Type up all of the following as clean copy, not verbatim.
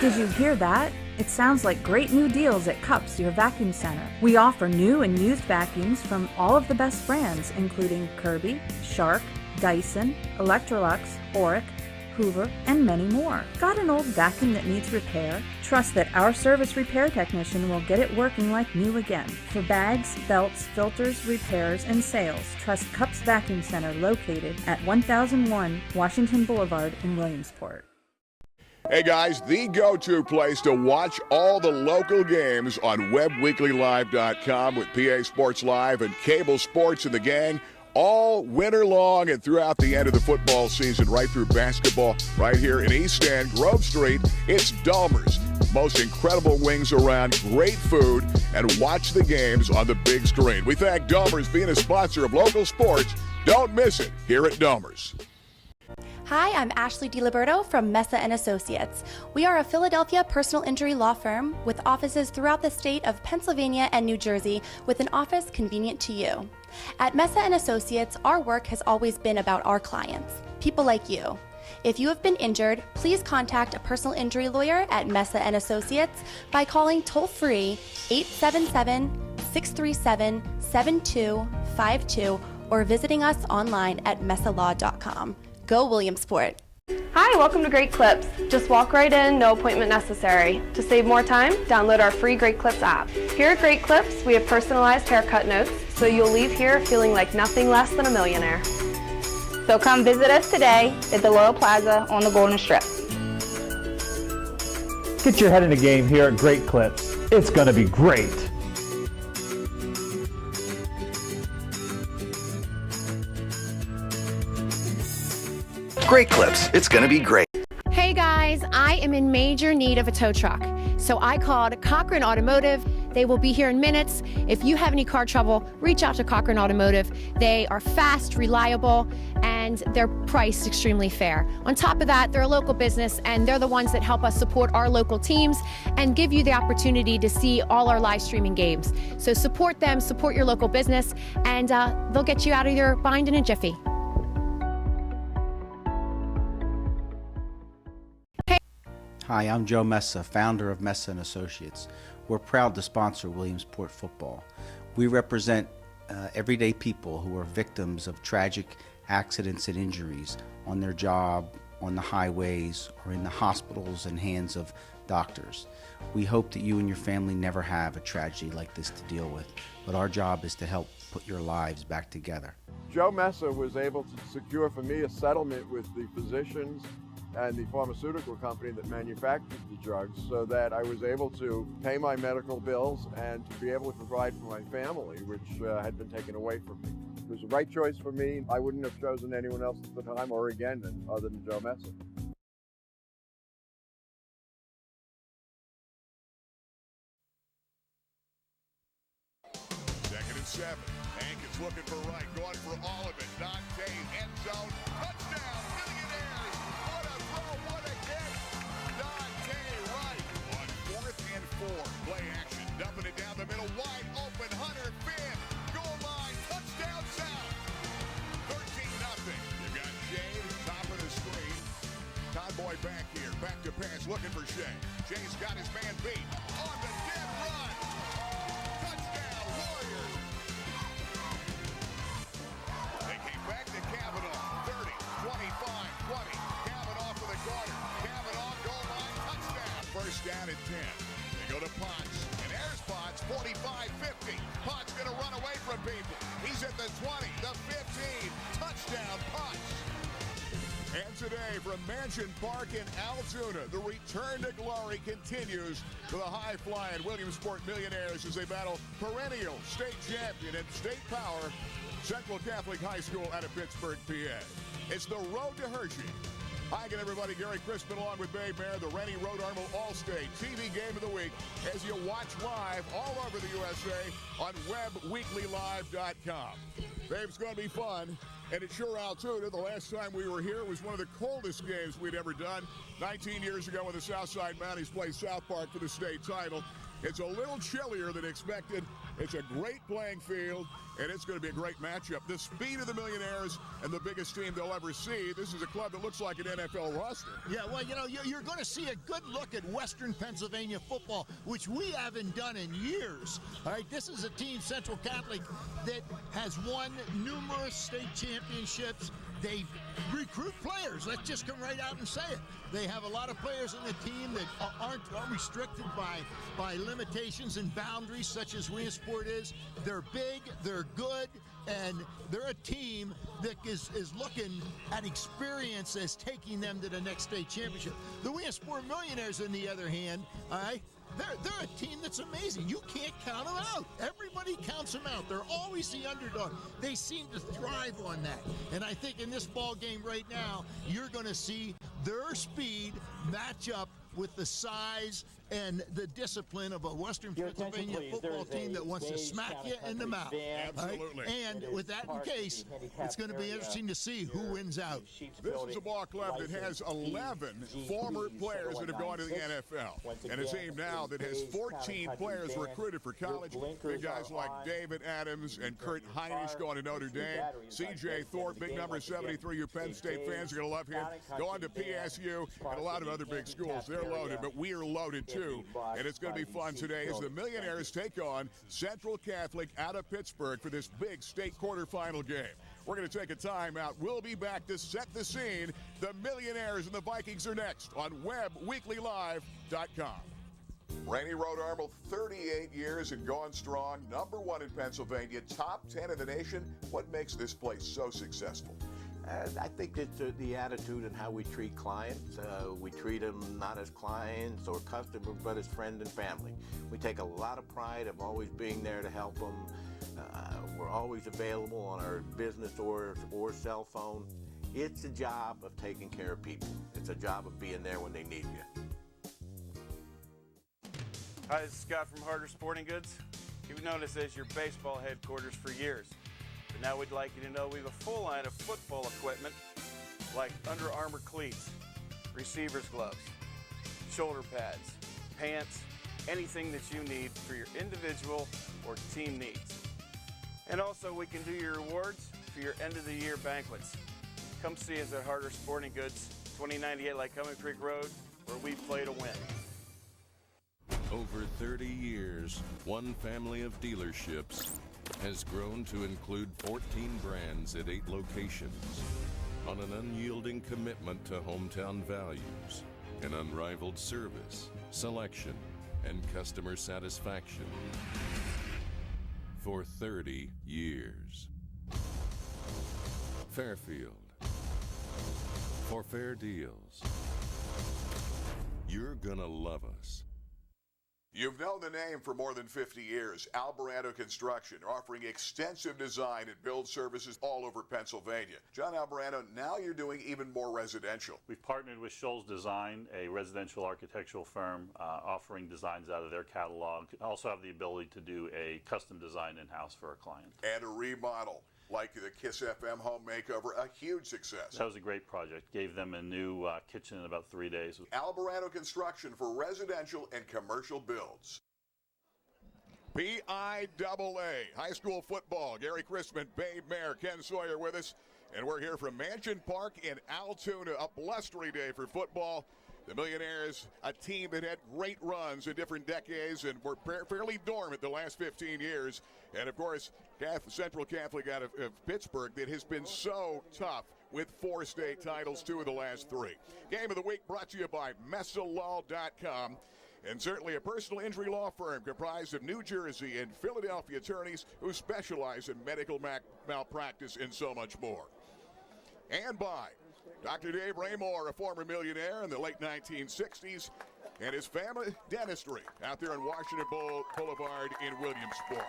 Did you hear that? It sounds like great new deals at Cups, your vacuum center. We offer new and used vacuums from all of the best brands, including Kirby, Shark, Dyson, Electrolux, Auric, Hoover, and many more. Got an old vacuum that needs repair? Trust that our service repair technician will get it working like new again. For bags, belts, filters, repairs, and sales, trust Cups Vacuum Center, located at 1001 Washington Boulevard in Williamsport. Hey guys, the go-to place to watch all the local games on WebbWeeklyLive.com with PA Sports Live and Cable Sports and the gang all winter long and throughout the end of the football season, right through basketball, right here in East End, Grove Street. It's Dahmer's. Most incredible wings around, great food, and watch the games on the big screen. We thank Dahmer's being a sponsor of local sports. Don't miss it here at Dahmer's. Hi, I'm Ashley DiLiberto from Mesa & Associates. We are a Philadelphia personal injury law firm with offices throughout the state of Pennsylvania and New Jersey, with an office convenient to you. At Mesa & Associates, our work has always been about our clients, people like you. If you have been injured, please contact a personal injury lawyer at Mesa & Associates by calling toll-free 877-637-7252 or visiting us online at mesalaw.com. Go Williamsport. Hi, welcome to Great Clips. Just walk right in, no appointment necessary. To save more time, download our free Great Clips app. Here at Great Clips, we have personalized haircut notes, so you'll leave here feeling like nothing less than a millionaire. So come visit us today at the Loyal Plaza on the Golden Strip. Get your head in the game here at Great Clips. It's going to be great. Great Clips. It's going to be great. Hey guys, I am in major need of a tow truck. So I called Cochran Automotive. They will be here in minutes. If you have any car trouble, reach out to Cochran Automotive. They are fast, reliable, and they're priced extremely fair. On top of that, they're a local business, and they're the ones that help us support our local teams and give you the opportunity to see all our live streaming games. So support them, support your local business, and they'll get you out of your bind in a jiffy. Hi, I'm Joe Messa, founder of Messa & Associates. We're proud to sponsor Williamsport football. We represent everyday people who are victims of tragic accidents and injuries on their job, on the highways, or in the hospitals and hands of doctors. We hope that you and your family never have a tragedy like this to deal with, but our job is to help put your lives back together. Joe Messa was able to secure for me a settlement with the physicians and the pharmaceutical company that manufactured the drugs, so that I was able to pay my medical bills and to be able to provide for my family, which had been taken away from me. It was the right choice for me. I wouldn't have chosen anyone else at the time or again other than Joe Messa. Second and 7. Hankins looking for right, going for all of it. Dante, end zone, touchdown, getting it in. What a throw, what a catch. Dante Wright on 4th and 4. Play action, dumping it down the middle, wide open. Hunter Finn, goal line, touchdown South. 13-0. You got Shane, top of the screen. Todd Boyd back here, back to pass, looking for Shane. Shane's got his man beat on the dead run. Touchdown Warriors. They came back to Kavanaugh. 30, 25, 20. Kavanaugh for the corner. Kavanaugh, goal line, touchdown. First down at 10. They go to Potts. And there's Potts, 45-50. Potts going to run away from people. He's at the 20, the 15. Touchdown, Potts. And today from Mansion Park in Altoona, the return to glory continues for the high-flying Williamsport Millionaires as they battle perennial state champion and state power Central Catholic High School out of Pittsburgh, PA. It's the road to Hershey. Hi again, everybody. Gary Crispin along with Babe Mayer, the Rennie Road Armour All-State TV Game of the Week as you watch live all over the USA on WebbWeeklyLive.com. Babe's going to be fun. And at Sure Altoona, the last time we were here was one of the coldest games we'd ever done. 19 years ago when the Southside Mounties played South Park for the state title. It's a little chillier than expected It's a great playing field, and it's going to be a great matchup. The speed of the Millionaires and the biggest team they'll ever see. This is a club that looks like an NFL roster. Yeah, well, you're going to see a good look at Western Pennsylvania football, which we haven't done in years. All right, this is a team, Central Catholic, that has won numerous state championships. They recruit players. Let's just come right out and say it. They have a lot of players on the team that aren't restricted by limitations and boundaries such as Williamsport is. They're big, they're good, and they're a team that is looking at experience as taking them to the next state championship. The Williamsport Millionaires, on the other hand, all right, they're a team that's amazing. You can't count them out. Everybody counts them out. They're always the underdog. They seem to thrive on that. And I think in this ball game right now, you're going to see their speed match up with the size and the discipline of a Western Pennsylvania football team that wants to smack you in the mouth. Absolutely. Right? And with that in case, it's going to be interesting to see who wins out. This is a ball club that has 11 former players that have gone to the NFL, and a team now that has 14 players recruited for college. Big guys like David Adams and Kurt Heinisch going to Notre Dame. C.J. Thorpe, big number 73. You Penn State fans are going to love him. Going to PSU and a lot of other big schools. They're loaded, but we are loaded too, and it's going to be fun today as the Millionaires take on Central Catholic out of Pittsburgh for this big state quarterfinal game. We're going to take a timeout. We'll be back to set the scene. The Millionaires and the Vikings are next on WebbWeeklyLive.com. Rainey Road Armel, 38 years and going strong, #1 in Pennsylvania, top 10 in the nation. What makes this place so successful? I think it's the attitude and how we treat clients. We treat them not as clients or customers, but as friends and family. We take a lot of pride of always being there to help them. We're always available on our business or cell phone. It's a job of taking care of people. It's a job of being there when they need you. Hi, this is Scott from Harder Sporting Goods. You've known us as your baseball headquarters for years. But now we'd like you to know we have a full line of football equipment like Under Armour cleats, receiver's gloves, shoulder pads, pants, anything that you need for your individual or team needs. And also we can do your rewards for your end of the year banquets. Come see us at Harder Sporting Goods, 2098 Lycoming Creek Road, where we play to win. Over 30 years, one family of dealerships has grown to include 14 brands at 8 locations on an unyielding commitment to hometown values, an unrivaled service, selection, and customer satisfaction for 30 years. Fairfield, for fair deals. You're gonna love us. You've known the name for more than 50 years. Alvarado Construction, offering extensive design and build services all over Pennsylvania. John Alvarado, now you're doing even more residential. We've partnered with Scholl's Design, a residential architectural firm offering designs out of their catalog. Also have the ability to do a custom design in-house for a client. And a remodel, like the Kiss FM home makeover, a huge success. That was a great project. Gave them a new kitchen in about 3 days. Alvarado Construction for residential and commercial builds. PIAA, high school football. Gary Christman, Babe Mayer, Ken Sawyer with us. And we're here from Mansion Park in Altoona, a blustery day for football. The Millionaires, a team that had great runs in different decades and were fairly dormant the last 15 years. And, of course, Central Catholic out of Pittsburgh that has been so tough with 4 state titles, 2 of the last 3. Game of the week brought to you by MessaLaw.com. And certainly a personal injury law firm comprised of New Jersey and Philadelphia attorneys who specialize in medical malpractice and so much more. And by Dr. Dave Raymore, a former millionaire in the late 1960s, and his family dentistry out there on Washington Boulevard in Williamsport.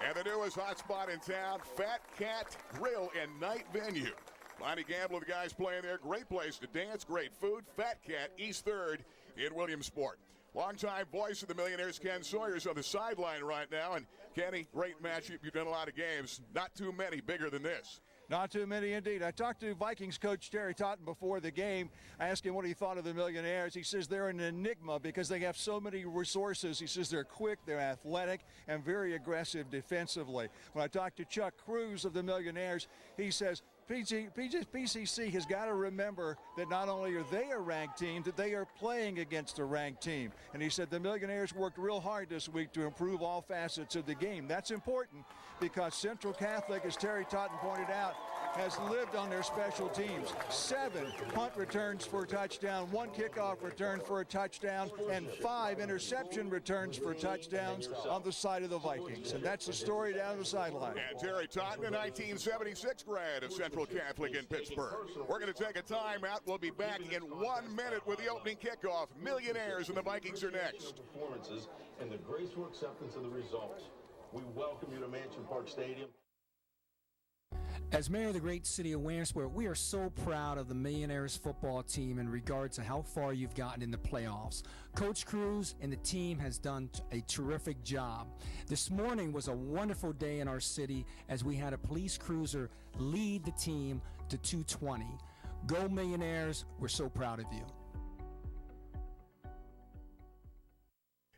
And the newest hotspot in town, Fat Cat Grill and Night Venue. Lonnie Gamble, the guys playing there. Great place to dance, great food. Fat Cat, East 3rd in Williamsport. Longtime voice of the Millionaires, Ken Sawyer's on the sideline right now. And Kenny, great matchup. You've done a lot of games. Not too many bigger than this. Not too many indeed. I talked to Vikings coach Terry Totten before the game. I asked him what he thought of the Millionaires. He says they're an enigma because they have so many resources. He says they're quick, they're athletic, and very aggressive defensively. When I talked to Chuck Cruz of the Millionaires, he says PCC has got to remember that not only are they a ranked team, that they are playing against a ranked team. And he said the Millionaires worked real hard this week to improve all facets of the game. That's important because Central Catholic, as Terry Totten pointed out, has lived on their special teams. 7 punt returns for a touchdown, 1 kickoff return for a touchdown, and 5 interception returns for touchdowns on the side of the Vikings. And that's the story down the sideline. And Terry Totten, a 1976 grad of Central Catholic in Pittsburgh. We're going to take a timeout. We'll be back in 1 minute with the opening kickoff. Millionaires and the Vikings are next. Performances and the graceful acceptance of the results. We welcome you to Mansion Park Stadium. As mayor of the great city of Williamsport, we are so proud of the Millionaires football team in regards to how far you've gotten in the playoffs. Coach Cruz and the team has done a terrific job. This morning was a wonderful day in our city as we had a police cruiser lead the team to 220. Go Millionaires, we're so proud of you.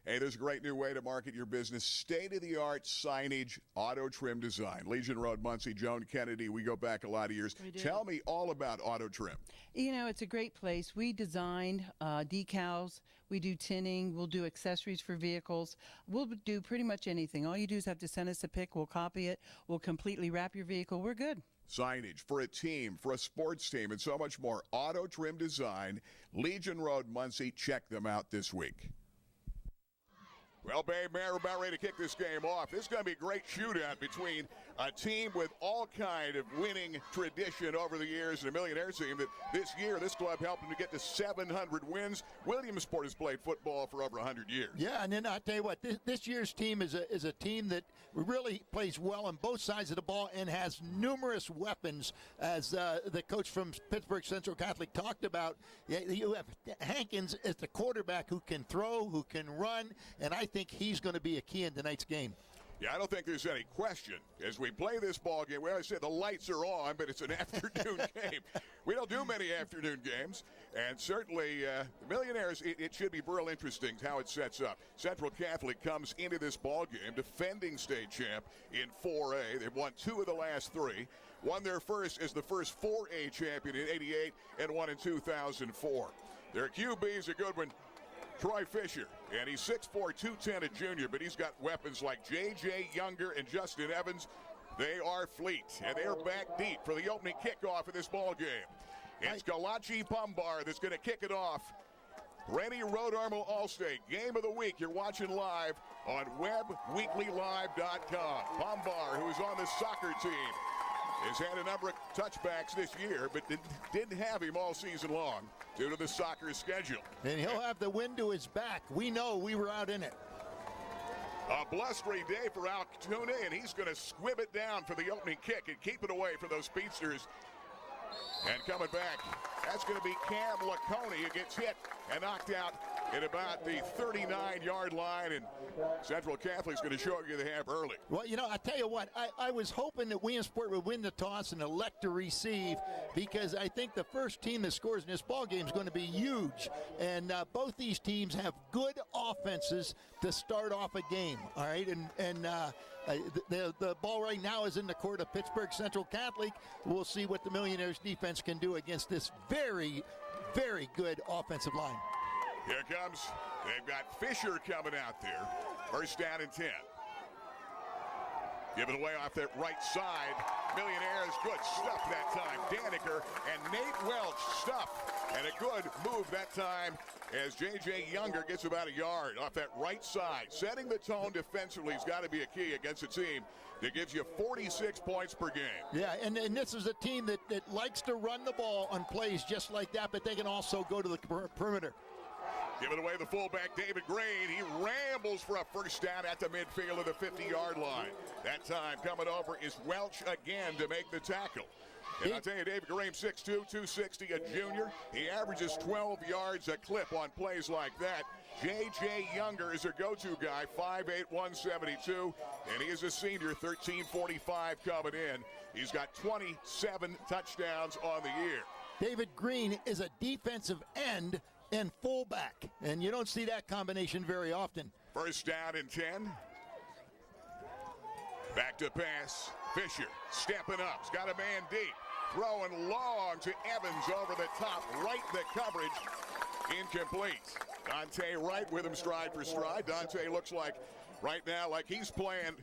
Hey, there's a great new way to market your business. State-of-the-art signage, auto trim design. Legion Road, Muncie, Joan Kennedy. We go back a lot of years. Tell me all about auto trim. You know, it's a great place. We design decals. We do tinning. We'll do accessories for vehicles. We'll do pretty much anything. All you do is have to send us a pic. We'll copy it. We'll completely wrap your vehicle. We're good. Signage for a team, for a sports team, and so much more. Auto trim design. Legion Road, Muncie. Check them out this week. Well, Babe, Mayor, we're about ready to kick this game off. This is going to be a great shootout between a team with all kind of winning tradition over the years and a Millionaires team that this year, this club helped them to get to 700 wins. Williamsport has played football for over 100 years. Yeah, and then I'll tell you what, this year's team is a team that really plays well on both sides of the ball and has numerous weapons, as the coach from Pittsburgh Central Catholic talked about. You have Hankins as the quarterback who can throw, who can run, and I think he's going to be a key in tonight's game. Yeah, I don't think there's any question. As we play this ball game, we always say the lights are on, but it's an afternoon game. We don't do many afternoon games, and certainly the Millionaires, it should be real interesting how it sets up. Central Catholic comes into this ball game defending state champ in 4A. They've won 2 of the last 3. Won their first as the first 4A champion in '88 and won in 2004. Their QB is a good one. Troy Fisher, and he's 6'4", 210, a junior, but he's got weapons like J.J. Younger and Justin Evans. They are fleet, and they're back deep for the opening kickoff of this ball game. It's Kalachi Pumbar that's going to kick it off. Rennie Road Armor Allstate, game of the week. You're watching live on WebWeeklyLive.com. Pumbar, who's on the soccer team, has had a number of touchbacks this year, but didn't have him all season long due to the soccer schedule. And he'll have the wind to his back. We know we were out in it. A blustery day for Altoona, and he's going to squib it down for the opening kick and keep it away from those speedsters. And coming back, that's going to be Cam Laconey, who gets hit and knocked out at about the 39-yard line, and Central Catholic's going to show you the half early. Well, you know, I tell you what, I was hoping that Williamsport would win the toss and elect to receive, because I think the first team that scores in this ball game is going to be huge. And both these teams have good offenses to start off a game, all right? And the ball right now is in the court of Pittsburgh Central Catholic. We'll see what the Millionaires defense can do against this very, very good offensive line. Here comes, they've got Fisher coming out there. First down and 10. Give it away off that right side. Millionaires, good stuff that time. Daniker and Nate Welch stuff. And a good move that time as J.J. Younger gets about a yard off that right side. Setting the tone defensively has got to be a key against a team that gives you 46 points per game. Yeah, and this is a team that likes to run the ball on plays just like that, but they can also go to the perimeter. Giving away the fullback, David Green. He rambles for a first down at the midfield of the 50-yard line. That time coming over is Welch again to make the tackle. And I'll tell you, David Green, 6'2", 260, a junior. He averages 12 yards a clip on plays like that. J.J. Younger is a go-to guy, 5'8", 172, and he is a senior, 1345 coming in. He's got 27 touchdowns on the year. David Green is a defensive end and fullback, and you don't see that combination very often. First down and 10. Back to pass. Fisher stepping up. He's got a man deep. Throwing long to Evans over the top. Right in the coverage. Incomplete. Dante Wright with him stride for stride. Dante looks like right now like he's playing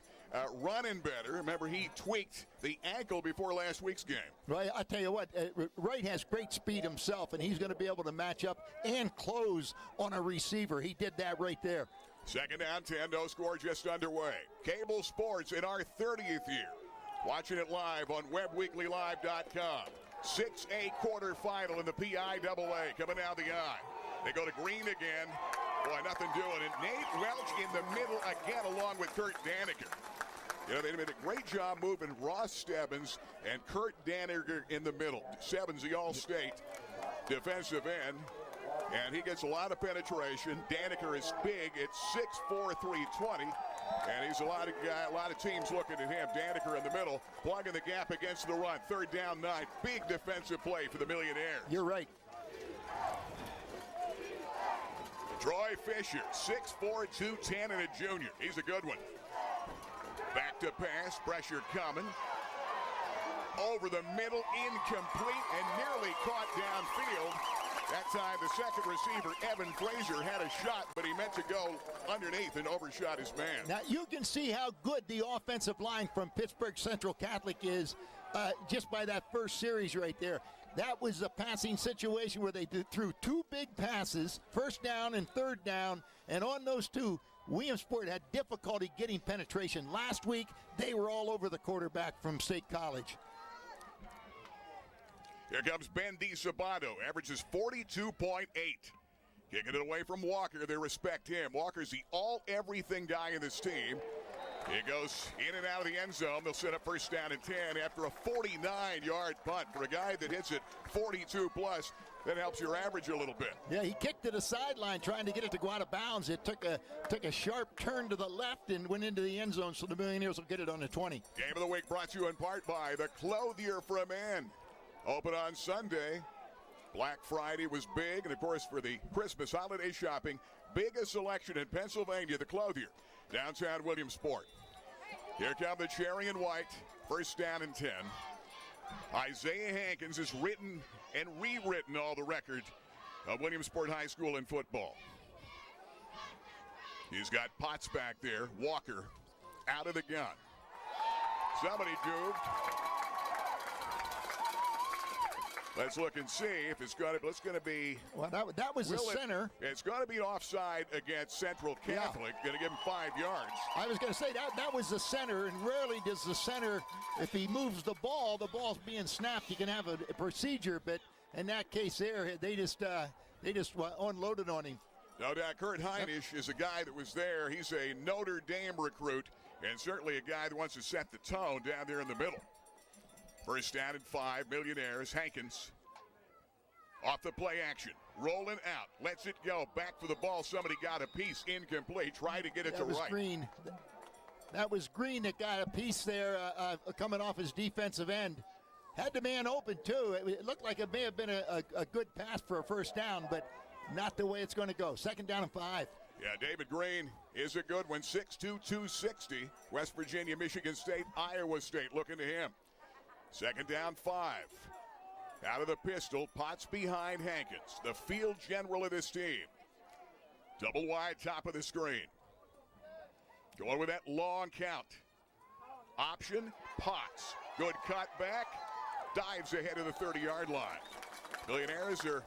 running better. Remember, he tweaked the ankle before last week's game. Right, I tell you what, Wright has great speed himself, and he's going to be able to match up and close on a receiver. He did that right there. Second down, 10, no score, just underway. Cable Sports in our 30th year. Watching it live on WebWeeklyLive.com. 6A quarterfinal in the PIAA coming down the eye. They go to Green again. Boy, nothing doing it. Nate Welch in the middle again along with Kurt Daniker. You know, they did a great job moving Ross Stebbins and Kurt Daniker in the middle. Stebbins, the All-State defensive end, and he gets a lot of penetration. Daniker is big at 6'4", 320, and he's a lot of teams looking at him. Daniker in the middle, plugging the gap against the run. Third down, 9. Big defensive play for the Millionaires. You're right. Troy Fisher, 6'4", 210, and a junior. He's a good one. Back to pass, pressure coming. Over the middle, incomplete, and nearly caught downfield. That time, the second receiver, Evan Frazier, had a shot, but he meant to go underneath and overshot his man. Now, you can see how good the offensive line from Pittsburgh Central Catholic is just by that first series right there. That was a passing situation where they threw 2 big passes, first down and third down, and on those 2, Williamsport had difficulty getting penetration. Last week, they were all over the quarterback from State College. Here comes Ben DiSabato, averages 42.8. Kicking it away from Walker, they respect him. Walker's the all-everything guy in this team. He goes in and out of the end zone. They'll set up first down and 10 after a 49-yard punt. For a guy that hits it 42+, that helps your average a little bit. Yeah, he kicked to the sideline trying to get it to go out of bounds. It took a sharp turn to the left and went into the end zone, so the Millionaires will get it on the 20. Game of the week brought to you in part by the Clothier for Men. Open on Sunday. Black Friday was big, and of course for the Christmas holiday shopping, biggest selection in Pennsylvania, the Clothier, downtown Williamsport. Here come the cherry and white, first down and 10. Isaiah Hankins has written and rewritten all the record of Williamsport High School in football. He's got Potts back there, Walker out of the gun. Somebody duped. Let's look and see if it's going to be. Well, that was the center. It's going to be offside against Central Catholic. Going to give him 5 yards. I was going to say that was the center, and rarely does the center, if he moves the ball's being snapped, you can have a procedure. But in that case, there they just unloaded on him. No doubt, Kurt Heinisch is a guy that was there. He's a Notre Dame recruit, and certainly a guy that wants to set the tone down there in the middle. First down and 5, Millionaires. Hankins off the play action. Rolling out. Lets it go. Back for the ball. Somebody got a piece. Incomplete. Try to get it to right. That was Green that got a piece there coming off his defensive end. Had the man open, too. It looked like it may have been a good pass for a first down, but not the way it's going to go. Second down and 5. Yeah, David Green is a good one. 6'2", 260. West Virginia, Michigan State, Iowa State looking to him. Second down, 5. Out of the pistol, Potts behind Hankins, the field general of this team. Double wide, top of the screen. Going with that long count. Option, Potts. Good cut back. Dives ahead of the 30-yard line. Millionaires are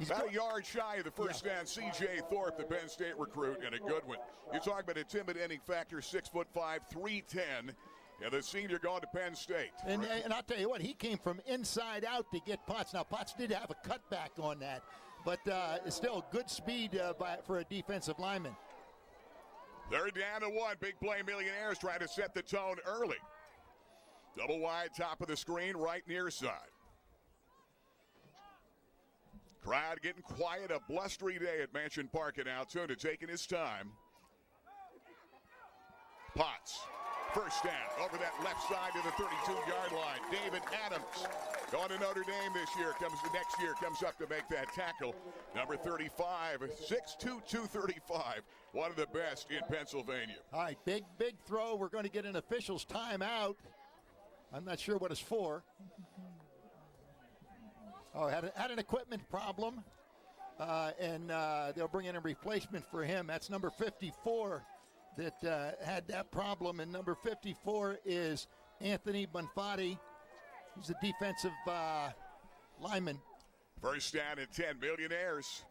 about a yard shy of the first down. C.J. Thorpe, the Penn State recruit, and a good one. You talk about intimidating factor, 6'5", 310. Yeah, the senior going to Penn State. And I'll tell you what, he came from inside out to get Potts. Now, Potts did have a cutback on that, but it's still good speed for a defensive lineman. Third down and 1. Big play, Millionaires trying to set the tone early. Double wide, top of the screen, right near side. Crowd getting quiet, a blustery day at Mansion Park in Altoona, taking his time. Potts, first down, over that left side to the 32-yard line. David Adams, going to Notre Dame this year, next year, comes up to make that tackle. Number 35, 6'2", 235, one of the best in Pennsylvania. All right, big throw. We're going to get an official's timeout. I'm not sure what it's for. Oh, had an equipment problem, and they'll bring in a replacement for him. That's number 54 that had that problem, and number 54 is Anthony Bonfatti. He's a defensive lineman. First down and 10, Millionaires.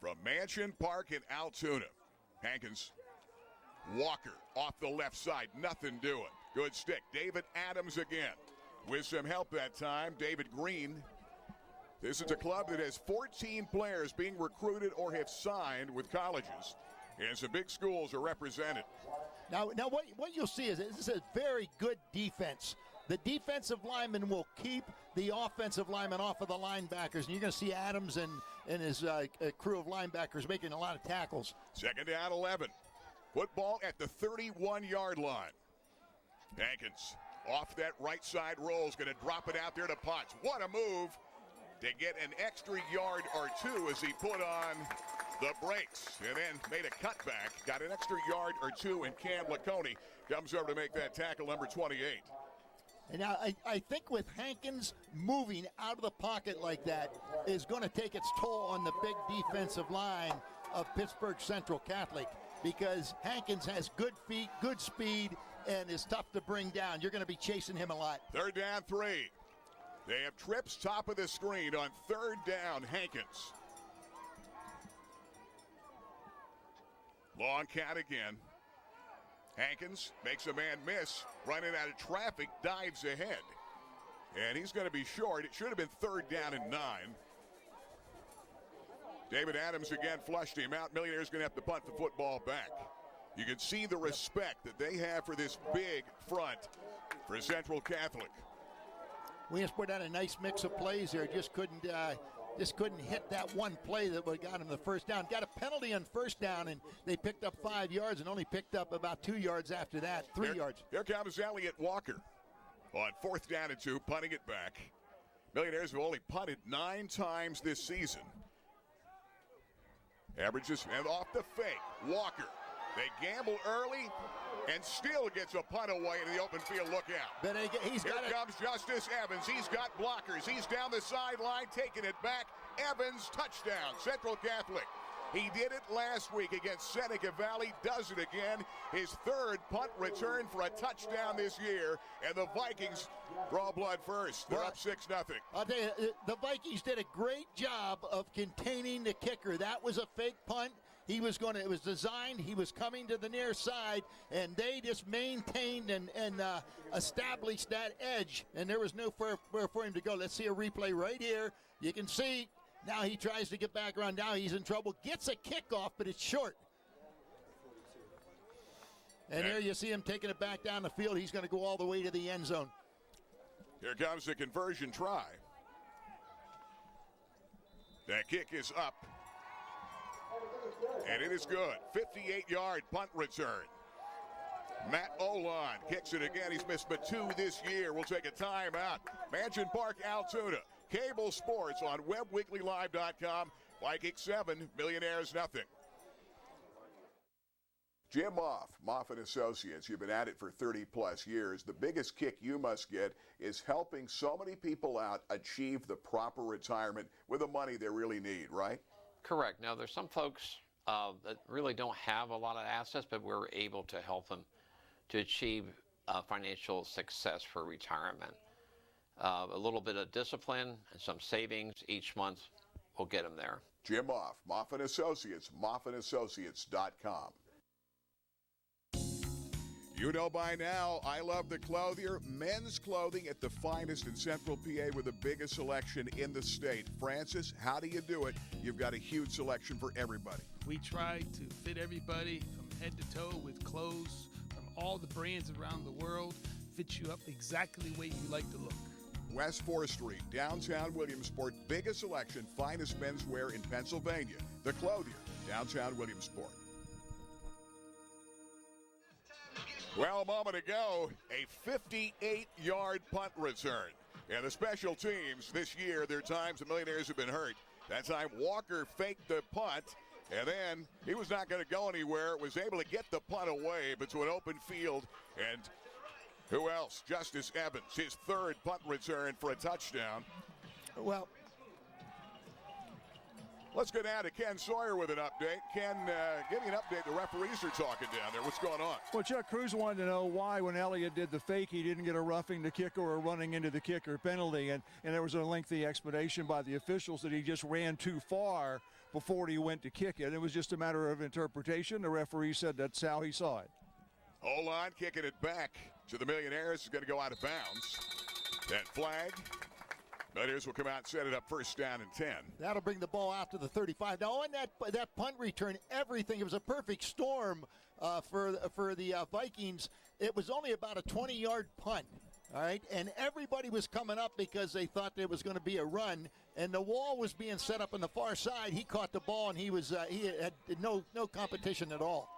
From Mansion Park in Altoona. Hankins, Walker off the left side, nothing doing. Good stick. David Adams again. With some help that time, David Green. This is a club that has 14 players being recruited or have signed with colleges. And some big schools are represented. Now what you'll see is this is a very good defense. The defensive lineman will keep the offensive lineman off of the linebackers, and you're going to see Adams and his crew of linebackers making a lot of tackles. Second down, 11. Football at the 31-yard line. Hankins off that right side roll is going to drop it out there to Potts. What a move to get an extra yard or two as he put on the brakes and then made a cutback. Got an extra yard or two, and Cam Laconey comes over to make that tackle, number 28. And now I think with Hankins moving out of the pocket like that is going to take its toll on the big defensive line of Pittsburgh Central Catholic, because Hankins has good feet, good speed, and is tough to bring down. You're going to be chasing him a lot. Third down, 3. They have trips top of the screen on third down. Hankins. Long count again. Hankins makes a man miss, running out of traffic, dives ahead. And he's going to be short. It should have been third down and 9. David Adams again flushed him out. Millionaire's going to have to punt the football back. You can see the respect that they have for this big front for Central Catholic. Williamsport had a nice mix of plays there. Just couldn't hit that one play that would have got him the first down. Got a penalty on first down, and they picked up 5 yards and only picked up about 2 yards after that, 3 yards. Here comes Elliott Walker on fourth down and 2, punting it back. Millionaires have only punted 9 times this season. Averages, and off the fake, Walker. They gamble early and still gets a punt away in the open field. Look out. But Here comes Justice Evans. He's got blockers. He's down the sideline, taking it back. Evans, touchdown, Central Catholic. He did it last week against Seneca Valley, does it again. His third punt return for a touchdown this year, and the Vikings draw blood first. They're up 6-0. I'll tell you, the Vikings did a great job of containing the kicker. That was a fake punt. It was designed, he was coming to the near side, and they just maintained and established that edge, and there was nowhere for him to go. Let's see a replay right here. You can see, now he tries to get back around. Now he's in trouble. Gets a kickoff, but it's short. And there you see him taking it back down the field. He's going to go all the way to the end zone. Here comes the conversion try. That kick is up. And it is good. 58-yard punt return. Matt Olan kicks it again. He's missed but 2 this year. We'll take a timeout. Mansion Park, Altoona. Cable Sports on WebWeeklyLive.com. Vikings 7, Millionaires nothing. Jim Moff & Associates. You've been at it for 30-plus years. The biggest kick you must get is helping so many people out achieve the proper retirement with the money they really need, right? Correct. Now, there's some folks that really don't have a lot of assets, but we're able to help them to achieve financial success for retirement. A little bit of discipline and some savings each month will get them there. Jim Moff & Associates, moffandassociates.com. You know by now, I love the Clothier. Men's clothing at the finest in Central PA with the biggest selection in the state. Francis, how do you do it? You've got a huge selection for everybody. We try to fit everybody from head to toe with clothes from all the brands around the world. fits you up exactly the way you like to look. West 4th Street, downtown Williamsport, biggest selection, finest menswear in Pennsylvania. The Clothier, downtown Williamsport. Well, a moment ago, a 58-yard punt return. And the special teams this year, there are times the Millionaires have been hurt. That time Walker faked the punt, and then he was not going to go anywhere, was able to get the punt away, but to an open field. And who else? Justice Evans, his third punt return for a touchdown. Well, let's go down to Ken Sawyer with an update. Ken, give me an update. The referees are talking down there. What's going on? Well, Chuck Cruz wanted to know why, when Elliott did the fake, he didn't get a roughing the kicker or running into the kicker penalty. And there was a lengthy explanation by the officials that he just ran too far before he went to kick it. It was just a matter of interpretation. The referee said that's how he saw it. Hold on, kicking it back to the Millionaires. Is going to go out of bounds. That flag. Millionaires will come out and set it up first down and 10. That'll bring the ball out to the 35. Now, on that punt return, everything, it was a perfect storm for the Vikings. It was only about a 20-yard punt, all right? And everybody was coming up because they thought there was going to be a run. And the wall was being set up on the far side. He caught the ball, and he had no competition at all.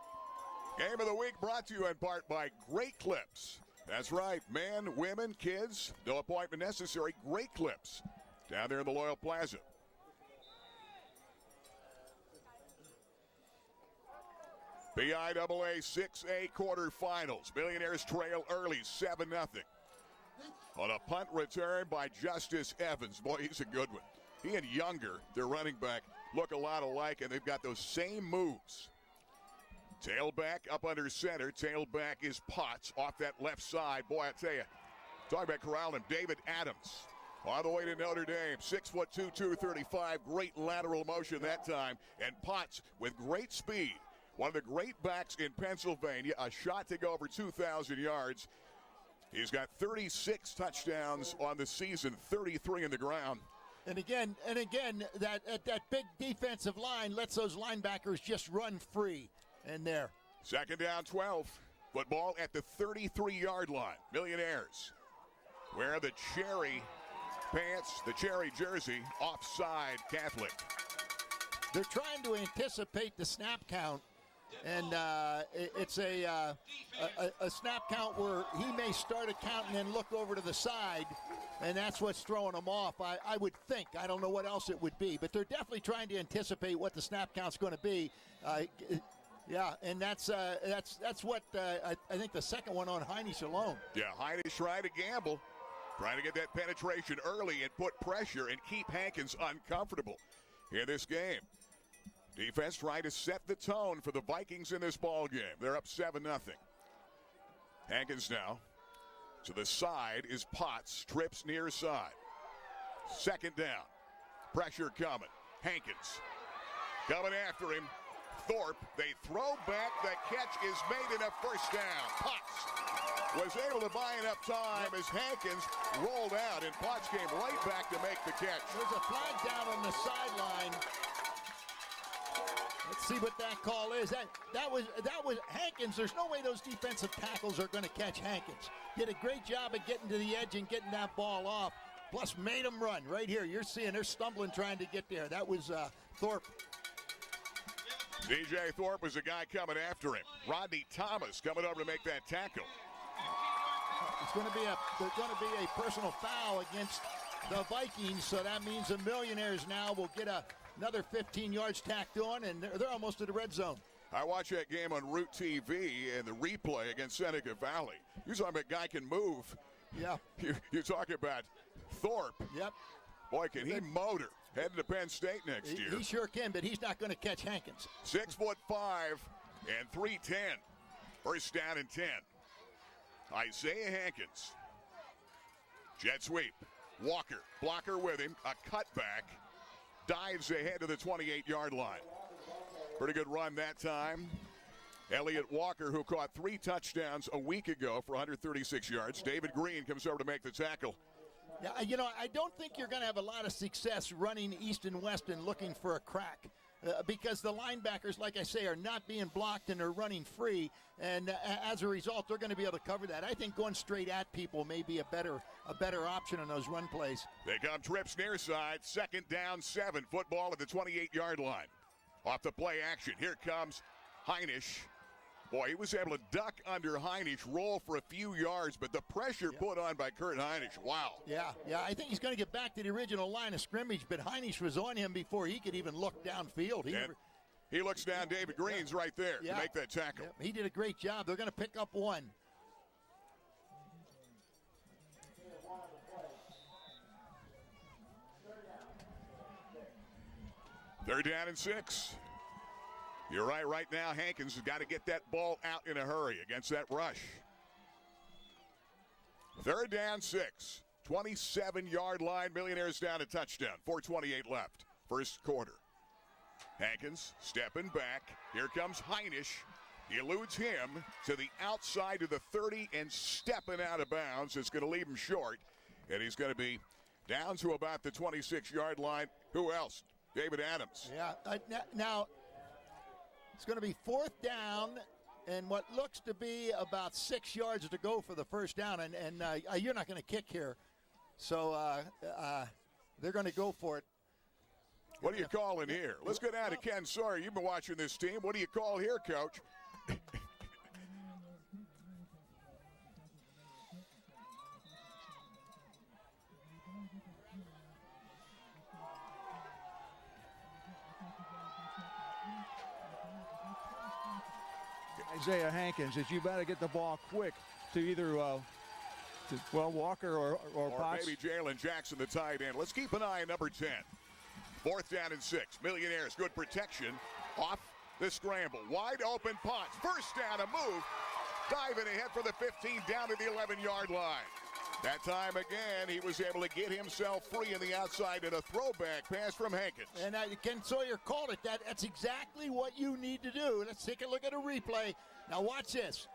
Game of the week brought to you in part by Great Clips. That's right, men, women, kids, no appointment necessary. Great Clips down there in the Loyal Plaza. BIAA 6A quarterfinals. Millionaires trail early, 7-0. On a punt return by Justice Evans. Boy, he's a good one. He and Younger, their running back, look a lot alike, and they've got those same moves. Tailback up under center. Tailback is Potts off that left side. Boy, I tell you, talking about corralling him, David Adams on the way to Notre Dame. 6'2", 235. Great lateral motion that time. And Potts with great speed. One of the great backs in Pennsylvania. A shot to go over 2,000 yards. He's got 36 touchdowns on the season, 33 in the ground. And again, that big defensive line lets those linebackers just run free. And there. Second down, 12. Football at the 33-yard line. Millionaires wear the cherry pants, the cherry jersey, offside Catholic. They're trying to anticipate the snap count. And it's a snap count where he may start a count and then look over to the side, and that's what's throwing them off. I would think. I don't know what else it would be, but they're definitely trying to anticipate what the snap count's going to be. Yeah, and that's what I think the second one on Heinisch alone. Yeah, Heinisch trying to gamble, trying to get that penetration early and put pressure and keep Hankins uncomfortable in this game. Defense trying to set the tone for the Vikings in this ball game. They're up 7-0. Hankins now to the side is Potts, trips near side. Second down, pressure coming. Hankins coming after him. Thorpe, they throw back, the catch is made and a first down. Potts was able to buy enough time as Hankins rolled out, and Potts came right back to make the catch. There's a flag down on the sideline. Let's see what that call is. That was Hankins. There's no way those defensive tackles are going to catch Hankins. Did a great job of getting to the edge and getting that ball off. Plus made him run. Right here, you're seeing they're stumbling trying to get there. That was Thorpe. DJ Thorpe was the guy coming after him. Rodney Thomas coming over to make that tackle. There's going to be a personal foul against the Vikings, so that means the Millionaires now will get another 15 yards tacked on, and they're almost to the red zone. I watched that game on Root TV and the replay against Seneca Valley. You're talking about a guy can move. Yeah. You're talking about Thorpe. Yep. Boy, can he motor. Heading to Penn State next year. He sure can, but he's not going to catch Hankins. 6'5" and 310. First down and 10. Isaiah Hankins. Jet sweep. Walker. Blocker with him. A cutback. Dives ahead to the 28-yard line. Pretty good run that time. Elliott Walker, who caught 3 touchdowns a week ago for 136 yards. David Green comes over to make the tackle. Yeah, I don't think you're going to have a lot of success running east and west and looking for a crack. because the linebackers, like I say, are not being blocked and they're running free. And as a result, they're going to be able to cover that. I think going straight at people may be a better option on those run plays. They come trips near side, 2nd down 7. Football at the 28-yard line. Off the play action, here comes Heinisch. Boy, he was able to duck under Heinisch, roll for a few yards, but the pressure put on by Kurt Heinisch, wow. Yeah, I think he's going to get back to the original line of scrimmage, but Heinisch was on him before he could even look downfield. He looks down. David Green's right there to make that tackle. Yep, he did a great job. They're going to pick up 1. Third down and 6. You're right now Hankins has got to get that ball out in a hurry against that rush. Third down 6. 27-yard line. Millionaires down a touchdown. 4:28 left. First quarter. Hankins stepping back. Here comes Heinisch. He eludes him to the outside of the 30 and stepping out of bounds. It's going to leave him short. And he's going to be down to about the 26-yard line. Who else? David Adams. Yeah. Now, it's going to be 4th down and what looks to be about 6 yards to go for the first down. And you're not going to kick here. So they're going to go for it. What do you call in here? Let's go down to Ken Sawyer. You've been watching this team. What do you call here, Coach? Isaiah Hankins, is you better get the ball quick to either Walker or Potts. Maybe Jalen Jackson, the tight end. Let's keep an eye on number 10. 4th down and 6. Millionaires, good protection. Off the scramble. Wide open Potts. First down, a move. Diving ahead for the 15, down to the 11-yard line. That time again, he was able to get himself free in the outside and a throwback pass from Hankins. And Ken Sawyer called it. That's exactly what you need to do. Let's take a look at a replay. Now watch this.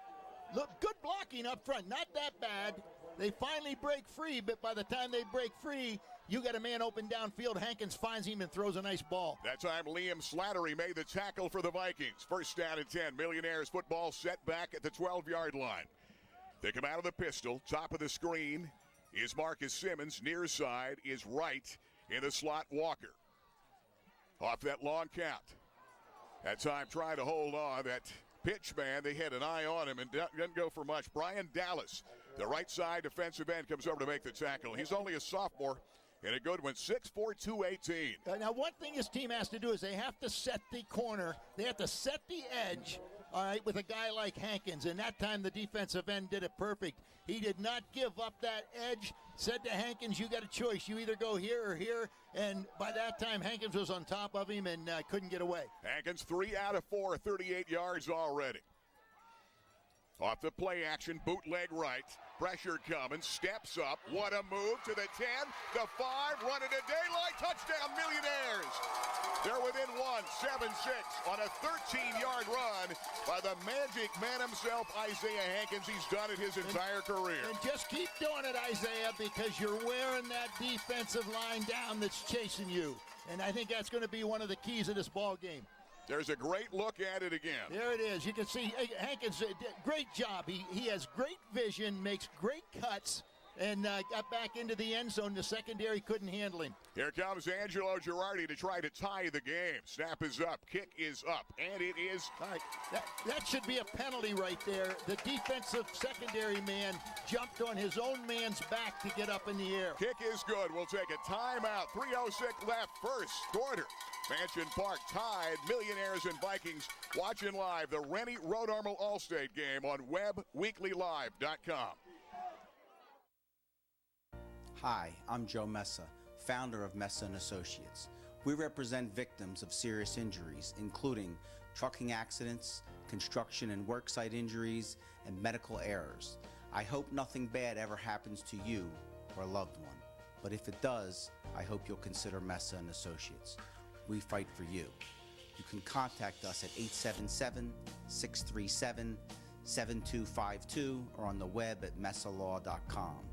Look, good blocking up front. Not that bad. They finally break free, but by the time they break free, you got a man open downfield. Hankins finds him and throws a nice ball. That time, Liam Slattery made the tackle for the Vikings. First down and 10. Millionaires football set back at the 12-yard line. They come out of the pistol. Top of the screen is Marcus Simmons. Near side is Wright in the slot Walker. Off that long count. That time trying to hold on. That pitch man, they had an eye on him and didn't go for much. Brian Dallas, the right side defensive end, comes over to make the tackle. He's only a sophomore and a good one. 6'4", 218. Now, one thing this team has to do is they have to set the corner. They have to set the edge, all right, with a guy like Hankins. And that time the defensive end did it perfect. He did not give up that edge. Said to Hankins, you got a choice. You either go here or here. And by that time, Hankins was on top of him and couldn't get away. Hankins 3 out of 4, 38 yards already. Off the play action, bootleg right. Pressure coming, steps up. What a move to the 10, the 5, running to daylight. Touchdown, Millionaires. They're within 1, 7-6 on a 13-yard run by the magic man himself, Isaiah Hankins. He's done it his entire career. And just keep doing it, Isaiah, because you're wearing that defensive line down that's chasing you. And I think that's going to be one of the keys of this ball game. There's a great look at it again. There it is. You can see Hankins did a great job. He has great vision, makes great cuts, and got back into the end zone. The secondary couldn't handle him. Here comes Angelo Girardi to try to tie the game. Snap is up. Kick is up. And it is. All right. That should be a penalty right there. The defensive secondary man jumped on his own man's back to get up in the air. Kick is good. We'll take a timeout. 3:06 left. First quarter. Mansion Park tied. Millionaires and Vikings watching live the Rennie Road Armor Allstate game on WebbWeeklyLive.com. Hi, I'm Joe Messa, founder of Messa & Associates. We represent victims of serious injuries, including trucking accidents, construction and worksite injuries, and medical errors. I hope nothing bad ever happens to you or a loved one. But if it does, I hope you'll consider Messa & Associates. We fight for you. You can contact us at 877-637-7252 or on the web at messalaw.com.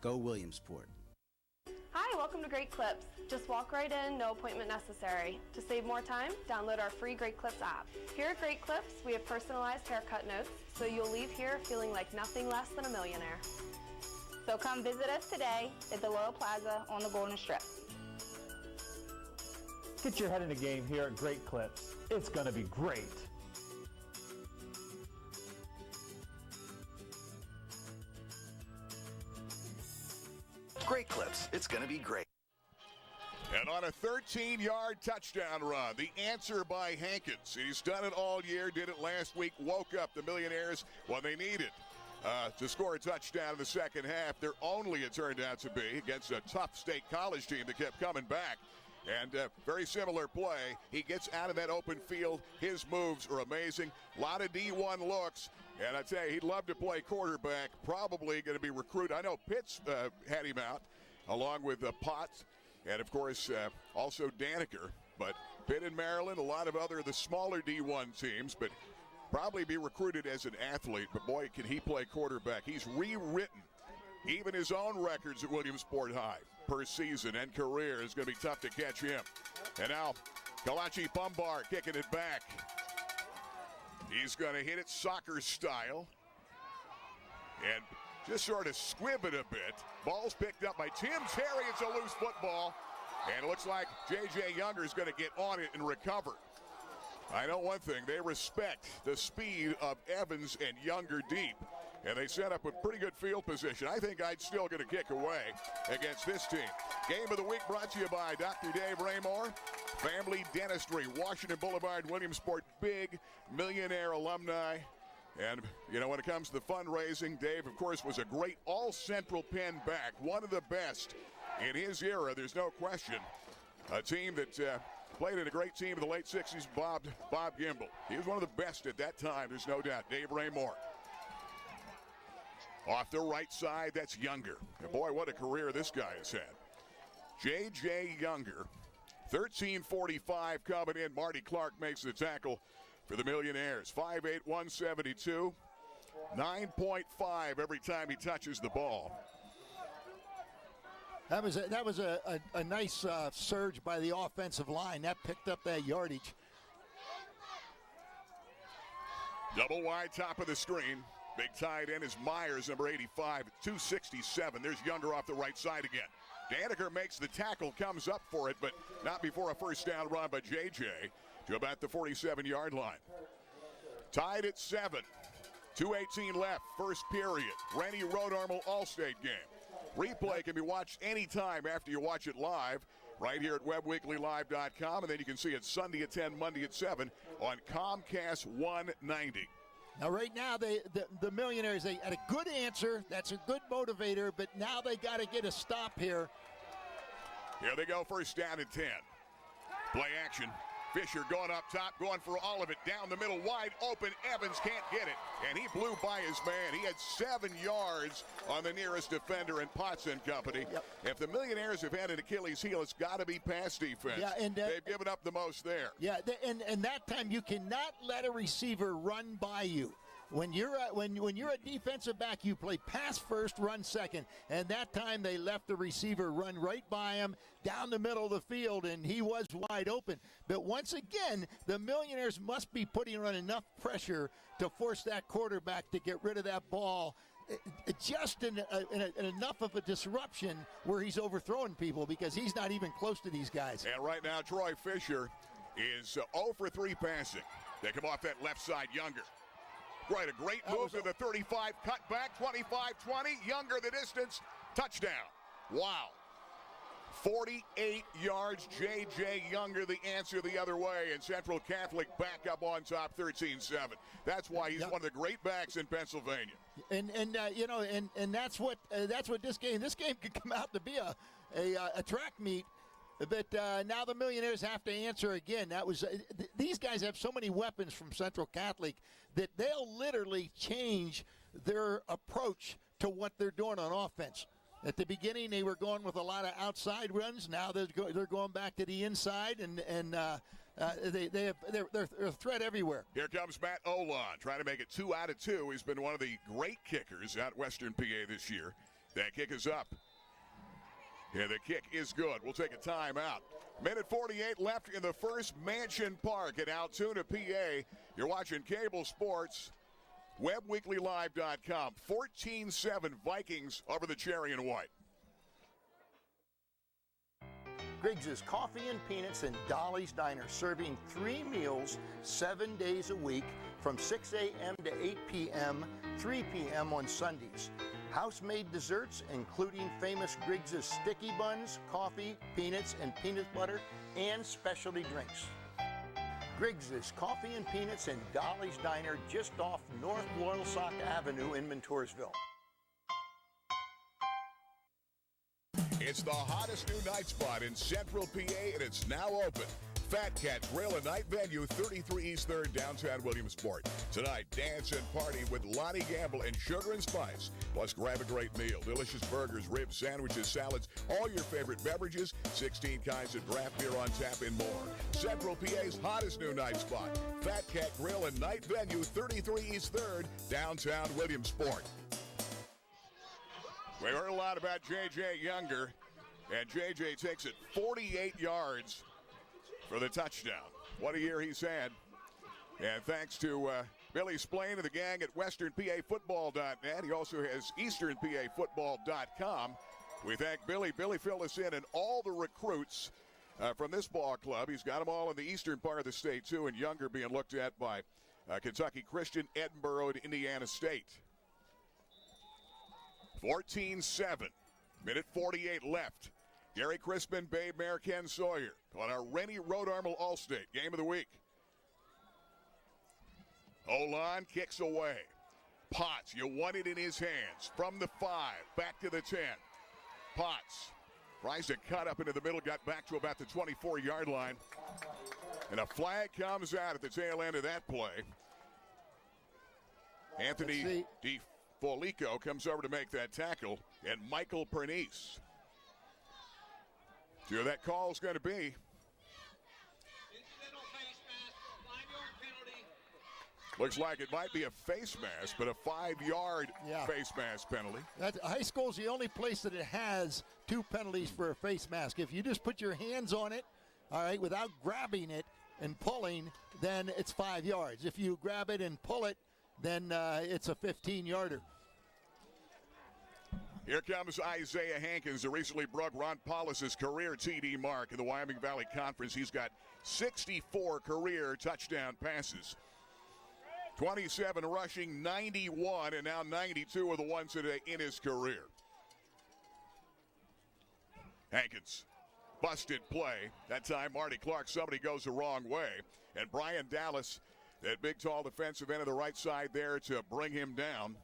Go Williamsport. Hi, welcome Welcome to Great Clips. Just walk right in, no appointment necessary. To save more time, download our free Great Clips app. Here at Great Clips, we have personalized haircut notes, so you'll leave here feeling like nothing less than a millionaire. So come visit us today at the Loyal Plaza on the Golden Strip. Get your head in the game here at Great Clips. It's going to be great. Great Clips. It's going to be great. And on a 13-yard touchdown run, the answer by Hankins. He's done it all year, did it last week, woke up the Millionaires when they needed to score a touchdown in the second half. Their only, it turned out to be, against a tough state college team that kept coming back. And very similar play. He gets out of that open field. His moves are amazing. A lot of D1 looks. And I tell you, he'd love to play quarterback. Probably going to be recruited. I know Pitts had him out, along with Potts. And, of course, also Daniker. But Pitt in Maryland, a lot of the smaller D1 teams. But probably be recruited as an athlete. But, boy, can he play quarterback. He's rewritten even his own records at Williamsport High per season and career. Is going to be tough to catch him. And now Kalachi Pumbar kicking it back. He's going to hit it soccer style and just sort of squib it a bit. Ball's picked up by Tim Terry. It's a loose football, and it looks like J.J. Younger is going to get on it and recover. I know one thing. They respect the speed of Evans and Younger deep. And they set up with pretty good field position. I think I'd still get a kick away against this team. Game of the week brought to you by Dr. Dave Raymore, Family Dentistry, Washington Boulevard, Williamsport, big millionaire alumni. And, you know, when it comes to the fundraising, Dave, of course, was a great all-Central Penn back, one of the best in his era, there's no question. A team that played in a great team in the late 60s, Bob Gimble. He was one of the best at that time, there's no doubt. Dave Raymore. Off the right side, that's Younger. And boy, what a career this guy has had. J.J. Younger, 13:45 coming in. Marty Clark makes the tackle for the Millionaires. 5'8", 172. 9.5 every time he touches the ball. That was a nice surge by the offensive line. That picked up that yardage. Double wide top of the screen. Big tight end is Myers, number 85, 267. There's Younger off the right side again. Daniker makes the tackle, comes up for it, but not before a first down run by J.J. to about the 47-yard line. Tied at 7. 2:18 left, first period. Rennie Road Armor All-State game. Replay can be watched anytime after you watch it live, right here at WebbWeeklyLive.com, and then you can see it Sunday at 10, Monday at 7 on Comcast 190. Now, right now, the Millionaires, they had a good answer. That's a good motivator, but now they got to get a stop here. Here they go, first down and 10. Play action. Fisher going up top, going for all of it. Down the middle, wide open. Evans can't get it, and he blew by his man. He had 7 yards on the nearest defender in Potts and company. Yep. If the Millionaires have had an Achilles heel, it's got to be pass defense. Yeah, and they've given up the most there. Yeah, and that time you cannot let a receiver run by you. When you're a defensive back, you play pass first, run second. And that time they left the receiver run right by him down the middle of the field, and he was wide open. But once again, the Millionaires must be putting on enough pressure to force that quarterback to get rid of that ball just in enough of a disruption where he's overthrowing people, because he's not even close to these guys. And right now, Troy Fisher is 0 for 3 passing. They come off that left side, Younger. Right, a great move to the 35, cut back, 25-20, Younger the distance, touchdown. Wow. 48 yards, J.J. Younger the answer the other way, and Central Catholic back up on top, 13-7. That's why he's one of the great backs in Pennsylvania. And that's what this game could come out to be a track meet. But now the Millionaires have to answer again. These guys have so many weapons from Central Catholic that they'll literally change their approach to what they're doing on offense. At the beginning, they were going with a lot of outside runs. Now they're going back to the inside, and they're a threat everywhere. Here comes Matt Olan, trying to make it 2 out of 2. He's been one of the great kickers out Western PA this year. That kick is up. And the kick is good. We'll take a timeout. Minute 48 left in the first. Mansion Park at Altoona, PA. You're watching Cable Sports. WebbWeeklyLive.com. 14-7 Vikings over the Cherry and White. Griggs' Coffee and Peanuts and Dolly's Diner, serving 3 meals 7 days a week from 6 a.m. to 8 p.m., 3 p.m. on Sundays. House-made desserts, including famous Griggs' sticky buns, coffee, peanuts, and peanut butter, and specialty drinks. Griggs' Coffee and Peanuts and Dolly's Diner, just off North Loyalsock Avenue in Montoursville. It's the hottest new night spot in Central PA, and it's now open. Fat Cat Grill and Night Venue, 33 East 3rd, downtown Williamsport. Tonight, dance and party with Lonnie Gamble and Sugar and Spice. Plus, grab a great meal. Delicious burgers, ribs, sandwiches, salads, all your favorite beverages, 16 kinds of draft beer on tap, and more. Central PA's hottest new night spot. Fat Cat Grill and Night Venue, 33 East 3rd, downtown Williamsport. We heard a lot about J.J. Younger, and J.J. takes it 48 yards for the touchdown. What a year he's had. And thanks to Billy Splain and the gang at westernpafootball.net. He also has easternpafootball.com. We thank Billy. Billy filled us in, and all the recruits from this ball club. He's got them all in the eastern part of the state, too, and Younger being looked at by Kentucky Christian, Edinboro, and Indiana State. 14-7. Minute 48 left. Gary Crispin, Babe Mayor, Ken Sawyer on our Rennie Road Armor All-State Game of the Week. Olan kicks away. Potts, you want it in his hands. From the 5, back to the 10. Potts tries to cut up into the middle, got back to about the 24-yard line. And a flag comes out at the tail end of that play. Anthony DiFolico comes over to make that tackle, and Michael Pernice. Sure, that call is going to be. Looks like it might be a face mask, but a 5-yard face mask penalty. High school is the only place that it has 2 penalties for a face mask. If you just put your hands on it, all right, without grabbing it and pulling, then it's 5 yards. If you grab it and pull it, then it's a 15-yarder. Here comes Isaiah Hankins, who recently broke Ron Paulus' career TD mark in the Wyoming Valley Conference. He's got 64 career touchdown passes. 27 rushing, 91, and now 92 are the ones today in his career. Hankins, busted play. That time, Marty Clark, somebody goes the wrong way. And Brian Dallas, that big, tall defensive end of the right side there to bring him down.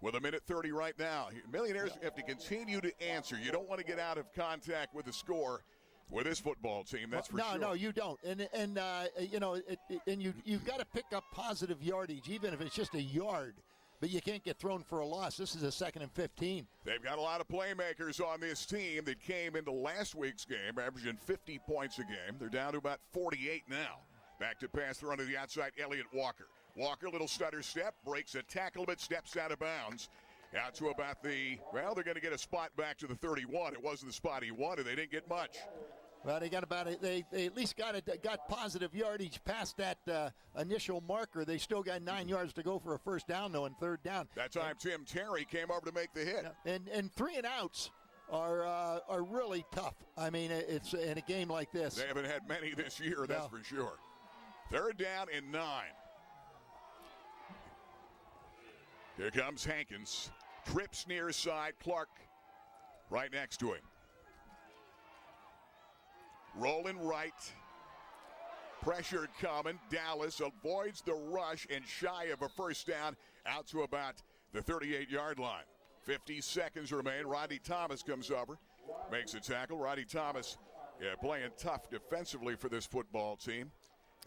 With a minute 30 right now. Millionaires have to continue to answer. You don't want to get out of contact with the score with this football team, that's for sure. No, you don't. And you know, you've got to pick up positive yardage, even if it's just a yard. But you can't get thrown for a loss. This is a 2nd and 15. They've got a lot of playmakers on this team that came into last week's game, averaging 50 points a game. They're down to about 48 now. Back to pass throw to the outside, Elliott Walker. Walker, little stutter step, breaks a tackle, but steps out of bounds. Out to about they're going to get a spot back to the 31. It wasn't the spot he wanted. They didn't get much. Well, they got about it. They at least got positive yardage past that initial marker. They still got 9 yards to go for a first down, though, and 3rd down. That time, Tim Terry came over to make the hit. And 3 and outs are really tough. I mean, it's in a game like this. They haven't had many this year, that's for sure. 3rd down and 9. Here comes Hankins. Trips near side. Clark right next to him. Rolling right. Pressure coming. Dallas avoids the rush and shy of a first down out to about the 38-yard line. 50 seconds remain. Rodney Thomas comes over. Makes a tackle. Rodney Thomas playing tough defensively for this football team.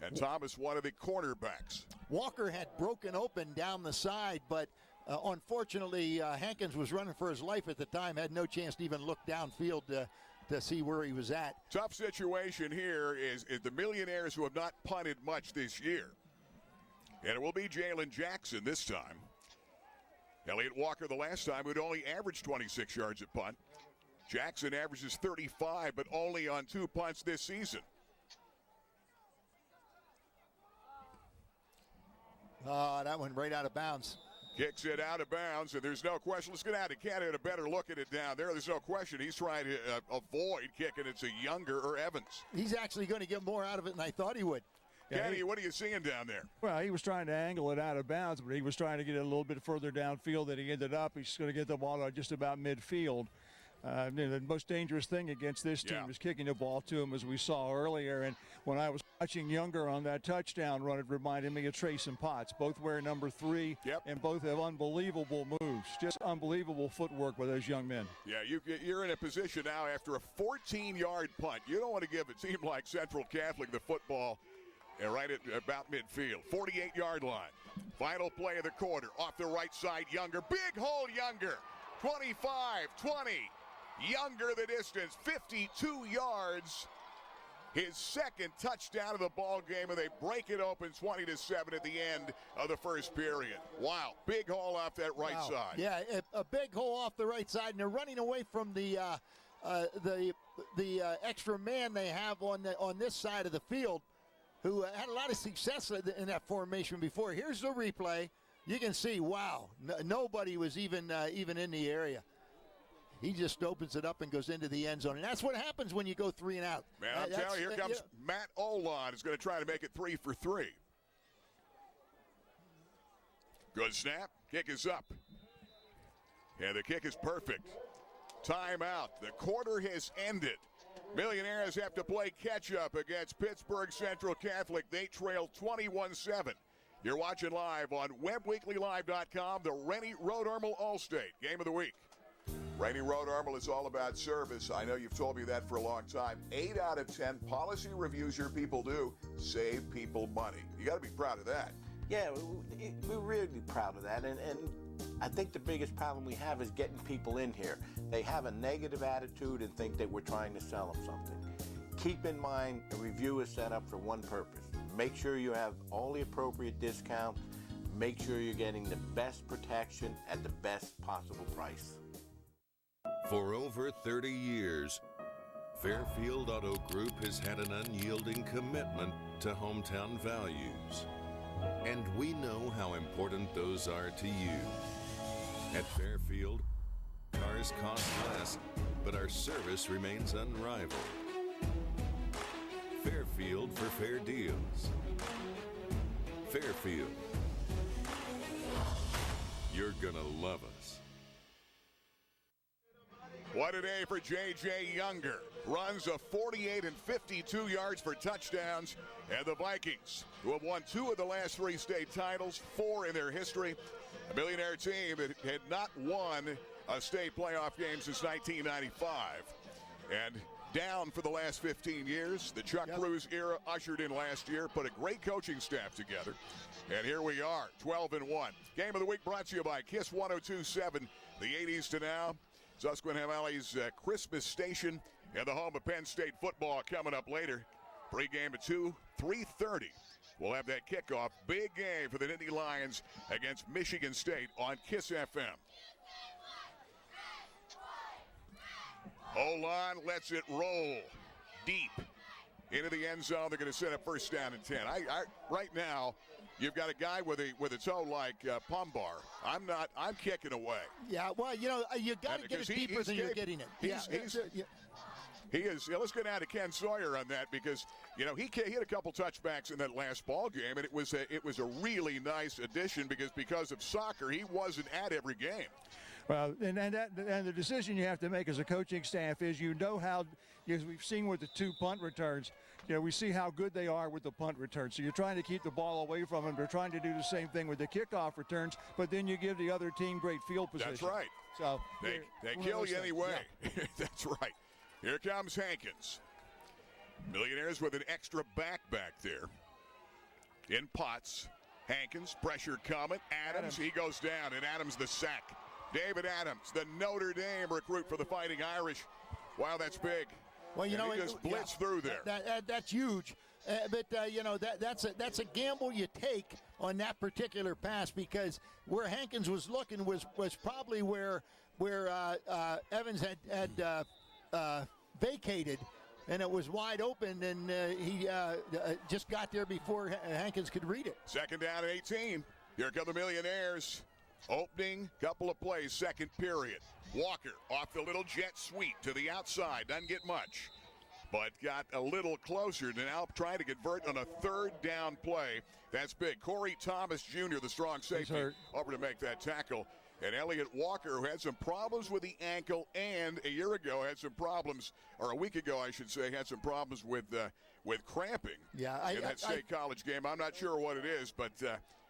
And Thomas, one of the cornerbacks. Walker had broken open down the side, but unfortunately, Hankins was running for his life at the time, had no chance to even look downfield to see where he was at. Tough situation here is the Millionaires, who have not punted much this year. And it will be Jalen Jackson this time. Elliott Walker the last time, who'd only averaged 26 yards at punt. Jackson averages 35, but only on 2 punts this season. Oh, that one right out of bounds. Kicks it out of bounds, and there's no question. Let's get out of Canada, a better look at it down there. There's no question he's trying to avoid kicking it to Younger or Evans. He's actually going to get more out of it than I thought he would. Kenny, what are you seeing down there? Well, he was trying to angle it out of bounds, but he was trying to get it a little bit further downfield than he ended up. He's going to get the ball just about midfield. The most dangerous thing against this team is kicking the ball to him, as we saw earlier. And when I was watching Younger on that touchdown run, it reminded me of Trace and Potts. Both wear number 3, and both have unbelievable moves. Just unbelievable footwork with those young men. Yeah, you're in a position now after a 14-yard punt. You don't want to give a team like Central Catholic the football right at about midfield. 48-yard line. Final play of the quarter. Off the right side, Younger. Big hole, Younger. 25, 20. Younger the distance, 52 yards. His second touchdown of the ball game, and they break it open 20-7 at the end of the first period. Wow, big hole off that right side. Yeah, a big hole off the right side, and they're running away from the extra man they have on this side of the field, who had a lot of success in that formation before. Here's the replay. You can see, wow, nobody was even in the area. He just opens it up and goes into the end zone. And that's what happens when you go 3 and out. Man, I'm telling you, here comes Matt Olan. Is going to try to make it 3 for 3. Good snap. Kick is up. And the kick is perfect. Timeout. The quarter has ended. Millionaires have to play catch-up against Pittsburgh Central Catholic. They trail 21-7. You're watching live on WebbWeeklyLive.com, the Rennie Road Armel All-State Game of the Week. Rennie Road Armel is all about service. I know you've told me that for a long time. 8 out of 10 policy reviews your people do save people money. You got to be proud of that. Yeah, we're really proud of that. And I think the biggest problem we have is getting people in here. They have a negative attitude and think that we're trying to sell them something. Keep in mind, a review is set up for one purpose. Make sure you have all the appropriate discounts. Make sure you're getting the best protection at the best possible price. For over 30 years, Fairfield Auto Group has had an unyielding commitment to hometown values. And we know how important those are to you. At Fairfield, cars cost less, but our service remains unrivaled. Fairfield for fair deals. Fairfield. You're gonna love us. What a day for J.J. Younger. Runs a 48 and 52 yards for touchdowns. And the Vikings, who have won 2 of the last 3 state titles, 4 in their history. A Millionaire team that had not won a state playoff game since 1995. And down for the last 15 years. The Chuck Cruz era ushered in last year, put a great coaching staff together. And here we are, 12-1. Game of the week brought to you by KISS 102.7. The 80s to now. Susquehanna Valley's Christmas Station and the home of Penn State football coming up later. Pre-game at 2, 3:30. We'll have that kickoff. Big game for the Nittany Lions against Michigan State on KISS FM. Olan lets it roll deep into the end zone. They're going to set up first down and 10. Right now, you've got a guy with a toe like Pumbar. I'm kicking away. Yeah, well, you got to get it deeper than you're getting it. He is. Let's go down to Ken Sawyer on that because he had a couple touchbacks in that last ball game, and it was a really nice addition because of soccer. He wasn't at every game. Well, and the decision you have to make as a coaching staff is how, as we've seen with the 2 punt returns, we see how good they are with the punt returns. So you're trying to keep the ball away from them. They're trying to do the same thing with the kickoff returns, but then you give the other team great field position. That's right. So they kill you anyway. Yeah. That's right. Here comes Hankins. Millionaires with an extra back there. In Potts. Hankins, pressure coming. Adams, he goes down, and Adams the sack. David Adams, the Notre Dame recruit for the Fighting Irish. Wow, that's big. Well, he just blitzed through there. That's huge. But that's a gamble you take on that particular pass because where Hankins was looking was probably where where Evans had vacated, and it was wide open, and he just got there before Hankins could read it. Second down and 18. Here come the Millionaires. Opening couple of plays, second period. Walker off the little jet sweep to the outside. Doesn't get much, but got a little closer to now trying to convert on a third down play. That's big. Corey Thomas Jr., the strong safety, over to make that tackle. And Elliott Walker, who had some problems with the ankle, and a year ago had some problems, or a week ago, I should say, had some problems with cramping in that state college game. I'm not sure what it is, but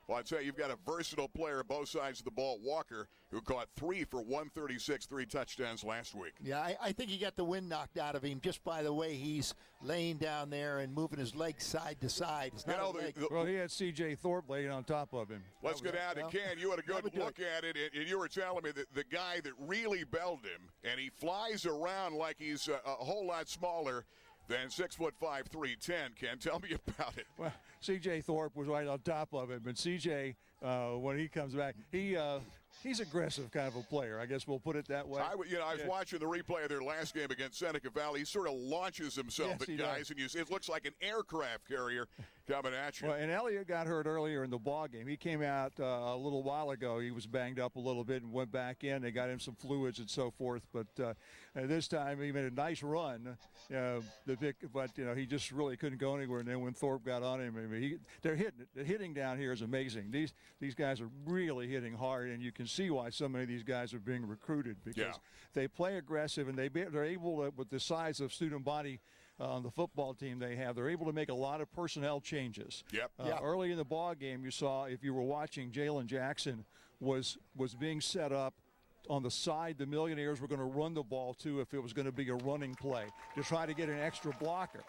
well, I'd say you've got a versatile player both sides of the ball. Walker, who caught 3 for 136, 3 touchdowns last week. Yeah, I think he got the wind knocked out of him just by the way he's laying down there and moving his legs side to side. It's not well, he had C.J. Thorpe laying on top of him. Let's go down to Ken. You had a good look at it, and you were telling me that the guy that really belled him, and he flies around like he's a whole lot smaller than 6'5", 310. Ken, tell me about it. Well, C.J. Thorpe was right on top of him, and C.J. When he comes back, he's aggressive kind of a player. I guess we'll put it that way. I was watching the replay of their last game against Seneca Valley. He sort of launches himself at guys, and it looks like an aircraft carrier coming at you. Well, and Elliott got hurt earlier in the ball game. He came out a little while ago. He was banged up a little bit and went back in. They got him some fluids and so forth. But this time he made a nice run. But he just really couldn't go anywhere. And then when Thorpe got on him, they're hitting it. The hitting down here is amazing. These guys are really hitting hard, and you can see why so many of these guys are being recruited because they play aggressive, and they're able to, with the size of student body on the football team they have, they're able to make a lot of personnel changes. Early in the ball game, you saw, if you were watching, Jalen Jackson was being set up on the side the Millionaires were going to run the ball to if it was going to be a running play to try to get an extra blocker.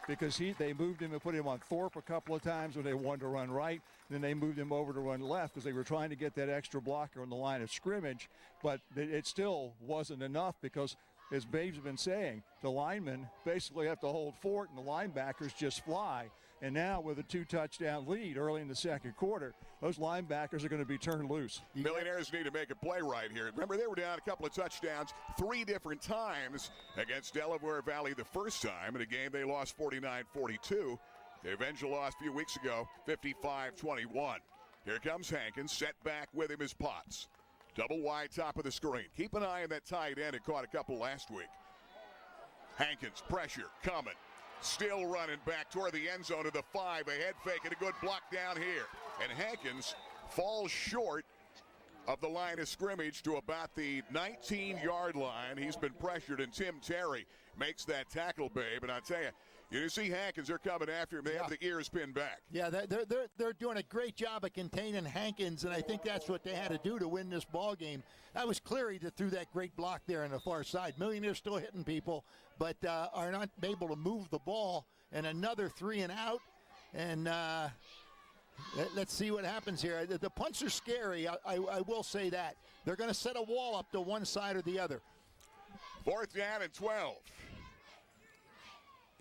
Because they moved him and put him on Thorpe a couple of times when they wanted to run right. Then they moved him over to run left because they were trying to get that extra blocker on the line of scrimmage. But it still wasn't enough because, as Babe's been saying, the linemen basically have to hold fort and the linebackers just fly. And now with a 2-touchdown lead early in the second quarter, those linebackers are going to be turned loose. Millionaires need to make a play right here. Remember, they were down a couple of touchdowns 3 different times against Delaware Valley the first time in a game they lost 49-42. They eventually lost a few weeks ago, 55-21. Here comes Hankins, set back with him is Potts. Double wide top of the screen. Keep an eye on that tight end. It caught a couple last week. Hankins, pressure coming. Still running back toward the end zone to the 5. A head fake and a good block down here. And Hankins falls short of the line of scrimmage to about the 19-yard line. He's been pressured, and Tim Terry makes that tackle, Babe. And I tell you, you see Hankins, they're coming after him. They have the ears pinned back. Yeah, they're doing a great job of containing Hankins, and I think that's what they had to do to win this ball game. That was Cleary that threw that great block there on the far side. Millionaires still hitting people, but are not able to move the ball. And another 3 and out. And let's see what happens here. The punts are scary. I will say that. They're going to set a wall up to one side or the other. 4th down and 12.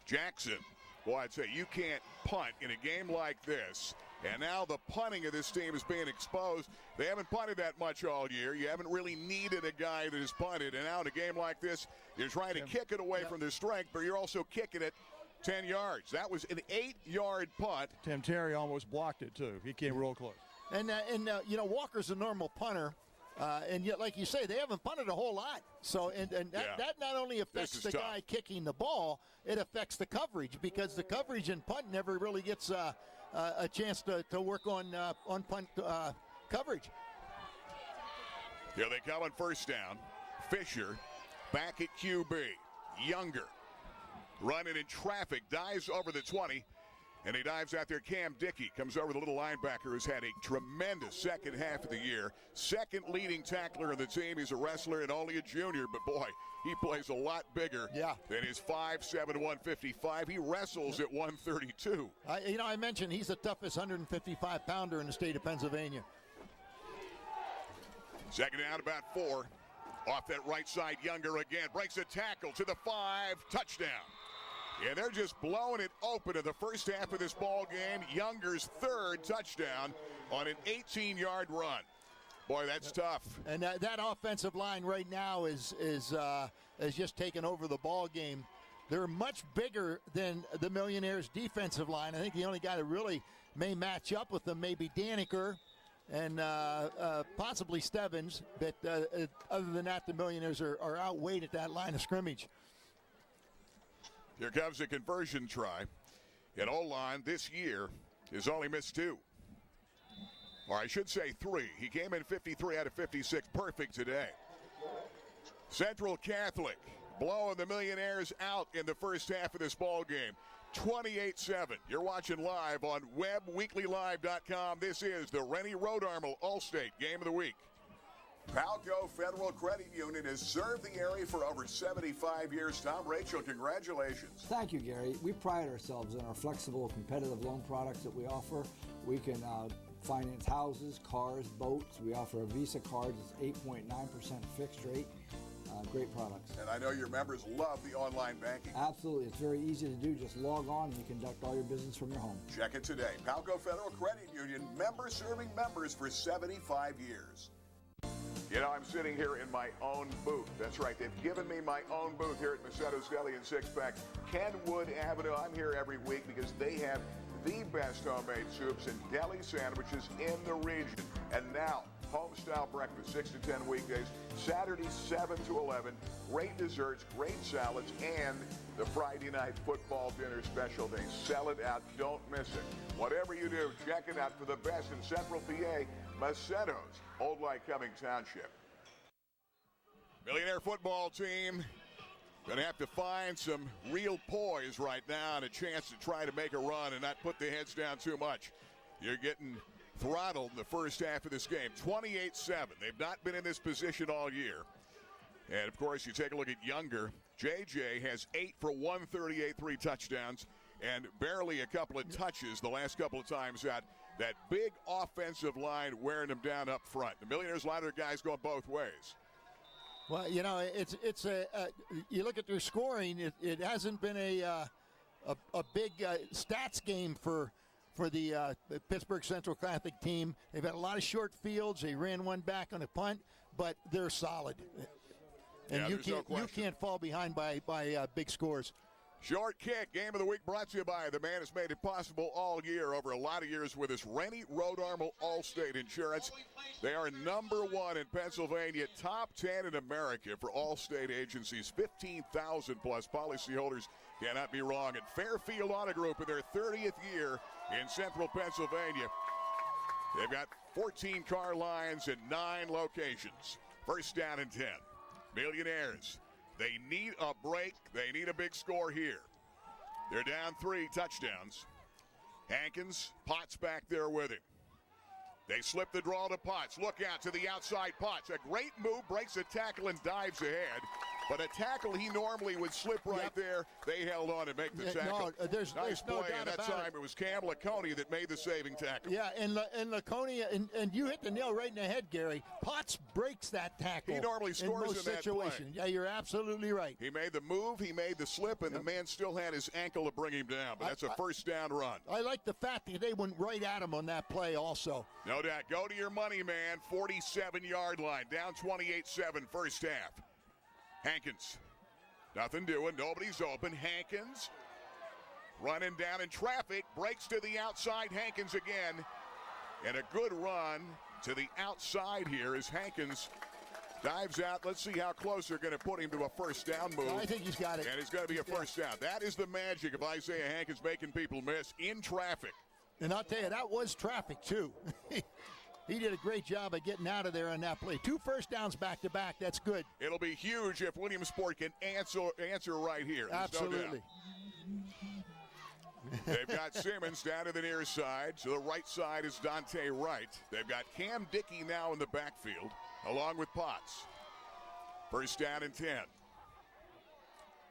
Jackson, boy, I'd say you can't punt in a game like this. And now the punting of this team is being exposed. They haven't punted that much all year. You haven't really needed a guy that has punted. And now in a game like this, you're trying to kick it away from their strength, but you're also kicking it 10 yards. That was an 8-yard punt. Tim Terry almost blocked it, too. He came real close. And Walker's a normal punter. And yet, like you say, they haven't punted a whole lot. So, that not only affects the guy kicking the ball, it affects the coverage because the coverage in punt never really gets a chance to work on punt coverage. Here they come on 1st down. Fisher back at QB. Younger running in traffic, dives over the 20. And he dives out there. Cam Dickey comes over, the little linebacker who's had a tremendous second half of the year. Second leading tackler in the team. He's a wrestler and only a junior, but boy, he plays a lot bigger than his 5'7", 155. He wrestles at 132. I mentioned he's the toughest 155-pounder in the state of Pennsylvania. Second down, about 4. Off that right side, Younger again. Breaks a tackle to the 5. Touchdown. Yeah, they're just blowing it open in the first half of this ball game. Younger's 3rd touchdown on an 18-yard run. Boy, that's tough. And that offensive line right now is just taken over the ball game. They're much bigger than the Millionaires' defensive line. I think the only guy that really may match up with them may be Daniker and possibly Stebbins. But other than that, the Millionaires are outweighed at that line of scrimmage. Here comes a conversion try. And O-line this year has only missed 2. Or I should say 3. He came in 53 out of 56. Perfect today. Central Catholic blowing the Millionaires out in the first half of this ball game. 28-7. You're watching live on WebbWeeklyLive.com. This is the Rennie Rodarmel All-State Game of the Week. Palco Federal Credit Union has served the area for over 75 years. Tom, Rachel, congratulations. Thank you, Gary. We pride ourselves in our flexible, competitive loan products that we offer. We can finance houses, cars, boats. We offer a Visa card that's 8.9% fixed rate. Great products. And I know your members love the online banking. Absolutely. It's very easy to do. Just log on and you conduct all your business from your home. Check it today. Palco Federal Credit Union, member serving members for 75 years. You know, I'm sitting here in my own booth. That's right. They've given me my own booth here at Macetto's Deli and Six Pack, Kenwood Avenue. I'm here every week because they have the best homemade soups and deli sandwiches in the region. And now, home-style breakfast, 6 to 10 weekdays, Saturday 7 to 11, great desserts, great salads, and the Friday night football dinner special. They sell it out. Don't miss it. Whatever you do, check it out for the best in Central PA, Macetto's, Old Lycoming Township. Millionaire football team going to have to find some real poise right now and a chance to try to make a run and not put the heads down too much. You're getting throttled in the first half of this game. 28-7. They've not been in this position all year. And, of course, you take a look at Younger. J.J. has 8 for 138, 3 touchdowns, and barely a couple of touches the last couple of times out. That big offensive line wearing them down up front. The Millionaires' line of guys going both ways. Well, you know, it's a you look at their scoring. It hasn't been a big stats game for the Pittsburgh Central Catholic team. They've had a lot of short fields. They ran one back on a punt, but they're solid. And yeah, you can't fall behind by big scores. Short kick, game of the week brought to you by the man who's made it possible all year, over a lot of years with us, Rennie Rodarmel Allstate Insurance. They are #1 in Pennsylvania, top 10 in America for Allstate agencies. 15,000 plus policyholders cannot be wrong. And Fairfield Auto Group in their 30th year in central Pennsylvania. They've got 14 car lines in 9 locations. First down and 10. Millionaires. They need a break. They need a big score here. They're down 3 touchdowns. Hankins, Potts back there with him. They slip the draw to Potts. Look out to the outside Potts. A great move, breaks a tackle and dives ahead. But a tackle he normally would slip right there. They held on to make the tackle. No, there's nice no play, doubt and that about time it was Cam Laconia that made the saving tackle. Yeah, and Laconia, and you hit the nail right in the head, Gary. Potts breaks that tackle. He normally scores in most situations. Yeah, you're absolutely right. He made the move, he made the slip, and the man still had his ankle to bring him down. But that's a first down run. I like the fact that they went right at him on that play also. No doubt. Go to your money, man. 47-yard line. Down 28-7 first half. Hankins. Nothing doing. Nobody's open. Hankins running down in traffic. Breaks to the outside. Hankins again. And a good run to the outside here as Hankins dives out. Let's see how close they're going to put him to a first down move. I think he's got it. And it's going to be a first down. That is the magic of Isaiah Hankins making people miss in traffic. And I'll tell you, that was traffic, too. He did a great job of getting out of there on that play. 2 first downs back-to-back. That's good. It'll be huge if Williamsport can answer right here. There's absolutely. No doubt. They've got Simmons down to the near side. To the right side is Dante Wright. They've got Cam Dickey now in the backfield, along with Potts. First down and 10.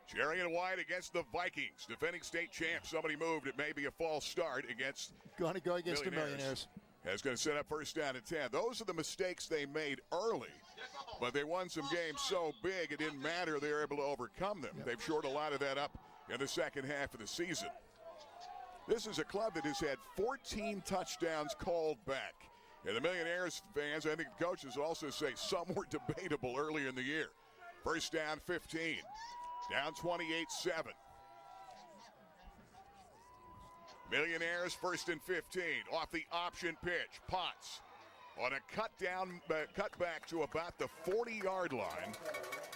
Jerry and White against the Vikings. Defending state champs. Somebody moved. It may be a false start against Going to go against the Millionaires. That's going to set up first down and 10. Those are the mistakes they made early, but they won some games so big it didn't matter. They were able to overcome them. They've shored a lot of that up in the second half of the season. This is a club that has had 14 touchdowns called back. And the Millionaires fans, I think the coaches also say some were debatable earlier in the year. First down 15. Down 28-7. Millionaires first and 15. Off the option pitch. Potts on a cut back to about the 40-yard line.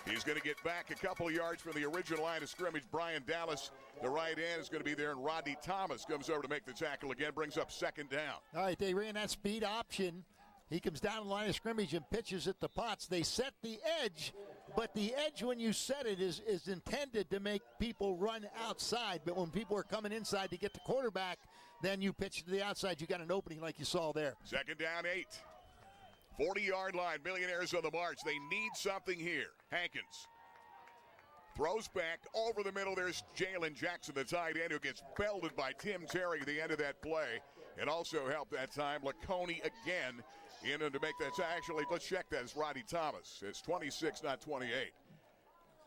He's going to get back a couple of yards from the original line of scrimmage. Brian Dallas, the right end, is going to be there, and Rodney Thomas comes over to make the tackle again, brings up second down. All right, they ran that speed option. He comes down the line of scrimmage and pitches it to Potts. They set the edge, but the edge when you set it is intended to make people run outside. But when people are coming inside to get the quarterback, then you pitch to the outside. You got an opening like you saw there. Second down 8. 40-yard line, Millionaires on the march. They need something here. Hankins throws back over the middle. There's Jalen Jackson, the tight end, who gets belted by Tim Terry at the end of that play. And also helped that time, Laconey again in to make that. Actually, let's check that. It's Rodney Thomas. It's 26, not 28.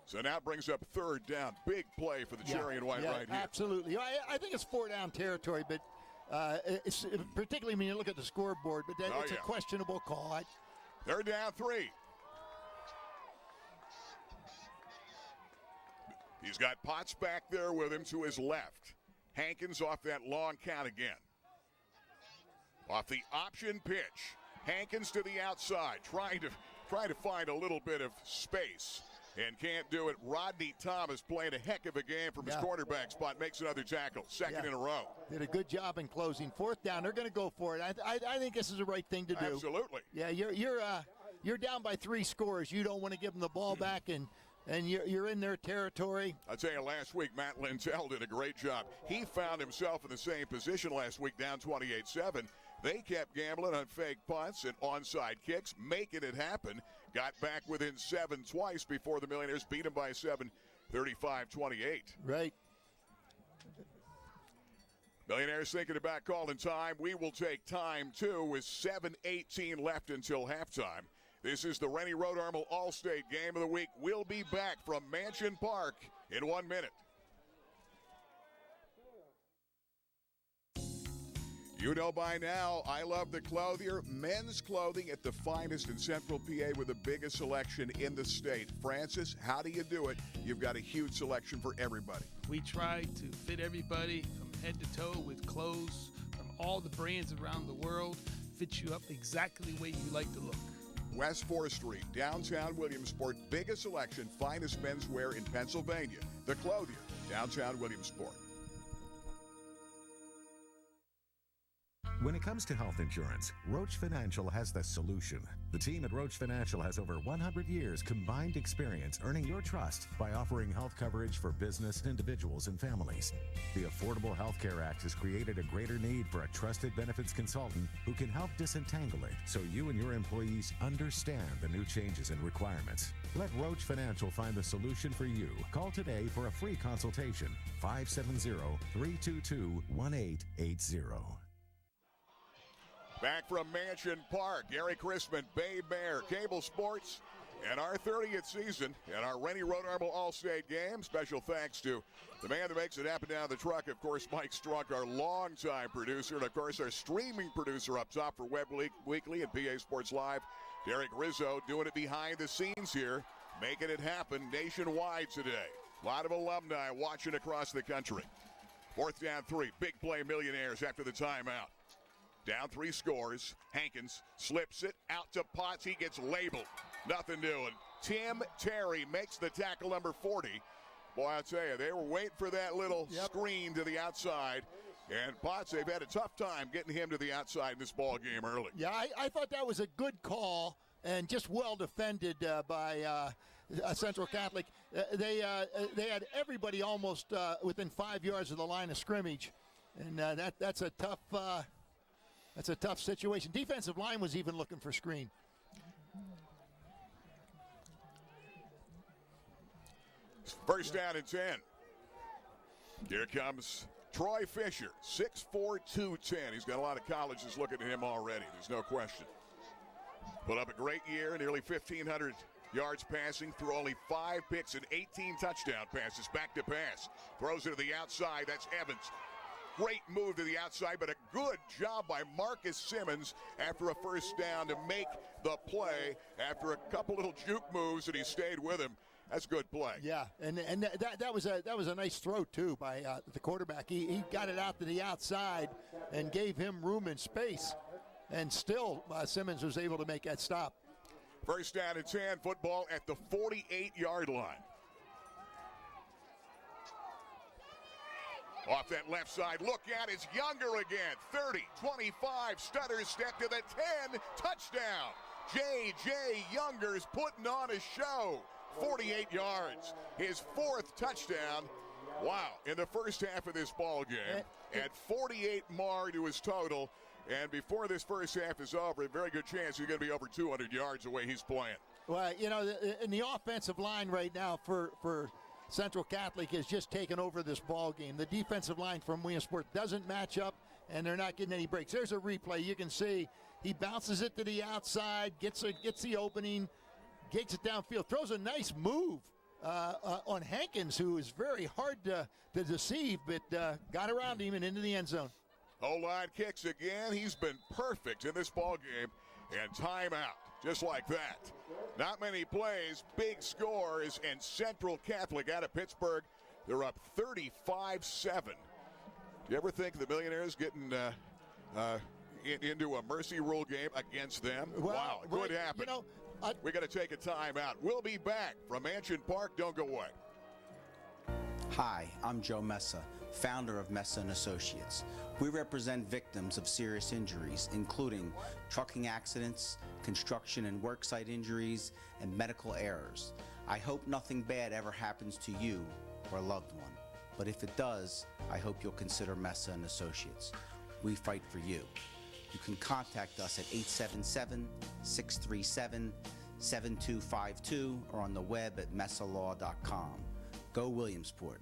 So now it brings up third down. Big play for the Cherry and White right here. Absolutely. I think it's 4-down territory, but it's particularly when you look at the scoreboard, but it's a questionable call. Third down 3. He's got Potts back there with him to his left. Hankins off that long count again. Off the option pitch. Hankins to the outside, trying to find a little bit of space. And can't do it. Rodney Thomas playing a heck of a game from his quarterback spot. Makes another tackle. Second in a row. Did a good job in closing. Fourth down. They're going to go for it. I think this is the right thing to do. Absolutely. Yeah, you're down by 3 scores. You don't want to give them the ball back, and you're in their territory. I'll tell you, last week, Matt Lindell did a great job. He found himself in the same position last week, down 28-7. They kept gambling on fake punts and onside kicks, making it happen. Got back within 7 twice before the Millionaires beat them by 7, 35-28. Right. Millionaires thinking about calling time. We will take time, too, with 7:18 left until halftime. This is the Rennie Road Armel All-State Game of the Week. We'll be back from Mansion Park in 1 minute. You know by now, I love the Clothier. Men's clothing at the finest in Central PA with the biggest selection in the state. Francis, how do you do it? You've got a huge selection for everybody. We try to fit everybody from head to toe with clothes from all the brands around the world. Fit you up exactly the way you like to look. West 4th Street, downtown Williamsport. Biggest selection, finest menswear in Pennsylvania. The Clothier, downtown Williamsport. When it comes to health insurance, Roach Financial has the solution. The team at Roach Financial has over 100 years combined experience earning your trust by offering health coverage for business, individuals, and families. The Affordable Health Care Act has created a greater need for a trusted benefits consultant who can help disentangle it so you and your employees understand the new changes and requirements. Let Roach Financial find the solution for you. Call today for a free consultation. 570-322-1880. Back from Mansion Park, Gary Chrisman, Bay Bear, Cable Sports, and our 30th season and our Rennie Road Armel All-State Game. Special thanks to the man that makes it happen down the truck, of course, Mike Strunk, our longtime producer, and, of course, our streaming producer up top for Webb Weekly and PA Sports Live, Derek Rizzo, doing it behind the scenes here, making it happen nationwide today. A lot of alumni watching across the country. 4th down 3, big play Millionaires after the timeout. Down 3 scores. Hankins slips it out to Potts. He gets labeled. Nothing doing. Tim Terry makes the tackle, number 40. Boy, I'll tell you, they were waiting for that little screen to the outside. And Potts, they've had a tough time getting him to the outside in this ball game early. Yeah, I thought that was a good call and just well defended by Central Catholic. They had everybody almost within 5 yards of the line of scrimmage. And that's a tough... That's a tough situation. Defensive line was even looking for screen. First down and 10. Here comes Troy Fisher, 6'4", 210. He's got a lot of colleges looking at him already. There's no question. Put up a great year, nearly 1,500 yards passing, threw only 5 picks and 18 touchdown passes, back to pass. Throws it to the outside. That's Evans. Great move to the outside, but a good job by Marcus Simmons after a first down to make the play after a couple little juke moves, and he stayed with him. That's good play. Yeah, and that was a nice throw too by the quarterback. He got it out to the outside and gave him room and space, and still Simmons was able to make that stop. First down and 10, football at the 48-yard line. Off that left side, look at it's Younger again. 30, 25, stutter step to the 10, touchdown. J.J. Younger's putting on a show. 48 yards, his 4th touchdown. Wow, in the first half of this ball game. At 48 more to his total. And before this first half is over, a very good chance he's going to be over 200 yards the way he's playing. Well, you know, in the offensive line right now for Central Catholic has just taken over this ball game. The defensive line from Williamsport doesn't match up, and they're not getting any breaks. There's a replay. You can see he bounces it to the outside, gets the opening, gets it downfield, throws a nice move on Hankins, who is very hard to deceive, but got around him and into the end zone. O-line kicks again. He's been perfect in this ball game, and timeout. Just like that. Not many plays, big scores, and Central Catholic out of Pittsburgh. They're up 35-7. Do you ever think the Millionaires getting into a mercy rule game against them? Well, wow, could happen. You know, we got to take a timeout. We'll be back from Mansion Park. Don't go away. Hi, I'm Joe Messa, founder of Messa & Associates. We represent victims of serious injuries, including trucking accidents, construction and worksite injuries, and medical errors. I hope nothing bad ever happens to you or a loved one. But if it does, I hope you'll consider Messa & Associates. We fight for you. You can contact us at 877-637-7252 or on the web at messalaw.com. Go Williamsport.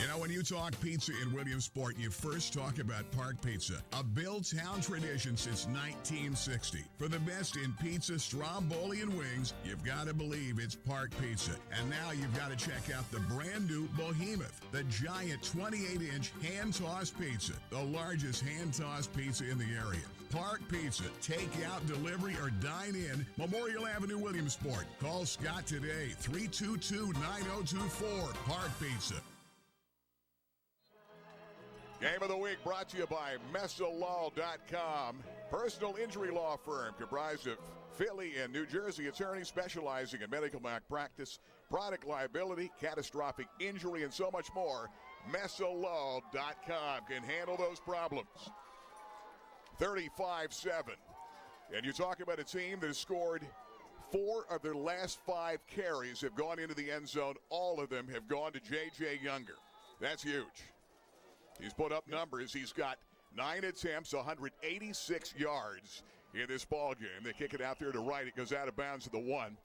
You know, when you talk pizza in Williamsport, you first talk about Park Pizza, a Billtown tradition since 1960. For the best in pizza, stromboli, and wings, you've got to believe it's Park Pizza. And now you've got to check out the brand new Behemoth, the giant 28-inch hand-tossed pizza, the largest hand-tossed pizza in the area. Park Pizza, take out, delivery, or dine in, Memorial Avenue, Williamsport. Call Scott today, 322-9024, Park Pizza. Game of the Week brought to you by MessaLaw.com. Personal injury law firm comprised of Philly and New Jersey attorneys specializing in medical malpractice, product liability, catastrophic injury, and so much more. MessaLaw.com can handle those problems. 35-7. And you talk about a team that has scored 4 of their last 5 carries have gone into the end zone. All of them have gone to J.J. Younger. That's huge. He's put up numbers. He's got 9 attempts, 186 yards in this ball game. They kick it out there to right. It goes out of bounds to the 1.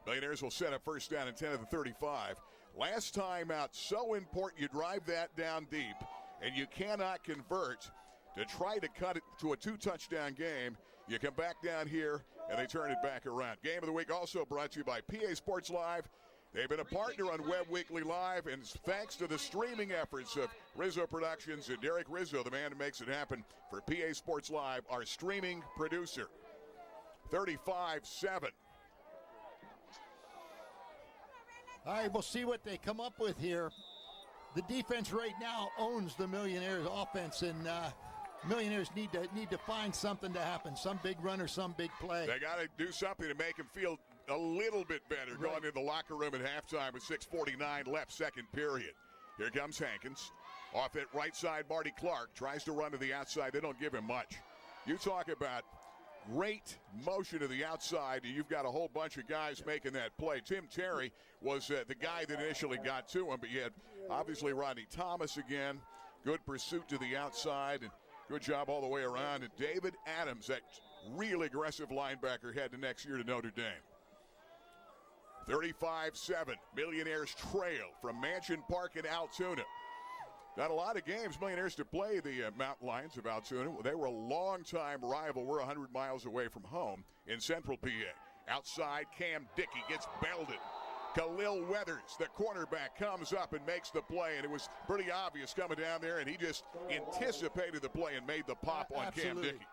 Millionaires will set up first down and 10 of the 35. Last time out, so important you drive that down deep, and you cannot convert to try to cut it to a 2-touchdown game. You come back down here, and they turn it back around. Game of the Week also brought to you by PA Sports Live. They've been a partner on Webb Weekly Live, and thanks to the streaming efforts of Rizzo Productions and Derek Rizzo, the man who makes it happen for PA Sports Live, our streaming producer. 35-7. All right, we'll see what they come up with here. The defense right now owns the Millionaires offense, and Millionaires need to find something to happen, some big run or some big play. They got to do something to make them feel a little bit better going into the locker room at halftime with 6:49 left, second period. Here comes Hankins. Off that right side, Marty Clark tries to run to the outside. They don't give him much. You talk about great motion to the outside, and you've got a whole bunch of guys making that play. Tim Terry was the guy that initially got to him, but you had obviously Rodney Thomas again. Good pursuit to the outside, and good job all the way around. And David Adams, that real aggressive linebacker, heading next year to Notre Dame. 35-7. Millionaires trail from Mansion Park in Altoona. Got a lot of games, Millionaires, to play the Mountain Lions of Altoona. They were a long-time rival. We're 100 miles away from home in Central PA. Outside, Cam Dickey gets belted. Khalil Weathers, the cornerback, comes up and makes the play, and it was pretty obvious coming down there, and he just anticipated the play and made the pop on Cam Dickey.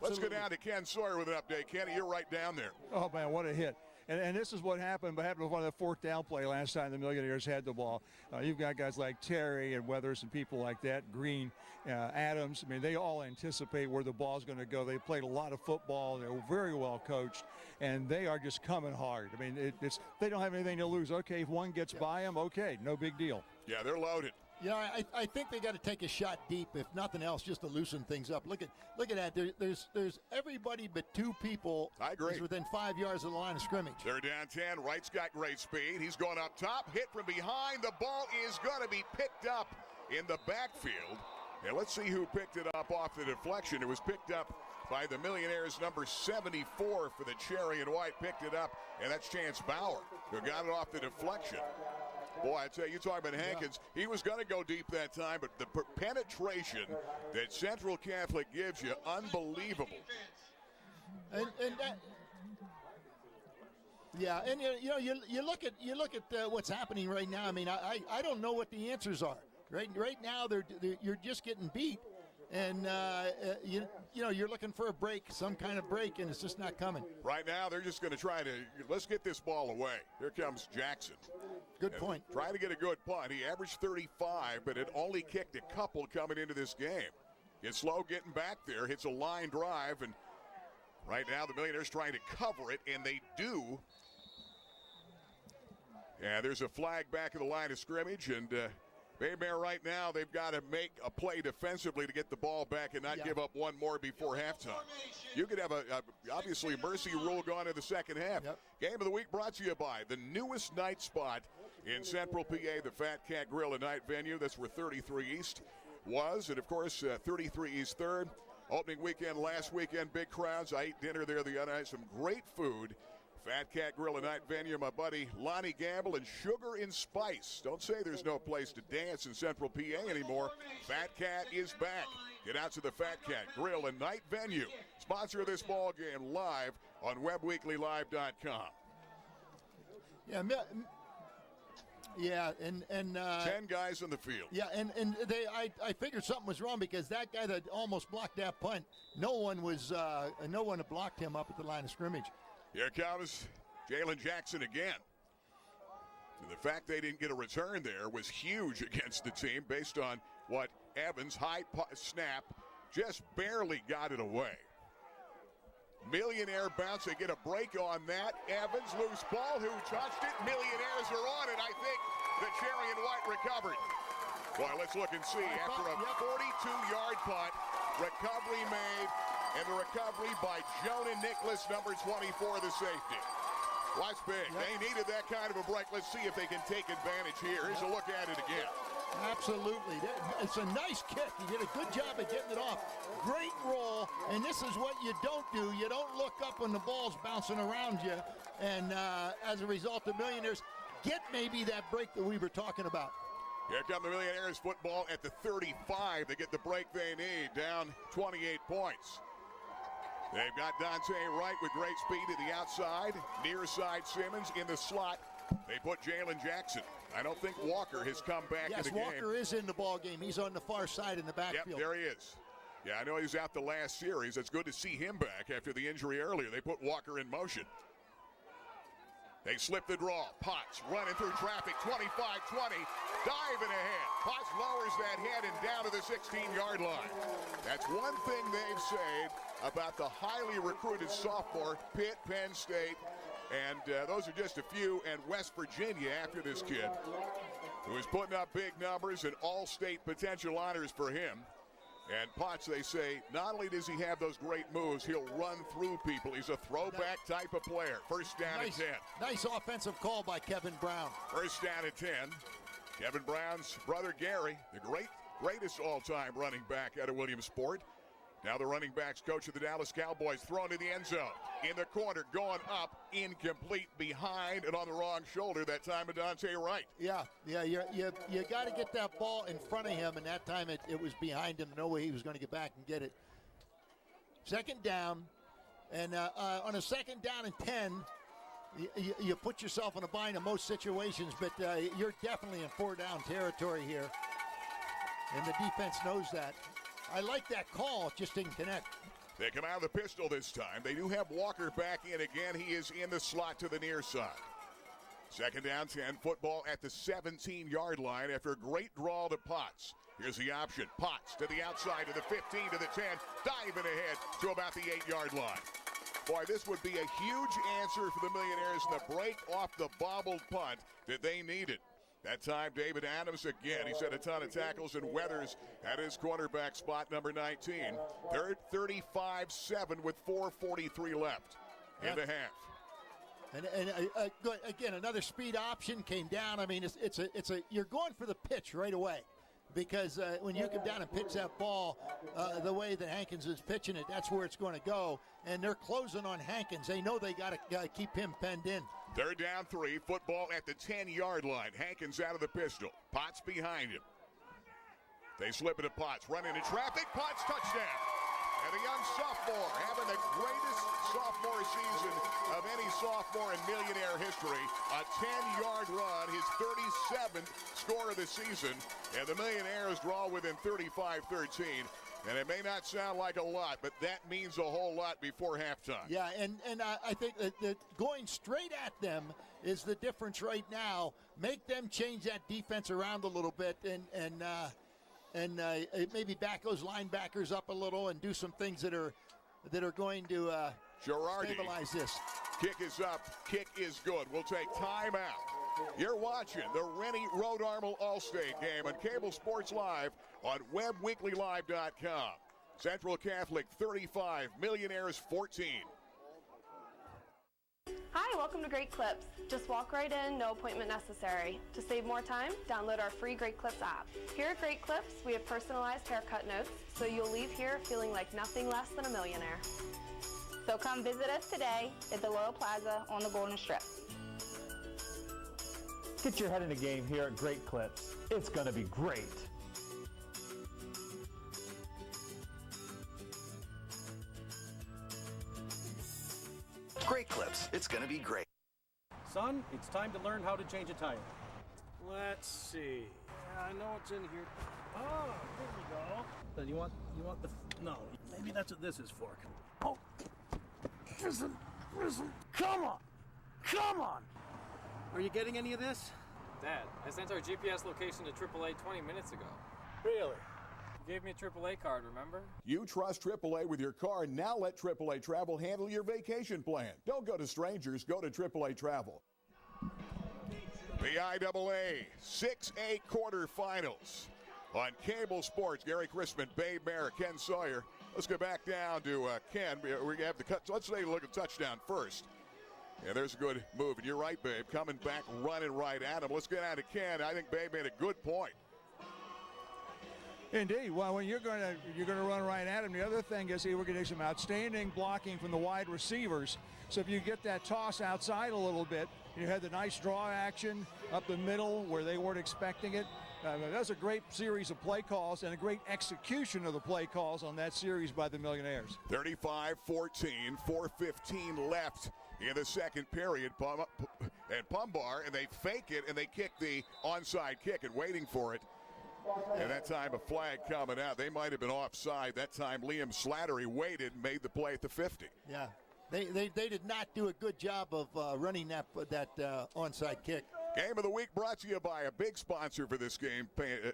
Let's go down to Ken Sawyer with an update. Kenny, you're right down there. Oh, man, what a hit. And this is what happened with one of the fourth down play last time the Millionaires had the ball. You've got guys like Terry and Weathers and people like that, Green, Adams. I mean, they all anticipate where the ball's going to go. They played a lot of football. They're very well coached, and they are just coming hard. I mean, they don't have anything to lose. Okay, if one gets by them, okay, no big deal. Yeah, they're loaded. Yeah, I think they got to take a shot deep, if nothing else, just to loosen things up. Look at that. There's everybody but two people. I agree. Is within 5 yards of the line of scrimmage. They're down 10. Wright's got great speed. He's going up top. Hit from behind. The ball is going to be picked up in the backfield. And let's see who picked it up off the deflection. It was picked up by the Millionaires, number 74 for the Cherry and White. Picked it up, and that's Chance Bauer, who got it off the deflection. Boy, I tell you talking about Hankins, he was going to go deep that time, but the penetration that Central Catholic gives you, unbelievable. And you look at what's happening right now. I mean, I don't know what the answers are. Right now, you're just getting beat, and you're looking for a break, some kind of break, and it's just not coming. Right now, they're just going to try to let's get this ball away. Here comes Jackson. Good point. Trying to get a good punt. He averaged 35, but had only kicked a couple coming into this game. Gets slow getting back there, hits a line drive, and right now the Millionaires trying to cover it, and they do. Yeah, there's a flag back of the line of scrimmage, and Baymare right now, they've got to make a play defensively to get the ball back and not give up one more before halftime. You could have obviously a mercy rule going in the second half. Game of the week brought to you by the newest night spot in Central PA, the Fat Cat Grill and Night Venue. That's where 33 East was, and of course 33 East 3rd. Opening weekend last weekend, big crowds. I ate dinner there the other night, some great food. Fat Cat Grill and Night Venue, my buddy Lonnie Gamble and Sugar and Spice. Don't say there's no place to dance in Central PA anymore. Fat Cat is back. Get out to the Fat Cat Grill and Night Venue. Sponsor of this ball game live on WebWeeklyLive.com. Yeah, and 10 guys on the field. Yeah, and I figured something was wrong because that guy that almost blocked that punt, no one had blocked him up at the line of scrimmage. Here comes Jalen Jackson again. And the fact they didn't get a return there was huge against the team based on what Evans, high snap, just barely got it away. Millionaire bounce, they get a break on that. Evans, loose ball, who touched it? Millionaires are on it. I think the Cherry and White recovered. Boy, let's look and see. After a 42-yard punt, recovery made. And the recovery by Jonah Nicholas, number 24, the safety. Watch big. They needed that kind of a break. Let's see if they can take advantage here. Here's a look at it again. Absolutely. It's a nice kick. You did a good job of getting it off. Great roll. And this is what you don't do. You don't look up when the ball's bouncing around you. And as a result, the Millionaires get maybe that break that we were talking about. Here come the Millionaires football at the 35. They get the break they need, down 28 points. They've got Dante Wright with great speed to the outside. Near side Simmons in the slot. They put Jalen Jackson. I don't think Walker has come back in the game. Yes, Walker is in the ball game. He's on the far side in the backfield. Yep, there he is. Yeah, I know he was out the last series. It's good to see him back after the injury earlier. They put Walker in motion. They slip the draw. Potts running through traffic. 25-20. Diving ahead. Potts lowers that head and down to the 16-yard line. That's one thing they've said about the highly recruited sophomore, Pitt, Penn State, and those are just a few, and West Virginia after this kid, who is putting up big numbers and all-state potential honors for him. And Potts, they say, not only does he have those great moves, he'll run through people. He's a throwback type of player. First down at 10. Nice offensive call by Kevin Brown. First down at 10. Kevin Brown's brother Gary, the greatest all-time running back out of Williamsport. Now the running backs coach of the Dallas Cowboys, thrown to the end zone. In the corner, going up, incomplete, behind, and on the wrong shoulder. That time of Dante Wright. Yeah, you got to get that ball in front of him, and that time it was behind him. No way he was going to get back and get it. Second down, and on a second down and 10, you put yourself in a bind in most situations, but you're definitely in 4-down territory here. And the defense knows that. I like that call, just didn't connect. They come out of the pistol this time. They do have Walker back in again. He is in the slot to the near side. Second down 10, football at the 17-yard line after a great draw to Potts. Here's the option. Potts to the outside, to the 15, to the 10, diving ahead to about the 8-yard line. Boy, this would be a huge answer for the Millionaires in the break off the bobbled punt that they needed. That time, David Adams again. He set a ton of tackles, and Weathers at his cornerback spot, number 19. Third 35-7 with 4:43 left in the half. And good, again, another speed option came down. I mean, it's a you're going for the pitch right away, because when you come down and pitch that ball the way that Hankins is pitching it, that's where it's going to go. And they're closing on Hankins. They know they got to keep him penned in. Third down 3, football at the 10-yard line. Hankins out of the pistol. Potts behind him. They slip it to Potts. Run into traffic. Potts touchdown. And the young sophomore having the greatest sophomore season of any sophomore in Millionaire history. A 10-yard run, his 37th score of the season. And the Millionaires draw within 35-13. And it may not sound like a lot, but that means a whole lot before halftime. Yeah, and I think that going straight at them is the difference right now. Make them change that defense around a little bit and maybe back those linebackers up a little and do some things that are going to stabilize this. Kick is up. Kick is good. We'll take time out. You're watching the Rennie Road Armel All-State game on Cable Sports Live on WebWeeklyLive.com. Central Catholic 35, Millionaires 14. Hi, welcome to Great Clips. Just walk right in, no appointment necessary. To save more time, download our free Great Clips app. Here at Great Clips, we have personalized haircut notes, so you'll leave here feeling like nothing less than a millionaire. So come visit us today at the Loyal Plaza on the Golden Strip. Get your head in the game here at Great Clips. It's going to be great. Great Clips. It's going to be great. Son, it's time to learn how to change a tire. Let's see. I know it's in here. Oh, there we go. Then you want the... No, maybe that's what this is for. Oh, listen, come on! Come on! Are you getting any of this? Dad, I sent our GPS location to AAA 20 minutes ago. Really? You gave me a AAA card, remember? You trust AAA with your car. Now let AAA Travel handle your vacation plan. Don't go to strangers. Go to AAA Travel. The IAA 6A quarterfinals on Cable Sports. Gary Crispin, Babe Mayer, Ken Sawyer. Let's go back down to Ken. We have the cut. Let's take a look at touchdown first. Yeah, there's a good move. And you're right, Babe. Coming back, running right at him. Let's get out to Ken. I think Babe made a good point. Indeed. Well, when you're going to run right at him, the other thing is we're going to get some outstanding blocking from the wide receivers. So if you get that toss outside a little bit, you had the nice draw action up the middle where they weren't expecting it. That was a great series of play calls and a great execution of the play calls on that series by the Millionaires. 35-14, 4:15 left in the second period. And Pumbar, and they fake it, and they kick the onside kick and waiting for it. And that time a flag coming out. They might have been offside. That time Liam Slattery waited and made the play at the 50. Yeah, they did not do a good job of running that onside kick. Game of the Week brought to you by a big sponsor for this game,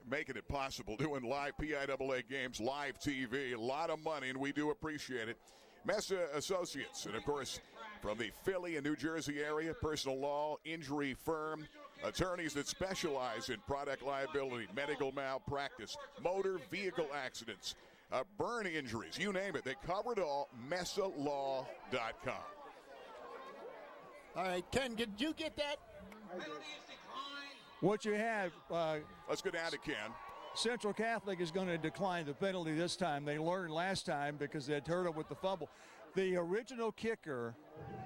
making it possible, doing live PIAA games, live TV, a lot of money, and we do appreciate it. Mesa Associates, and of course, from the Philly and New Jersey area, personal law, injury firm, attorneys that specialize in product liability, medical malpractice, motor vehicle accidents, burn injuries, you name it. They cover it all, mesalaw.com. All right, Ken, did you get that? What you have... let's go down to Ken. Central Catholic is going to decline the penalty this time. They learned last time because they had hurt him with the fumble. The original kicker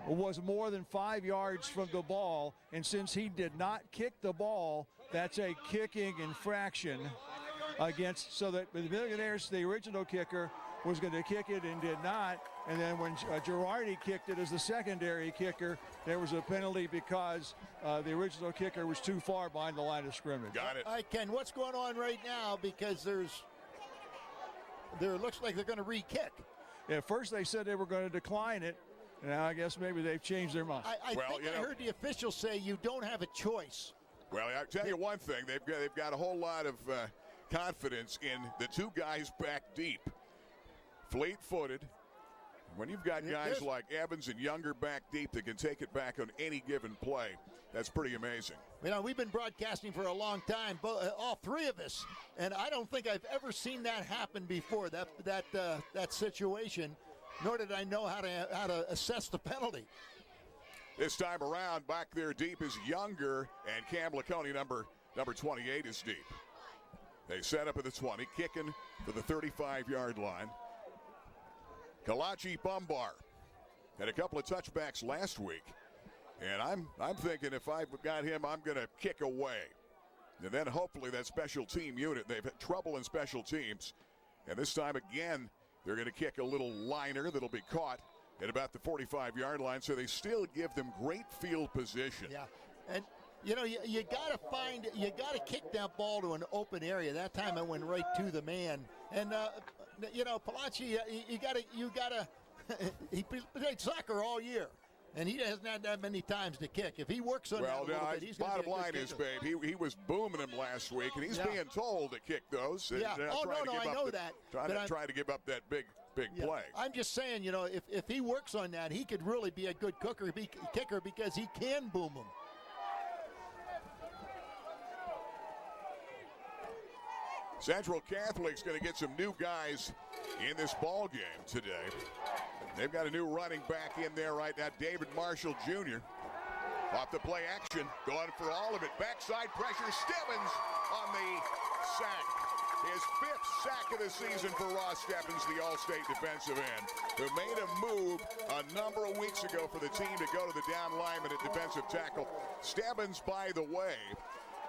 was more than 5 yards from the ball, and since he did not kick the ball, that's a kicking infraction against, so that the Millionaires, the original kicker, was going to kick it and did not. And then when Girardi kicked it as the secondary kicker, there was a penalty because the original kicker was too far behind the line of scrimmage. Got it. All right, Ken, what's going on right now? Because there looks like they're going to re-kick. At first they said they were going to decline it. Now I guess maybe they've changed their mind. I heard the officials say you don't have a choice. Well, I'll tell you one thing. They've got a whole lot of confidence in the two guys back deep. Fleet-footed. When you've got guys like Evans and Younger back deep that can take it back on any given play, that's pretty amazing. You know, we've been broadcasting for a long time, all three of us, and I don't think I've ever seen that happen before, that situation, nor did I know how to assess the penalty. This time around, back there deep is Younger, and Cam Laconey, number 28, is deep. They set up at the 20, kicking for the 35-yard line. Kalachi Bumbar had a couple of touchbacks last week, and I'm thinking if I've got him, I'm going to kick away. And then hopefully that special team unit, they've had trouble in special teams, and this time again, they're going to kick a little liner that'll be caught at about the 45-yard line, so they still give them great field position. Yeah, and you know, you got to kick that ball to an open area. That time it went right to the man, and you know, Palachi, you got to. He played soccer all year, and he hasn't had that many times to kick. If he works on that a little bit, he's going to be a good kicker. Bottom line is, babe, he was booming him last week, and he's being told to kick those. Yeah. I know that. Trying to give up that big play. I'm just saying, you know, if he works on that, he could really be a good kicker because he can boom them. Central Catholic's going to get some new guys in this ball game today. They've got a new running back in there right now, David Marshall Jr. Off the play action, going for all of it. Backside pressure, Stebbins on the sack. His fifth sack of the season for Ross Stebbins, the All-State defensive end, who made a move a number of weeks ago for the team to go to the down lineman at defensive tackle. Stebbins, by the way,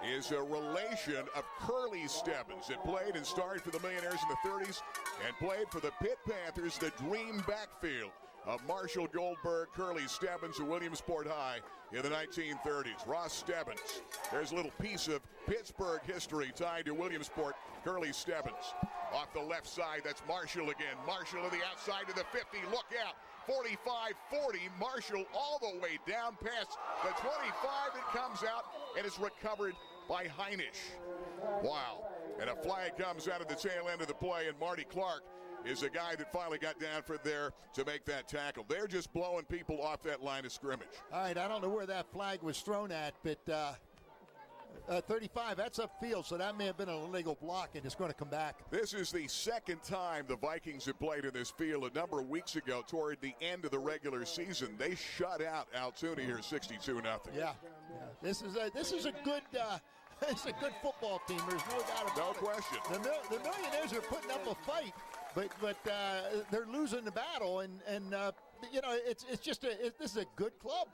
is a relation of Curly Stebbins that played and started for the Millionaires in the 30s and played for the Pitt Panthers, the dream backfield of Marshall Goldberg, Curly Stebbins, of Williamsport High in the 1930s. Ross Stebbins. There's a little piece of Pittsburgh history tied to Williamsport, Curly Stebbins. Off the left side, that's Marshall again. Marshall to the outside of the 50. Look out. 45-40. Marshall all the way down past the 25. It comes out and is recovered by Heinisch. Wow. And a flag comes out of the tail end of the play, and Marty Clark is the guy that finally got down for there to make that tackle. They're just blowing people off that line of scrimmage. All right, I don't know where that flag was thrown at, but 35, that's upfield, so that may have been an illegal block, and it's going to come back. This is the second time the Vikings have played in this field. A number of weeks ago, toward the end of the regular season, they shut out Altoona here 62-0. Yeah. This is a good. It's a good football team. There's no doubt about it. No question. The Millionaires are putting up a fight, but they're losing the battle, and you know, it's just this is a good club.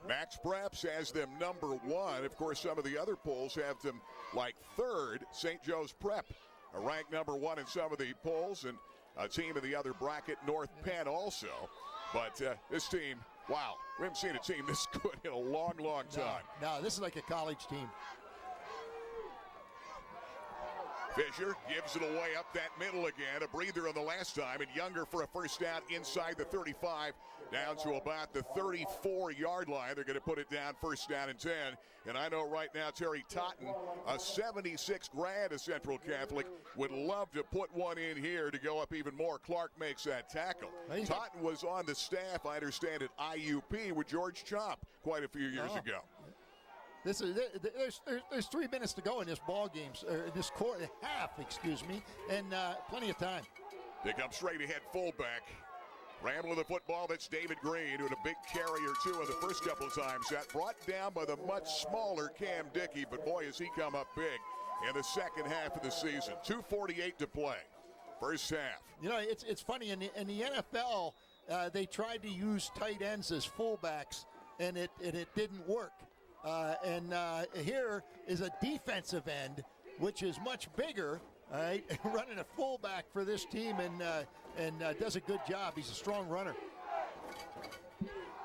Max Preps has them number one. Of course, some of the other polls have them like third. St. Joe's Prep ranked number one in some of the polls, and a team in the other bracket, North Penn also. But this team, wow, we haven't seen a team this good in a long, long time. No, this is like a college team. Fisher gives it away up that middle again. A breather on the last time, and Younger for a first down inside the 35, down to about the 34-yard line. They're going to put it down, first down and 10. And I know right now Terry Totten, a 76 grad of Central Catholic, would love to put one in here to go up even more. Clark makes that tackle. Totten was on the staff, I understand, at IUP with George Chomp quite a few years ago. There's 3 minutes to go in this ball game, or this quarter half, and plenty of time. They come straight ahead, fullback. Rambling the football, that's David Green, doing a big carry or two in the first couple of times. That brought down by the much smaller Cam Dickey, but boy, has he come up big in the second half of the season. 2:48 to play, first half. You know, it's funny, in the NFL, they tried to use tight ends as fullbacks, and it didn't work. And here is a defensive end, which is much bigger all right, running a fullback for this team and does a good job. He's a strong runner.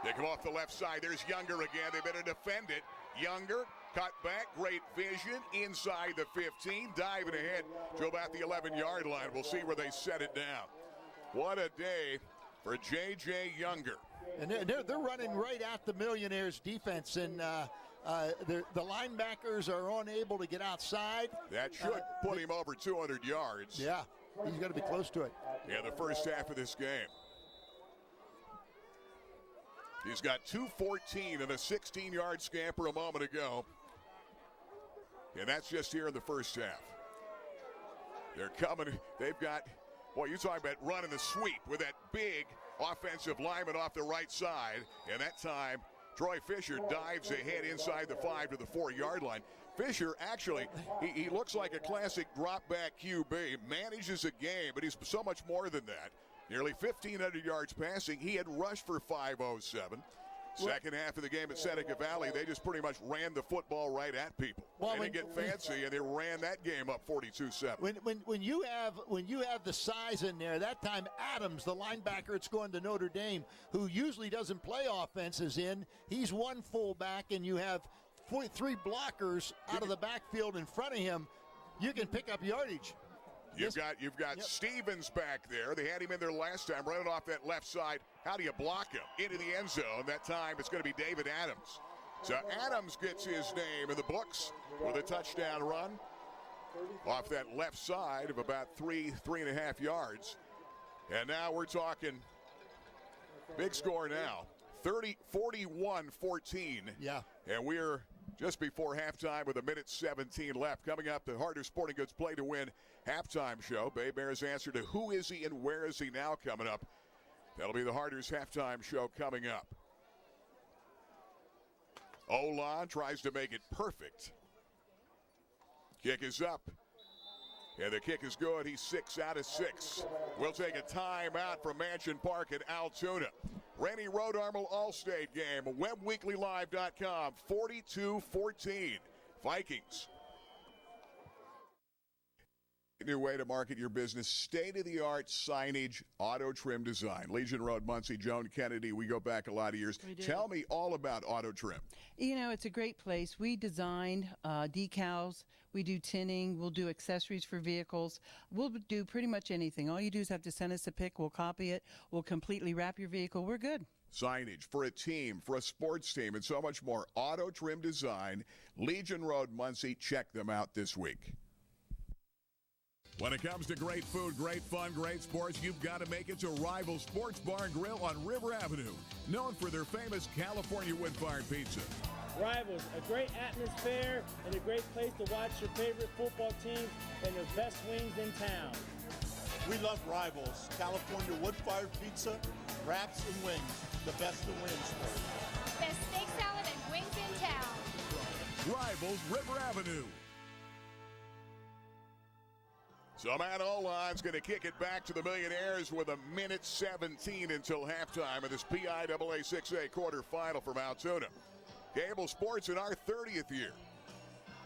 They come off the left side. There's Younger again. They better defend it. Younger, cut back, great vision, inside the 15, diving ahead to about the 11-yard line. We'll see where they set it down. What a day for J.J. Younger. And they're running right at the Millionaires defense, and the linebackers are unable to get outside. That should put him over 200 yards. Yeah, he's got to be close to it. Yeah, the first half of this game. He's got 214 and a 16-yard scamper a moment ago. And that's just here in the first half. They're coming. They've got, boy, you talking about running the sweep with that big offensive lineman off the right side. And that time, Troy Fisher dives ahead inside the 5 to the 4-yard line. Fisher, actually, he looks like a classic drop-back QB. Manages a game, but he's so much more than that. Nearly 1,500 yards passing. He had rushed for 507. Second half of the game at Seneca Valley, they just pretty much ran the football right at people. Well, they didn't get fancy, and they ran that game up 42-7. When you have the size in there, that time Adams, the linebacker that's going to Notre Dame, who usually doesn't play offenses in, he's one fullback, and you have 3 blockers out of the backfield in front of him. You can pick up yardage. You've got Stevens back there. They had him in there last time, running off that left side. How do you block him? Into the end zone. That time it's going to be David Adams. So Adams gets his name in the books with a touchdown run off that left side of about 3.5 yards. And now we're talking big score now. 41-14. Yeah. And we're just before halftime with 1:17 left. Coming up, the Harder Sporting Goods Play to Win halftime show. Bay Bears answer to who is he and where is he now coming up. That'll be the Harder's halftime show coming up. Olan tries to make it perfect. Kick is up. And the kick is good. He's 6 out of 6. We'll take a timeout from Mansion Park in Altoona. Rainy Road Armor Allstate game. WebWeeklyLive.com. 42-14. Vikings. New way to market your business. State-of-the-art signage, auto trim design. Legion Road, Muncie, Joan Kennedy. We go back a lot of years. Tell me all about auto trim. You know, it's a great place. We design decals. We do tinning. We'll do accessories for vehicles. We'll do pretty much anything. All you do is have to send us a pic. We'll copy it. We'll completely wrap your vehicle. We're good. Signage for a team, for a sports team, and so much more. Auto trim design. Legion Road, Muncie. Check them out this week. When it comes to great food, great fun, great sports, you've got to make it to Rival Sports Bar and Grill on River Avenue, known for their famous California wood-fired pizza. Rivals, a great atmosphere and a great place to watch your favorite football team and their best wings in town. We love Rivals, California wood-fired pizza, wraps and wings, the best in Williamsport. Best steak salad and wings in town. Rivals, River Avenue. So Matt Olan's going to kick it back to the Millionaires with 1:17 until halftime of this PIAA 6A quarterfinal from Altoona. Cable Sports in our 30th year.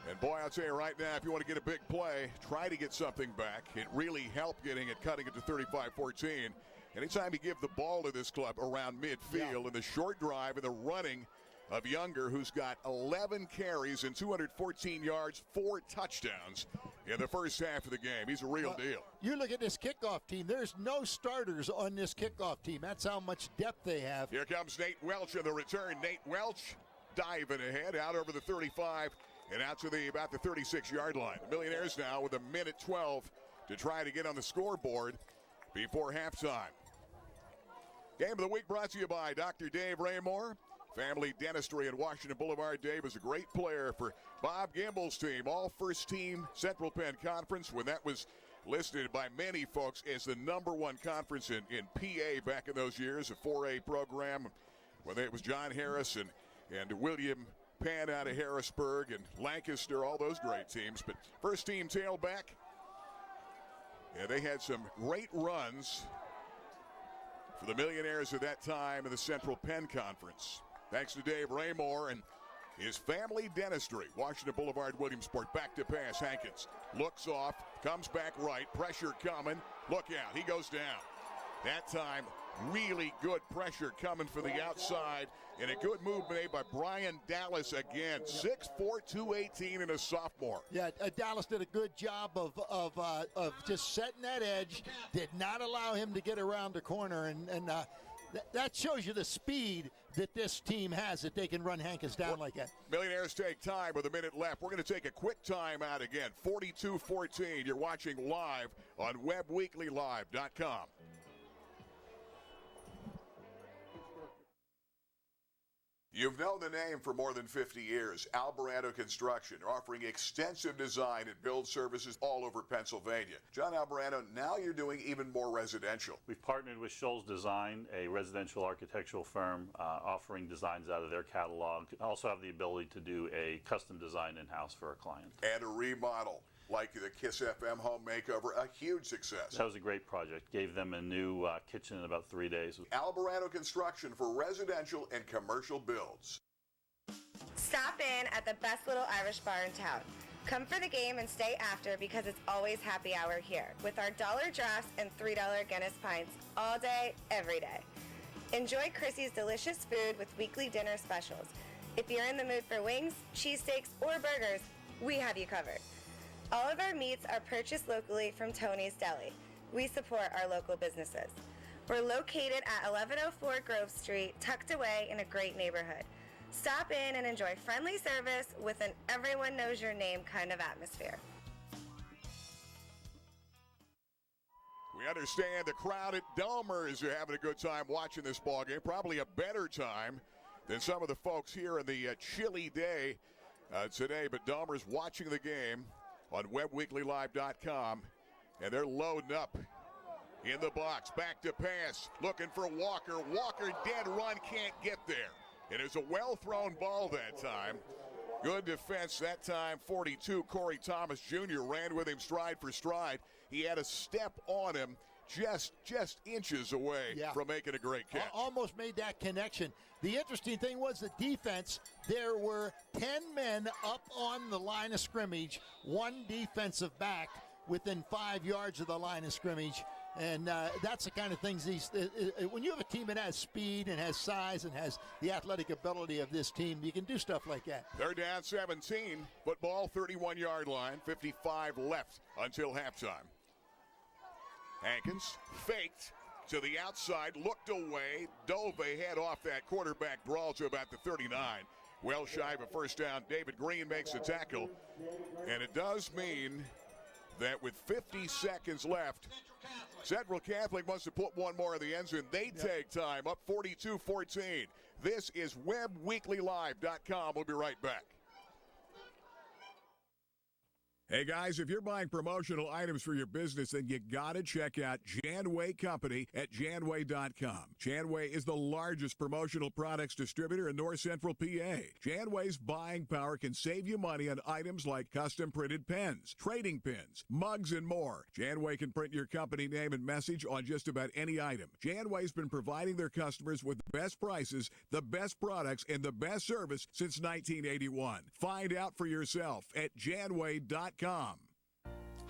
And boy, I'll tell you right now, if you want to get a big play, try to get something back. It really helped cutting it to 35-14. Anytime you give the ball to this club around midfield in the short drive and the running of Younger, who's got 11 carries and 214 yards, 4 touchdowns in the first half of the game. He's a real deal. You look at this kickoff team. There's no starters on this kickoff team. That's how much depth they have. Here comes Nate Welch in the return. Nate Welch diving ahead out over the 35 and out to about the 36-yard line. The Millionaires now with 1:12 to try to get on the scoreboard before halftime. Game of the week brought to you by Dr. Dave Raymore. Family Dentistry in Washington Boulevard. Dave is a great player for Bob Gimbel's team, all first team Central Penn Conference, when that was listed by many folks as the #1 conference in PA back in those years, a 4A program, when it was John Harris and William Penn out of Harrisburg and Lancaster, all those great teams. But first team tailback, yeah, they had some great runs for the Millionaires at that time in the Central Penn Conference. Thanks to Dave Raymore, and is Family Dentistry. Washington Boulevard, Williamsport. Back to pass. Hankins looks off, comes back right. Pressure coming. Look out. He goes down. That time, really good pressure coming for the outside. And a good move made by Brian Dallas again. 6'4", 218 and a sophomore. Yeah, Dallas did a good job of just setting that edge. Did not allow him to get around the corner. And that shows you the speed that this team has, that they can run Hankins down like that. Millionaires take time with a minute left. We're going to take a quick time out again. 42-14. You're watching live on WebbWeeklyLive.com. You've known the name for more than 50 years. Alvarado Construction, offering extensive design and build services all over Pennsylvania. John Alvarado, now you're doing even more residential. We've partnered with Scholl's Design, a residential architectural firm, offering designs out of their catalog. Also have the ability to do a custom design in-house for a client. And a remodel, like the Kiss FM home makeover, a huge success. That was a great project. Gave them a new kitchen in about 3 days. Alvarado Construction for residential and commercial builds. Stop in at the best little Irish bar in town. Come for the game and stay after, because it's always happy hour here with our $1 drafts and $3 Guinness pints all day, every day. Enjoy Chrissy's delicious food with weekly dinner specials. If you're in the mood for wings, cheesesteaks, or burgers, we have you covered. All of our meats are purchased locally from Tony's Deli. We support our local businesses. We're located at 1104 Grove Street, tucked away in a great neighborhood. Stop in and enjoy friendly service with an everyone knows your name kind of atmosphere. We understand the crowd at Dahmer's are having a good time watching this ball game. Probably a better time than some of the folks here in the chilly day today. But Dahmer's watching the game on WebbWeeklyLive.com, and they're loading up in the box. Back to pass, looking for Walker. Walker, dead run, can't get there. And it's a well-thrown ball that time. Good defense that time. 42, Corey Thomas Jr. ran with him stride for stride. He had a step on him just inches away from making a great catch. Almost made that connection. The interesting thing was the defense. There were 10 men up on the line of scrimmage, one defensive back within 5 yards of the line of scrimmage. And that's the kind of things when you have a team that has speed and has size and has the athletic ability of this team, you can do stuff like that. They're down 17, football 31-yard line, 55 left until halftime. Hankins faked to the outside, looked away, dove ahead off that quarterback draw to about the 39. Well shy of a first down. David Green makes the tackle. And it does mean that with 50 seconds left, Central Catholic wants to put one more in the end zone. They take time, up 42-14. This is WebbWeeklyLive.com. We'll be right back. Hey guys, if you're buying promotional items for your business, then you gotta check out Janway Company at Janway.com. Janway is the largest promotional products distributor in North Central PA. Janway's buying power can save you money on items like custom printed pens, trading pins, mugs, and more. Janway can print your company name and message on just about any item. Janway's been providing their customers with the best prices, the best products, and the best service since 1981. Find out for yourself at Janway.com.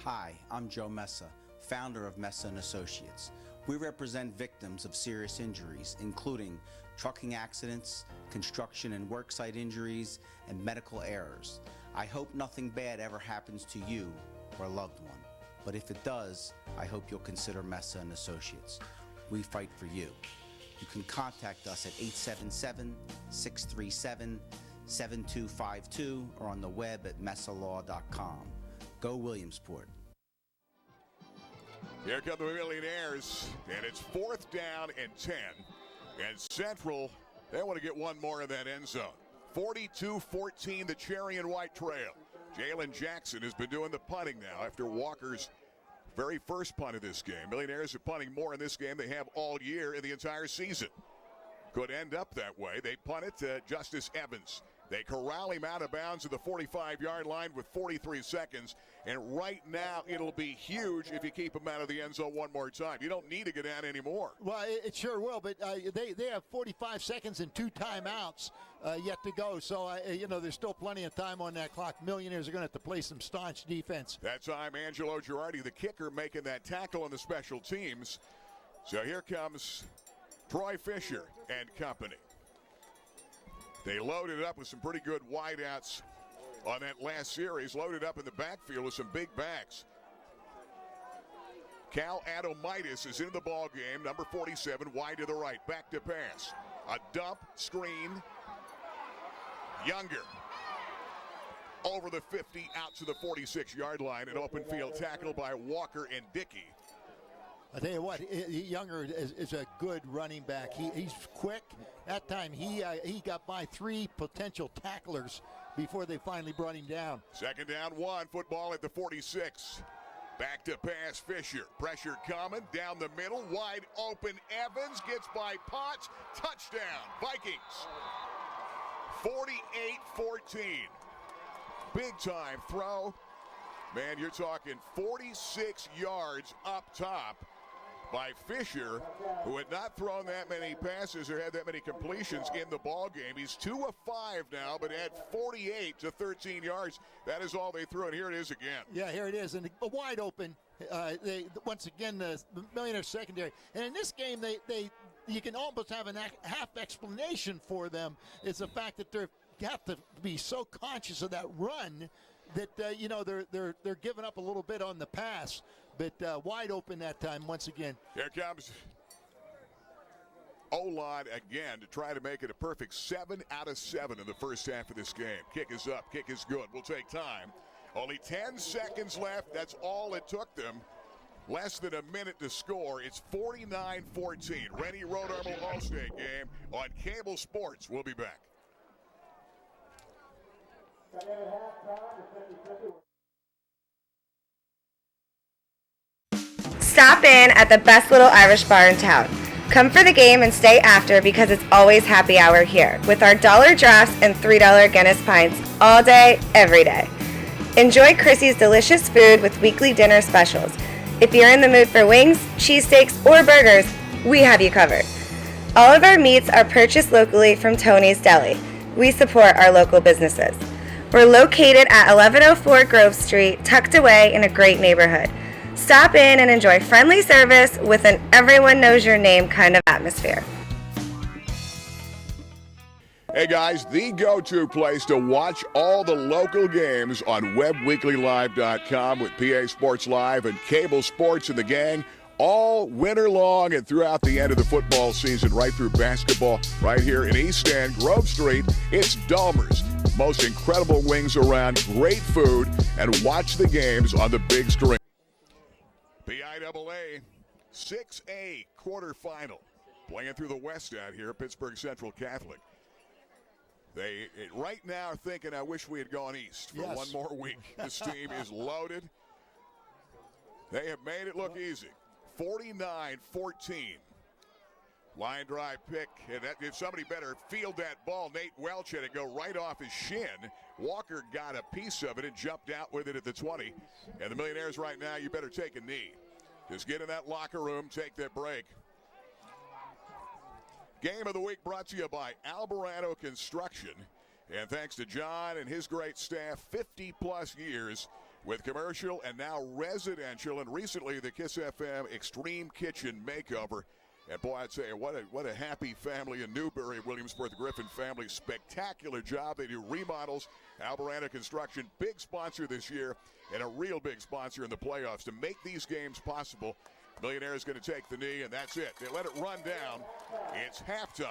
Hi, I'm Joe Messa, founder of Messa & Associates. We represent victims of serious injuries, including trucking accidents, construction and worksite injuries, and medical errors. I hope nothing bad ever happens to you or a loved one. But if it does, I hope you'll consider Messa & Associates. We fight for you. You can contact us at 877-637-7252 or on the web at messalaw.com. Go Williamsport. Here come the Millionaires, and it's 4th down and 10. And Central, they want to get one more in that end zone. 42-14, the Cherry and White Trail. Jalen Jackson has been doing the punting now after Walker's very first punt of this game. Millionaires are punting more in this game they have all year in the entire season. Could end up that way. They punt it to Justice Evans. They corral him out of bounds at the 45-yard line with 43 seconds. And right now, it'll be huge if you keep him out of the end zone one more time. You don't need to get down anymore. Well, it sure will, but they have 45 seconds and 2 timeouts yet to go. So, there's still plenty of time on that clock. Millionaires are going to have to play some staunch defense. That time, Angelo Girardi, the kicker, making that tackle on the special teams. So here comes Troy Fisher and company. They loaded up with some pretty good wideouts on that last series, loaded up in the backfield with some big backs. Cal Adomaitis is in the ball game, number 47, wide to the right, back to pass. A dump, screen. Younger over the 50, out to the 46-yard line, an open field tackle by Walker and Dickey. I tell you what, Younger is a good running back. He's quick. That time he got by 3 potential tacklers before they finally brought him down. Second down 1, football at the 46. Back to pass Fisher. Pressure coming down the middle. Wide open. Evans gets by Potts. Touchdown. Vikings. 48-14. Big time throw. Man, you're talking 46 yards up top by Fisher, who had not thrown that many passes or had that many completions in the ball game. He's 2 of 5 now, but had 48 to 13 yards. That is all they threw, and here it is again. Yeah, here it is, and wide open. Once again, the Millionaire secondary. And in this game, you can almost have a half explanation for them. It's the fact that they have to be so conscious of that run that they're giving up a little bit on the pass. But wide open that time once again. Here comes O-line again to try to make it a perfect 7 out of 7 in the first half of this game. Kick is up. Kick is good. We'll take time. Only 10 seconds left. That's all it took them. Less than a minute to score. It's 49-14. Rennie Road Armor All-State game on Cable Sports. We'll be back. Stop in at the best little Irish bar in town. Come for the game and stay after because it's always happy hour here with our $1 drafts and $3 Guinness pints all day, every day. Enjoy Chrissy's delicious food with weekly dinner specials. If you're in the mood for wings, cheesesteaks, or burgers, we have you covered. All of our meats are purchased locally from Tony's Deli. We support our local businesses. We're located at 1104 Grove Street, tucked away in a great neighborhood. Stop in and enjoy friendly service with an everyone knows your name kind of atmosphere. Hey guys, the go-to place to watch all the local games on WebWeeklyLive.com with PA Sports Live and Cable Sports and the gang all winter long and throughout the end of the football season, right through basketball, right here in East End, Grove Street. It's Dahmer's. Most incredible wings around, great food, and watch the games on the big screen. PIAA 6A quarterfinal. Playing through the West out here, Pittsburgh Central Catholic. They right now are thinking, I wish we had gone east for one more week. This team is loaded. They have made it look easy. 49-14. Line drive pick. And if somebody better field that ball, Nate Welch had it go right off his shin. Walker got a piece of it and jumped out with it at the 20. And the Millionaires right now, you better take a knee. Just get in that locker room, take that break. Game of the week brought to you by Alvarado Construction. And thanks to John and his great staff, 50-plus years with commercial and now residential. And recently, the Kiss FM Extreme Kitchen Makeover. And boy, I'd say, what a happy family in Newbury, Williamsport, the Griffin family. Spectacular job. They do remodels. Alvarado Construction, big sponsor this year, and a real big sponsor in the playoffs. To make these games possible, Millionaire is going to take the knee, and that's it. They let it run down. It's halftime.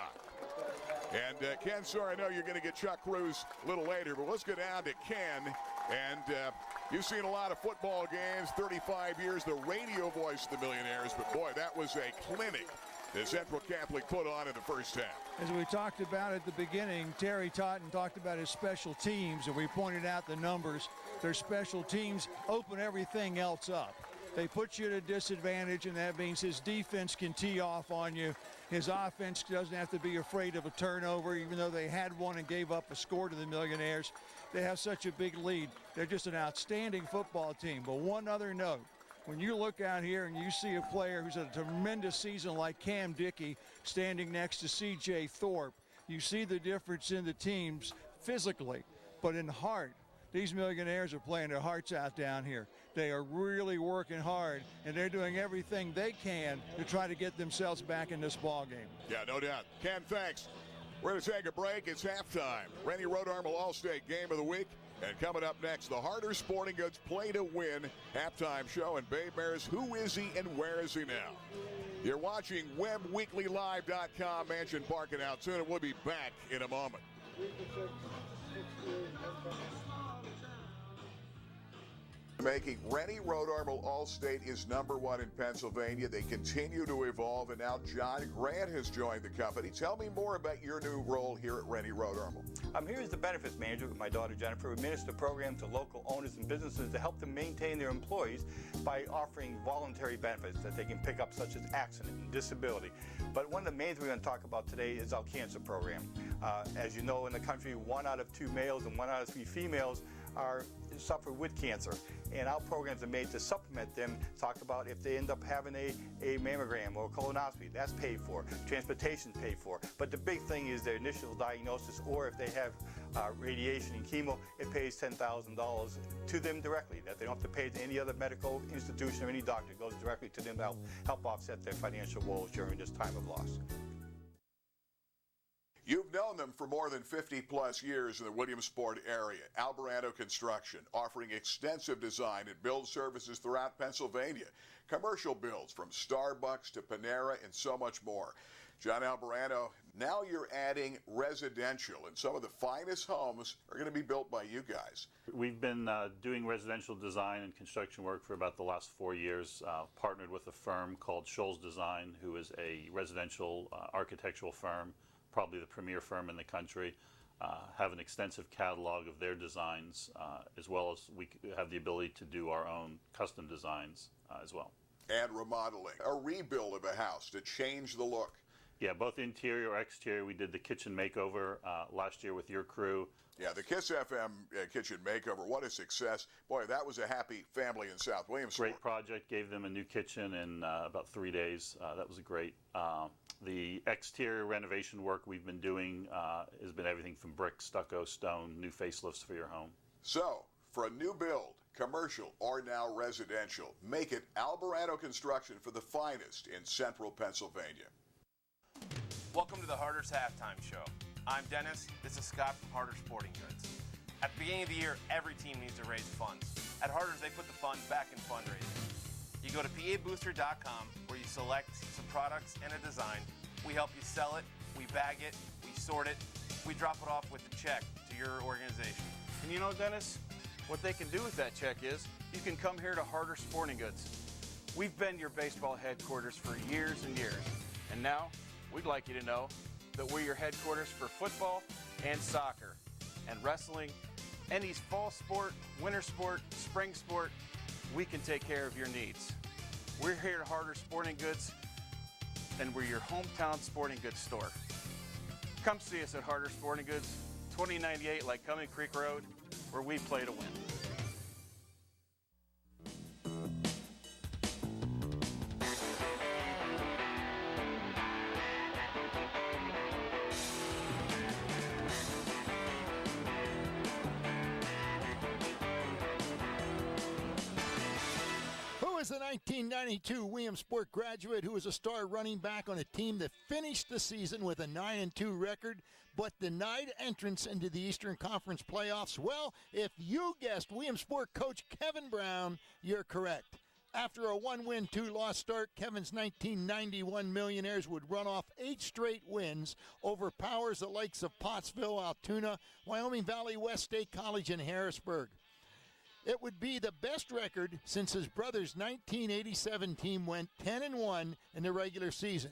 And Ken, sorry, I know you're going to get Chuck Cruz a little later, but let's go down to Ken. And you've seen a lot of football games, 35 years, the radio voice of the Millionaires. But, boy, that was a clinic that Central Catholic put on in the first half. As we talked about at the beginning, Terry Totten talked about his special teams, and we pointed out the numbers. Their special teams open everything else up. They put you at a disadvantage, and that means his defense can tee off on you. His offense doesn't have to be afraid of a turnover, even though they had one and gave up a score to the Millionaires. They have such a big lead. They're just an outstanding football team. But one other note, when you look out here and you see a player who's had a tremendous season like Cam Dickey standing next to C.J. Thorpe, you see the difference in the teams physically, but in heart. These Millionaires are playing their hearts out down here. They are really working hard, and they're doing everything they can to try to get themselves back in this ball game. Yeah, no doubt. Ken, thanks. We're going to take a break. It's halftime. Rennie Road Armor All-State Game of the Week. And coming up next, the Harder Sporting Goods Play to Win halftime show. And Bay Bears, who is he and where is he now? You're watching WebWeeklyLive.com, Mansion Park and Altoona. We'll be back in a moment. Making Rennie Road Armor All-State is #1 in Pennsylvania. They continue to evolve, and now John Grant has joined the company. Tell me more about your new role here at Rennie Road Armor. I'm here as the benefits manager with my daughter Jennifer. We administer programs to local owners and businesses to help them maintain their employees by offering voluntary benefits that they can pick up, such as accident and disability. But one of the main things we're going to talk about today is our cancer program. As you know, in the country, 1 out of 2 males and 1 out of 3 females suffer with cancer, and our programs are made to supplement them. Talk about if they end up having a mammogram or a colonoscopy, that's paid for. Transportation paid for. But the big thing is their initial diagnosis, or if they have radiation and chemo, it pays $10,000 to them directly. That they don't have to pay to any other medical institution or any doctor. It goes directly to them to help offset their financial woes during this time of loss. You've known them for more than 50-plus years in the Williamsport area. Alvarado Construction, offering extensive design and build services throughout Pennsylvania. Commercial builds from Starbucks to Panera and so much more. John Alvarado, now you're adding residential, and some of the finest homes are going to be built by you guys. We've been doing residential design and construction work for about the last 4 years. Partnered with a firm called Scholl's Design, who is a residential architectural firm, probably the premier firm in the country. Have an extensive catalog of their designs, as well as we have the ability to do our own custom designs as well. And remodeling, a rebuild of a house to change the look. Yeah, both interior or exterior. We did the kitchen makeover last year with your crew. Yeah, the KISS FM kitchen makeover, what a success. Boy, that was a happy family in South Williamsport. Great project, gave them a new kitchen in about 3 days. That was great. The exterior renovation work we've been doing has been everything from brick, stucco, stone, new facelifts for your home. So, for a new build, commercial or now residential, make it Alvarado Construction for the finest in central Pennsylvania. Welcome to the Harders Halftime Show. I'm Dennis. This is Scott from Harder Sporting Goods. At the beginning of the year, every team needs to raise funds. At Harders, they put the funds back in fundraising. You go to PABooster.com where you select some products and a design. We help you sell it, we bag it, we sort it, we drop it off with a check to your organization. And you know, Dennis, what they can do with that check is you can come here to Harder Sporting Goods. We've been your baseball headquarters for years and years. And now, we'd like you to know that we're your headquarters for football and soccer and wrestling, any fall sport, winter sport, spring sport. We can take care of your needs. We're here at Harder Sporting Goods, and we're your hometown sporting goods store. Come see us at Harder Sporting Goods, 2098 Lycoming Creek Road, where we play to win. A 1992 Williamsport graduate who was a star running back on a team that finished the season with a 9-2 record but denied entrance into the Eastern Conference playoffs. Well, if you guessed Williamsport coach Kevin Brown, you're correct. After a 1-win, 2-loss start, Kevin's 1991 Millionaires would run off 8 straight wins over powers the likes of Pottsville, Altoona, Wyoming Valley West State College, and Harrisburg. It would be the best record since his brother's 1987 team went 10-1 in the regular season.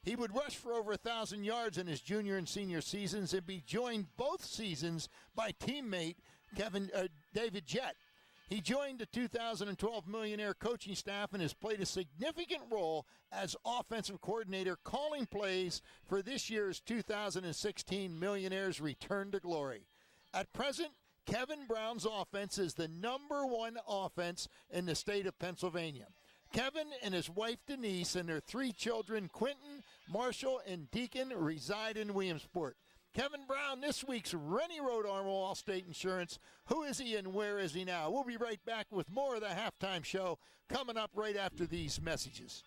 He would rush for over 1,000 yards in his junior and senior seasons and be joined both seasons by teammate David Jett. He joined the 2012 Millionaire coaching staff and has played a significant role as offensive coordinator, calling plays for this year's 2016 Millionaires Return to Glory. At present, Kevin Brown's offense is the #1 offense in the state of Pennsylvania. Kevin and his wife Denise and their 3 children, Quentin, Marshall, and Deacon, reside in Williamsport. Kevin Brown, this week's Rennie Road Armor Allstate Insurance. Who is he and where is he now? We'll be right back with more of the halftime show coming up right after these messages.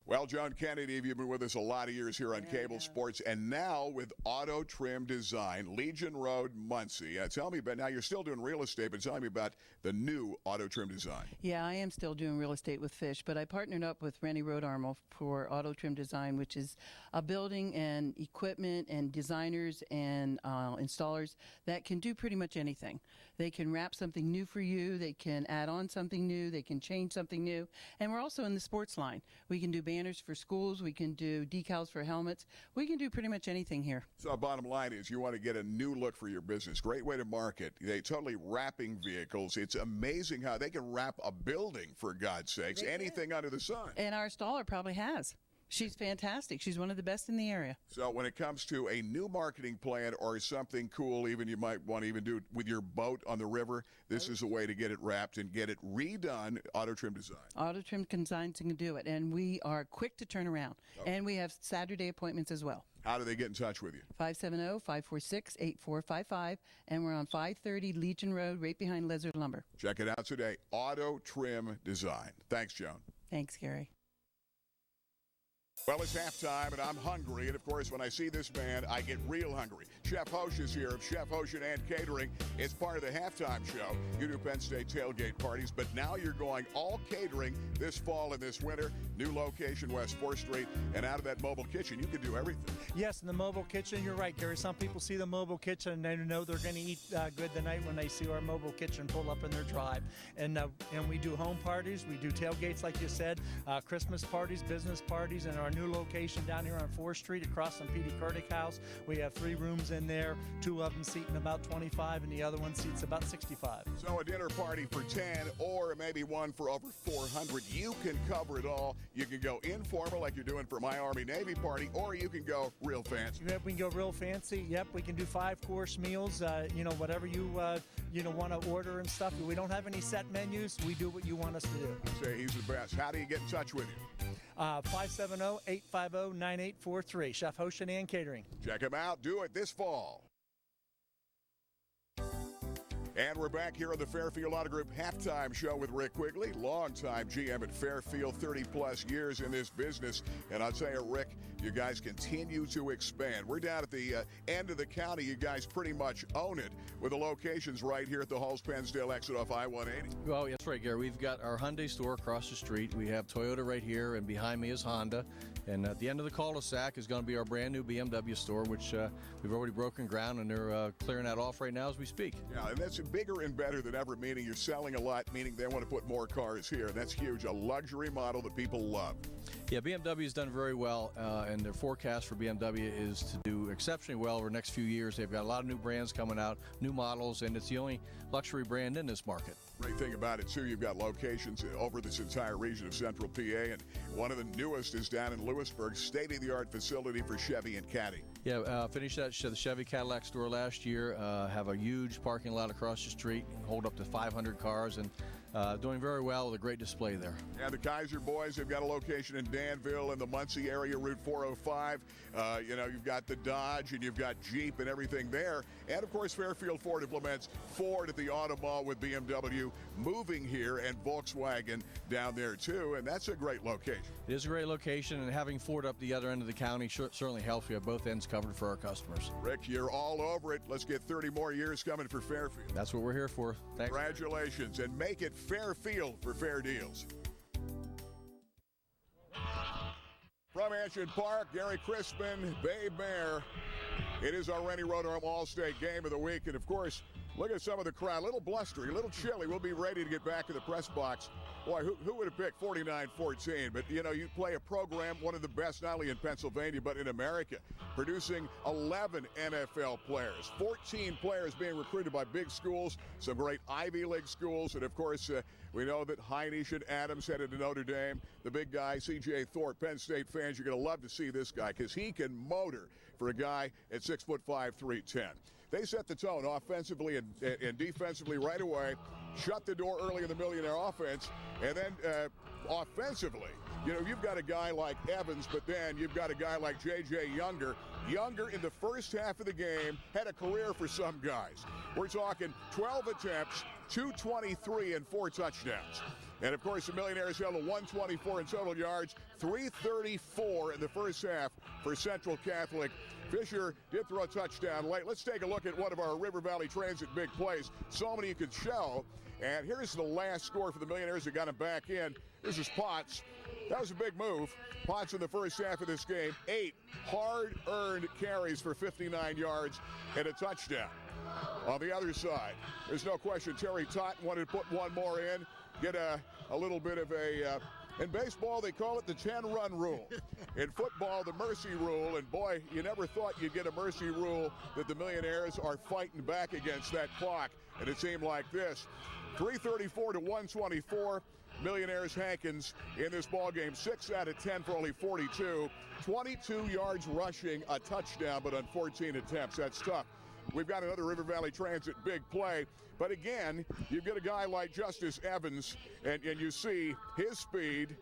Well, John Kennedy, you've been with us a lot of years here on Cable Sports, and now with Auto Trim Design, Legion Road, Muncie. Tell me about, now you're still doing real estate, but tell me about the new Auto Trim Design. Yeah, I am still doing real estate with Fish, but I partnered up with Rennie Road Armor for Auto Trim Design, which is a building and equipment and designers and installers that can do pretty much anything. They can wrap something new for you, they can add on something new, they can change something new, and we're also in the sports line. We can do banners for schools, we can do decals for helmets, we can do pretty much anything here. So bottom line is you want to get a new look for your business. Great way to market. They totally wrapping vehicles. It's amazing how they can wrap a building, for God's sakes, anything under the sun. And our installer probably has. She's fantastic. She's one of the best in the area. So when it comes to a new marketing plan or something cool, even you might want to even do it with your boat on the river, this is a way to get it wrapped and get it redone. Auto Trim Design. Auto Trim Designs can do it, and we are quick to turn around. Okay. And we have Saturday appointments as well. How do they get in touch with you? 570-546-8455, and we're on 530 Legion Road, right behind Lizard Lumber. Check it out today. Auto Trim Design. Thanks, Joan. Thanks, Gary. Well, it's halftime, and I'm hungry. And, of course, when I see this man, I get real hungry. Chef Hosh is here of Chef Hosh and Catering. It's part of the halftime show. You do Penn State tailgate parties, but now you're going all catering this fall and this winter. New location, West 4th Street. And out of that mobile kitchen, you can do everything. Yes, in the mobile kitchen, you're right, Gary. Some people see the mobile kitchen, and they know they're going to eat good tonight when they see our mobile kitchen pull up in their drive. And we do home parties. We do tailgates, like you said, Christmas parties, business parties, and our new location down here on 4th Street across from Petey Kurdick House. We have 3 rooms in there, 2 of them seating about 25 and the other one seats about 65. So a dinner party for 10 or maybe one for over 400. You can cover it all. You can go informal like you're doing for my Army-Navy party, or you can go real fancy. Yep, we can go real fancy. Yep, we can do 5-course meals, whatever you want to order and stuff. We don't have any set menus. We do what you want us to do. Say he's the best. How do you get in touch with you? 570-850-9843. Chef Hoshin and Catering. Check him out. Do it this fall. And we're back here on the Fairfield Auto Group halftime show with Rick Quigley, longtime GM at Fairfield, 30-plus years in this business. And I'll tell you, Rick, you guys continue to expand. We're down at the end of the county. You guys pretty much own it with the locations right here at the Halls-Pennsdale exit off I-180. Oh, that's right, Gary. We've got our Hyundai store across the street. We have Toyota right here, and behind me is Honda. And at the end of the cul-de-sac is going to be our brand new BMW store, which we've already broken ground, and they're clearing that off right now as we speak. Yeah, and that's bigger and better than ever, meaning you're selling a lot, meaning they want to put more cars here. And that's huge. A luxury model that people love. Yeah, BMW has done very well, and their forecast for BMW is to do exceptionally well over the next few years. They've got a lot of new brands coming out, new models, and it's the only luxury brand in this market. Great thing about it, too, you've got locations over this entire region of Central PA, and one of the newest is down in Lewisburg, state-of-the-art facility for Chevy and Caddy. Yeah, finished the Chevy Cadillac store last year, have a huge parking lot across the street, hold up to 500 cars, and doing very well with a great display there. And the Kaiser boys have got a location in Danville in the Muncie area, Route 405. You've got the Dodge and you've got Jeep and everything there. And, of course, Fairfield Ford implements Ford at the Auto Mall with BMW moving here and Volkswagen down there, too. And that's a great location. It is a great location, and having Ford up the other end of the county certainly helps. We have both ends covered for our customers. Rick, you're all over it. Let's get 30 more years coming for Fairfield. That's what we're here for. Thanks. Congratulations, and make it Fairfield for fair deals. From Anshin Park, Gary Crispin, Bay Bear. It is our Rennie Rotorm All-State Game of the Week. And, of course, look at some of the crowd. A little blustery, a little chilly. We'll be ready to get back to the press box. Boy, who would have picked 49-14? But, you know, you play a program, one of the best not only in Pennsylvania but in America, producing 11 NFL players, 14 players being recruited by big schools, some great Ivy League schools, and, of course, we know that Heinisch and Adams headed to Notre Dame. The big guy, C.J. Thorpe, Penn State fans, you're going to love to see this guy because he can motor for a guy at 6'5", 310. They set the tone offensively and defensively right away, shut the door early in the Millionaire offense, and then offensively, you know, you've got a guy like Evans, but then you've got a guy like J.J. Younger. Younger in the first half of the game had a career for some guys. We're talking 12 attempts, 223 and 4 touchdowns. And, of course, the Millionaires held a 124 in total yards, 334 in the first half for Central Catholic. Fisher did throw a touchdown late. Let's take a look at one of our River Valley Transit big plays. So many you could show. And here's the last score for the Millionaires that got him back in. This is Potts. That was a big move. Potts in the first half of this game, 8 hard-earned carries for 59 yards and a touchdown. On the other side, there's no question Terry Totten wanted to put one more in, get a little bit of a... in baseball, they call it the 10-run rule. In football, the mercy rule. And, boy, you never thought you'd get a mercy rule that the Millionaires are fighting back against that clock. And it seemed like this. 334 to 124. Millionaires Hankins in this ball game, 6 out of 10 for only 42. 22 yards rushing, a touchdown, but on 14 attempts. That's tough. We've got another River Valley Transit big play. But again, you've got a guy like Justice Evans, and you see his speed.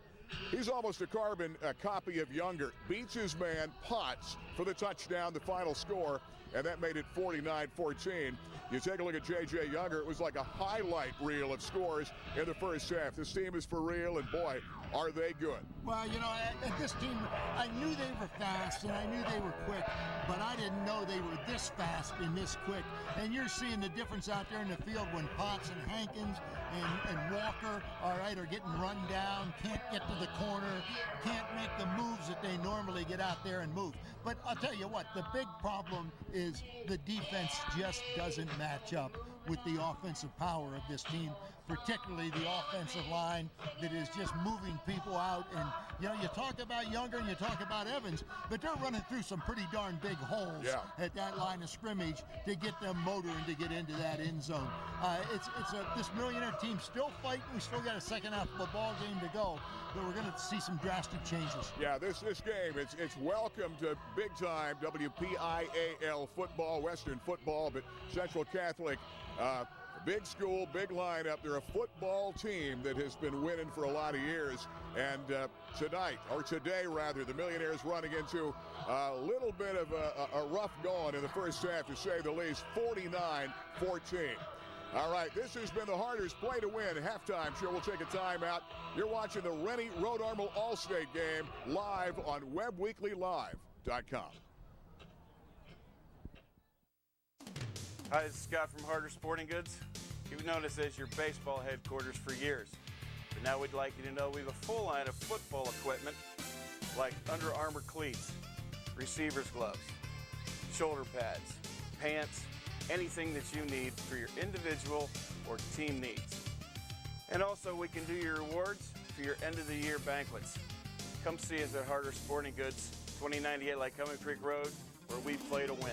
He's almost a carbon copy of Younger. Beats his man, Potts, for the touchdown, the final score, and that made it 49-14. You take a look at J.J. Younger, it was like a highlight reel of scores in the first half. This team is for real, and boy, are they good. Well, you know, at this team, I knew they were fast and I knew they were quick, but I didn't know they were this fast and this quick. And you're seeing the difference out there in the field when Potts and Hankins and Walker, all right, are getting run down, can't get to the corner, can't make the moves that they normally get out there and move. But I'll tell you what, the big problem is the defense just doesn't match up with the offensive power of this team, particularly the offensive line that is just moving people out. And, you know, you talk about Younger and you talk about Evans, but they're running through some pretty darn big holes at that line of scrimmage to get them motoring to get into that end zone. This Millionaire team still fighting. We still got a second half of the ball game to go, but we're going to see some drastic changes. Yeah, this game, it's welcome to big-time WPIAL football, Western football, but Central Catholic, big school, big lineup. They're a football team that has been winning for a lot of years. And today, the Millionaires running into a little bit of a rough going in the first half, to say the least, 49-14. All right, this has been the Harders Play to Win halftime show. We'll take a timeout. You're watching the Rennie Road Armor All-State Game live on WebWeeklyLive.com. Hi, this is Scott from Harder Sporting Goods. You've known us as your baseball headquarters for years. But now we'd like you to know we have a full line of football equipment like Under Armour cleats, receiver's gloves, shoulder pads, pants, anything that you need for your individual or team needs. And also we can do your awards for your end-of-the-year banquets. Come see us at Harder Sporting Goods, 2098 Lycoming Creek Road, where we play to win.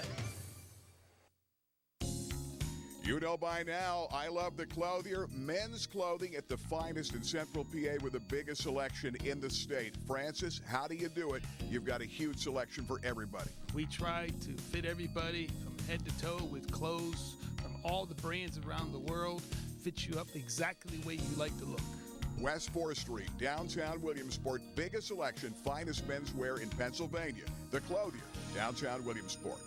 You know by now, I love the Clothier. Men's clothing at the finest in Central PA with the biggest selection in the state. Francis, how do you do it? You've got a huge selection for everybody. We try to fit everybody from head to toe with clothes from all the brands around the world. Fit you up exactly the way you like to look. West 4th Street, downtown Williamsport. Biggest selection, finest menswear in Pennsylvania. The Clothier, downtown Williamsport.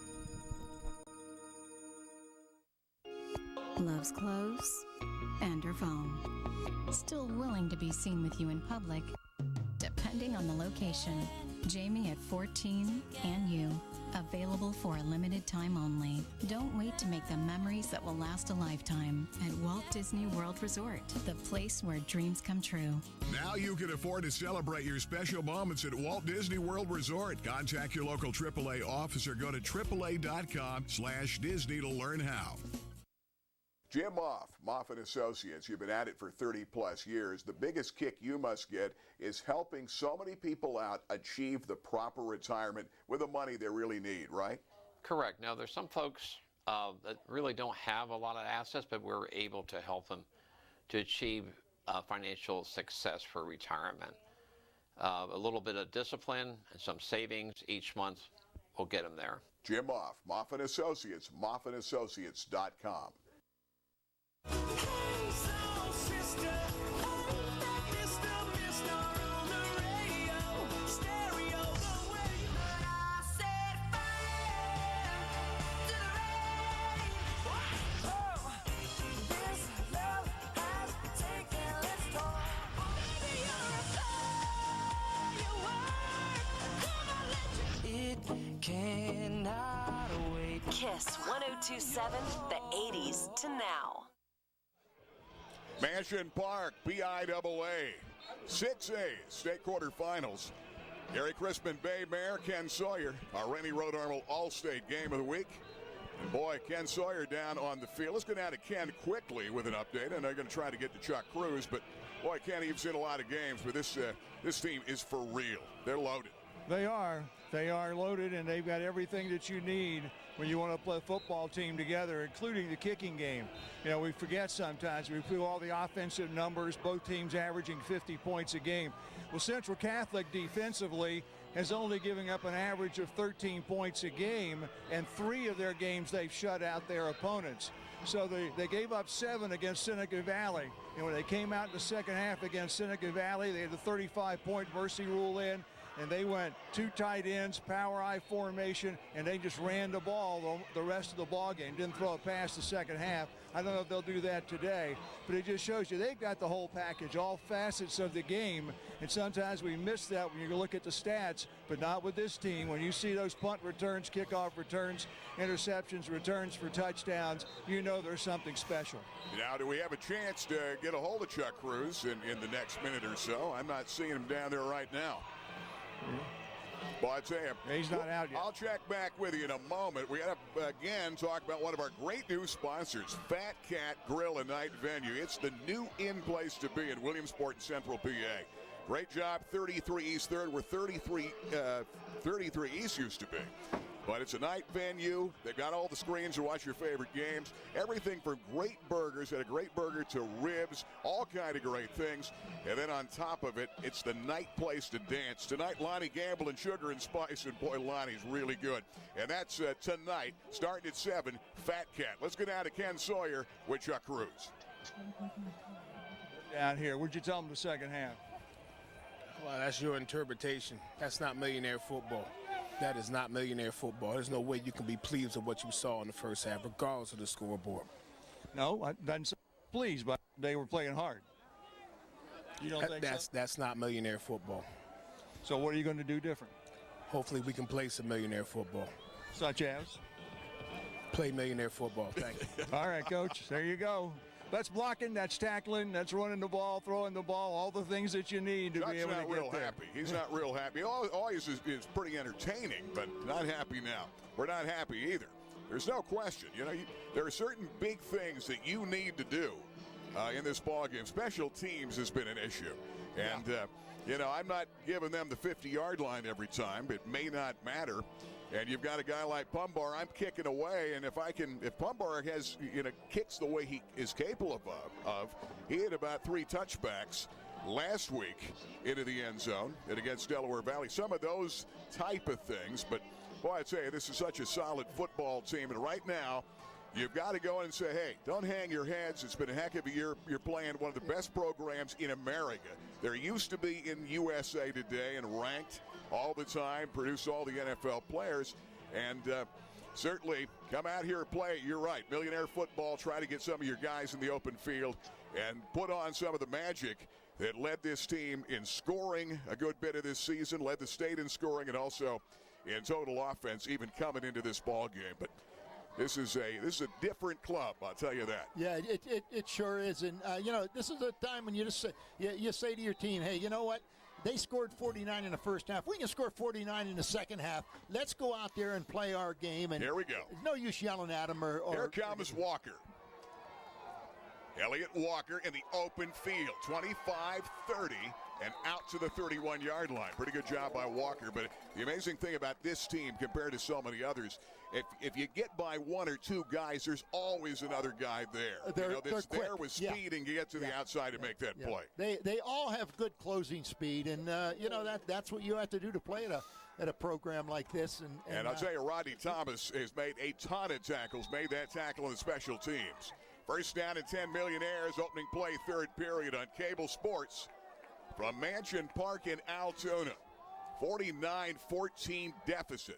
Loves clothes and her phone. Still willing to be seen with you in public, depending on the location. Jamie at 14 and you. Available for a limited time only. Don't wait to make the memories that will last a lifetime at Walt Disney World Resort, the place where dreams come true. Now you can afford to celebrate your special moments at Walt Disney World Resort. Contact your local AAA office or go to AAA.com/Disney to learn how. Jim Moff & Associates, you've been at it for 30-plus years. The biggest kick you must get is helping so many people out achieve the proper retirement with the money they really need, right? Correct. Now, there's some folks that really don't have a lot of assets, but we're able to help them to achieve financial success for retirement. A little bit of discipline and some savings each month will get them there. Jim Moff & Associates, moffandassociates.com. Cannot wait. Kiss 1027, the 80s to now. Mansion Park, BIAA, 6A, state quarterfinals. Gary Crispin Bay Mayor Ken Sawyer, our Rennie Road Armour All-State Game of the Week. And boy, Ken Sawyer down on the field. Let's go down to Ken quickly with an update. And they're going to try to get to Chuck Cruz. But boy, Ken, you've seen a lot of games, but this team is for real. They're loaded. They are. They are loaded, and they've got everything that you need when you want to play a football team together, including the kicking game. You know, we forget sometimes. We put all the offensive numbers, both teams averaging 50 points a game. Well, Central Catholic defensively has only given up an average of 13 points a game, and 3 of their games they've shut out their opponents. So they gave up 7 against Seneca Valley. And when they came out in the second half against Seneca Valley, they had the 35-point mercy rule in. And they went 2 tight ends, power I formation, and they just ran the ball the rest of the ball game. Didn't throw a pass the second half. I don't know if they'll do that today, but it just shows you they've got the whole package, all facets of the game. And sometimes we miss that when you look at the stats, but not with this team. When you see those punt returns, kickoff returns, interceptions, returns for touchdowns, you know there's something special. Now, do we have a chance to get a hold of Chuck Cruz in the next minute or so? I'm not seeing him down there right now. Well, I tell you, he's not out yet. I'll check back with you in a moment. We got to again talk about one of our great new sponsors, Fat Cat Grill and Night Venue. It's the new in-place to be in Williamsport, Central PA. Great job, 33 East 3rd, where 33 East used to be. But it's a night venue. They've got all the screens to watch your favorite games. Everything from great burgers, at a great burger, to ribs, all kind of great things. And then on top of it, it's the night place to dance. Tonight, Lonnie Gamble and Sugar and Spice, and boy, Lonnie's really good. And that's tonight, starting at 7, Fat Cat. Let's go down to Ken Sawyer with Chuck Cruz. Down here, what'd you tell him the second half? Well, that's your interpretation. That's not millionaire football. That is not millionaire football. There's no way you can be pleased with what you saw in the first half, regardless of the scoreboard. No, I didn't say pleased, but they were playing hard. You don't think so? That's not millionaire football. So what are you going to do different? Hopefully we can play some millionaire football. Such as? Play millionaire football. Thank you. All right, Coach. There you go. That's blocking, that's tackling, that's running the ball, throwing the ball, all the things that you need to be able to get there. He's not real happy. He's not real happy. Always is pretty entertaining, but not happy now. We're not happy either. There's no question. You know, there are certain big things that you need to do in this ballgame. Special teams has been an issue. And, you know, I'm not giving them the 50-yard line every time. It may not matter. And you've got a guy like Pumbar, I'm kicking away, and if Pumbar has, kicks the way he is capable of, he had about 3 touchbacks last week into the end zone and against Delaware Valley. Some of those type of things, but boy, I tell you, this is such a solid football team, and right now, you've got to go in and say, hey, don't hang your heads. It's been a heck of a year. You're playing one of the best programs in America. There used to be in USA Today and ranked all the time, produce all the NFL players, and certainly come out here and play. You're right, millionaire football, try to get some of your guys in the open field and put on some of the magic that led this team in scoring a good bit of this season, led the state in scoring, and also in total offense, even coming into this ball game. But this is a different club, I'll tell you that. Yeah, it sure is. And, this is a time when you just say, you say to your team, hey, you know what? They scored 49 in the first half. We can score 49 in the second half. Let's go out there and play our game. And here we go. There's no use yelling at them. Here comes Walker. Elliott Walker in the open field, 25-30, and out to the 31-yard line. Pretty good job by Walker, but the amazing thing about this team compared to so many others, if you get by one or two guys, there's always another guy there. They're quick. There with speed and get to the outside to make that play. They all have good closing speed, and that's what you have to do to play at a program like this. And I'll tell you, Rodney Thomas has made a ton of tackles, made that tackle in the special teams. First down and 10 Millionaires, opening play, third period on Cable Sports from Mansion Park in Altoona. 49-14 deficit.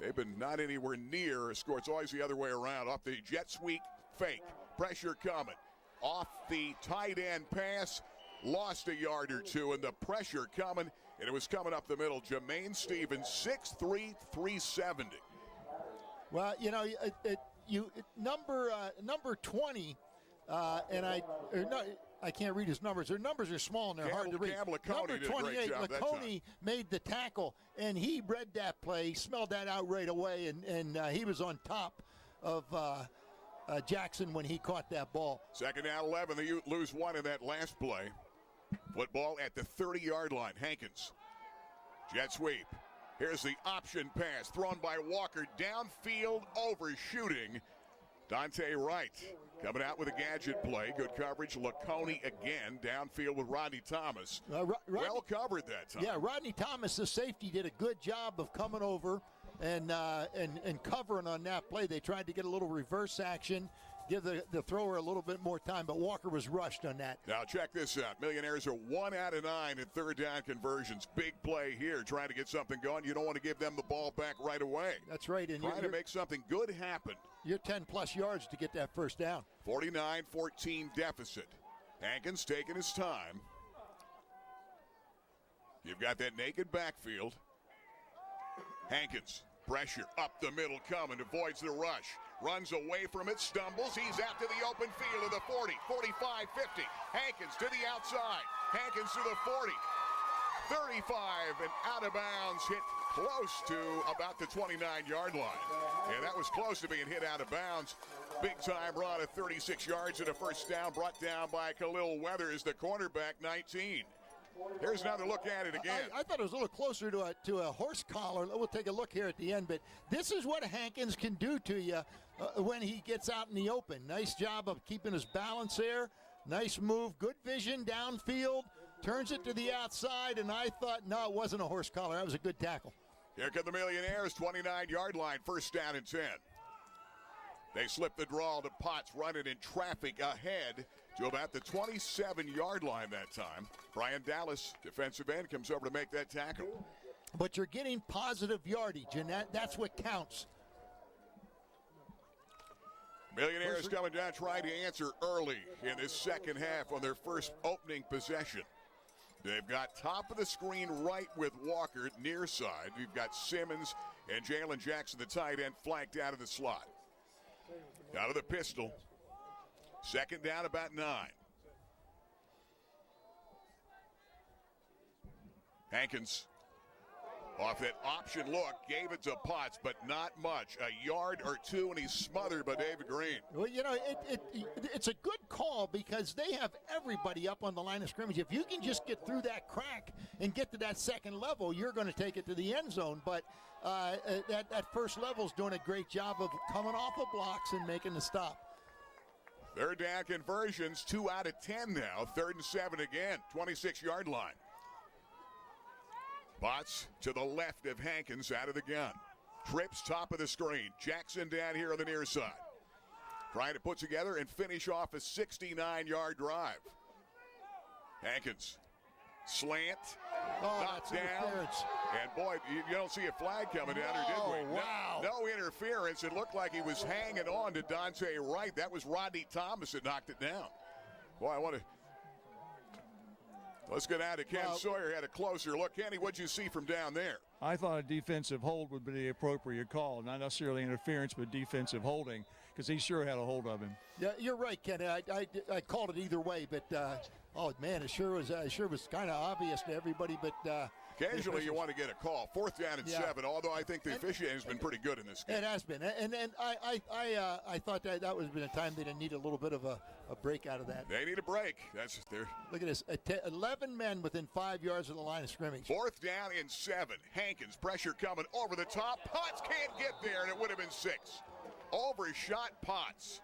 They've been not anywhere near a score. It's always the other way around. Off the jet sweep fake. Pressure coming. Off the tight end pass. Lost a yard or two, and the pressure coming, and it was coming up the middle. Jermaine Stevens, 6'3", 370. Well, number 20, and I can't read his numbers. Their numbers are small and they're hard to read. Number 28, Laconey made the tackle, and he read that play, smelled that out right away, and he was on top of Jackson when he caught that ball. Second down 11, they lose one in that last play. Football at the 30-yard line. Hankins, jet sweep. Here's the option pass thrown by Walker. Downfield overshooting. Dante Wright coming out with a gadget play. Good coverage. Laconey again. Downfield with Rodney Thomas. Well covered that time. Yeah, Rodney Thomas, the safety, did a good job of coming over and covering on that play. They tried to get a little reverse action, give the thrower a little bit more time, but Walker was rushed on that. Now check this out. Millionaires are 1 out of 9 in third down conversions. Big play here, trying to get something going. You don't want to give them the ball back right away. That's right. And trying to make something good happen. You're 10-plus yards to get that first down. 49-14 deficit. Hankins taking his time. You've got that naked backfield. Hankins, pressure up the middle coming, avoids the rush. Runs away from it, stumbles. He's out to the open field of the 40, 45, 50. Hankins to the outside. Hankins to the 40. 35 and out of bounds, hit close to about the 29-yard line. And that was close to being hit out of bounds. Big time run of 36 yards and a first down, brought down by Khalil Weathers, the cornerback, 19. Here's another look at it again. I thought it was a little closer to a horse collar. We'll take a look here at the end, but this is what Hankins can do to you when he gets out in the open. Nice job of keeping his balance there. Nice move, good vision downfield, turns it to the outside, and I thought, no, it wasn't a horse collar. That was a good tackle. Here come the Millionaires, 29-yard line, first down and 10. They slip the draw to Potts, running in traffic ahead to about the 27-yard line that time. Brian Dallas, defensive end, comes over to make that tackle. But you're getting positive yardage, and that's what counts. Millionaires coming down, trying to answer early in this second half on their first opening possession. They've got top of the screen right with Walker near side. We've got Simmons and Jalen Jackson, the tight end, flanked out of the slot. Out of the pistol. Second down, about 9. Hankins, off that option look, gave it to Potts, but not much. A yard or two, and he's smothered by David Green. Well, it's a good call because they have everybody up on the line of scrimmage. If you can just get through that crack and get to that second level, you're going to take it to the end zone. But that first level's doing a great job of coming off of blocks and making the stop. Third down conversions, 2 out of 10 now. 3rd and 7 again, 26-yard line. Potts to the left of Hankins out of the gun. Trips top of the screen. Jackson down here on the near side. Trying to put together and finish off a 69-yard drive. Hankins. Slant. Knocked down. And boy, you don't see a flag coming down here, did we? Wow. No interference. It looked like he was hanging on to Dante Wright. That was Rodney Thomas that knocked it down. Boy, I want to. Let's go down to Ken Sawyer. Had a closer look. Kenny, what'd you see from down there? I thought a defensive hold would be the appropriate call, not necessarily interference, but defensive holding, because he sure had a hold of him. Yeah, you're right, Kenny. I called it either way, but oh man, it sure was kind of obvious to everybody. But occasionally you want to get a call. 4th down and 7. Although I think the officiating has been pretty good in this game. It has been, and I thought that was been a time they need a little bit of a break out of that. They need a break. That's there. Look at this: 11 men within 5 yards of the line of scrimmage. 4th down and 7. Hankins pressure coming over the top. Potts can't get there, and it would have been 6. Overshot Potts.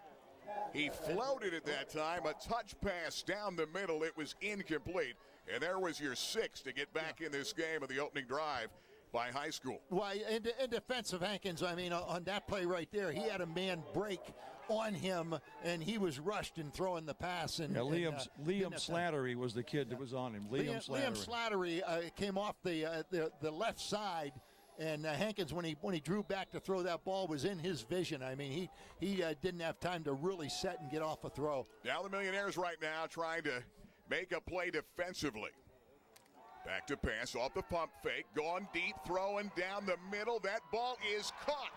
He floated at that time. A touch pass down the middle. It was incomplete. And there was your 6 to get back in this game of the opening drive by High School. Why, in defense of Hankins, I mean, on that play right there, he had a man break on him, and he was rushed in throwing the pass. And Liam Slattery was the kid that was on him. Liam Slattery came off the left side. And Hankins, when he drew back to throw that ball, was in his vision. I mean, he didn't have time to really set and get off a throw. Now the Millionaires right now trying to make a play defensively. Back to pass off the pump fake, going deep, throwing down the middle. That ball is caught.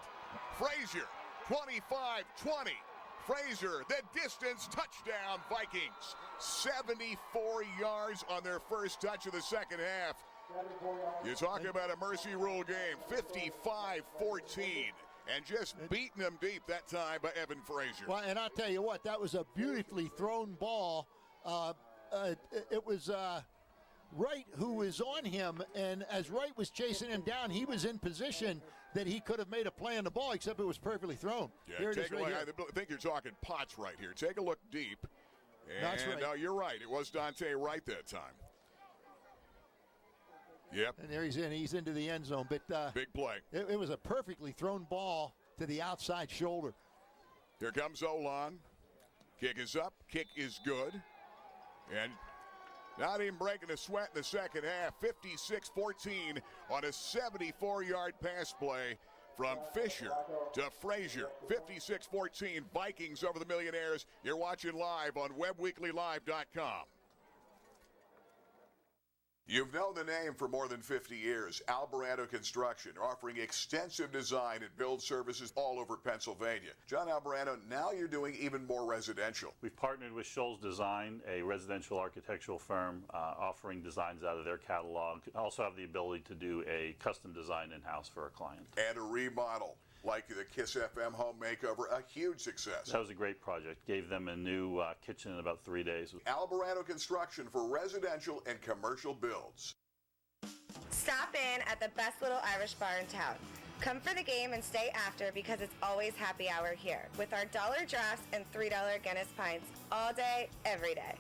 Frazier, 25-20. Frazier, the distance, touchdown, Vikings. 74 yards on their first touch of the second half. You're talking about a mercy rule game, 55-14, and just beating them deep that time by Evan Frazier. Well, and I'll tell you what, that was a beautifully thrown ball. It was Wright who was on him, and as Wright was chasing him down, he was in position that he could have made a play on the ball, except it was perfectly thrown. Yeah, here it is take a right look. here. I think you're talking Potts right here. Take a look deep. And That's right. No, you're right. It was Dante Wright that time. Yep. And there he's into the end zone. But big play. It was a perfectly thrown ball to the outside shoulder. Here comes Olan. Kick is up. Kick is good. And not even breaking a sweat in the second half. 56-14 on a 74-yard pass play from Fisher to Frazier. 56-14 Vikings over the Millionaires. You're watching live on WebWeeklyLive.com. You've known the name for more than 50 years. Alvarado Construction, offering extensive design and build services all over Pennsylvania. John Alvarado, now you're doing even more residential. We've partnered with Scholes Design, a residential architectural firm, offering designs out of their catalog. Also have the ability to do a custom design in-house for a client. And a remodel, like the Kiss FM home makeover, a huge success. That was a great project. Gave them a new kitchen in about 3 days. Alvarado Construction for residential and commercial builds. Stop in at the best little Irish bar in town. Come for the game and stay after because it's always happy hour here with our $1 drafts and $3 Guinness pints all day, every day.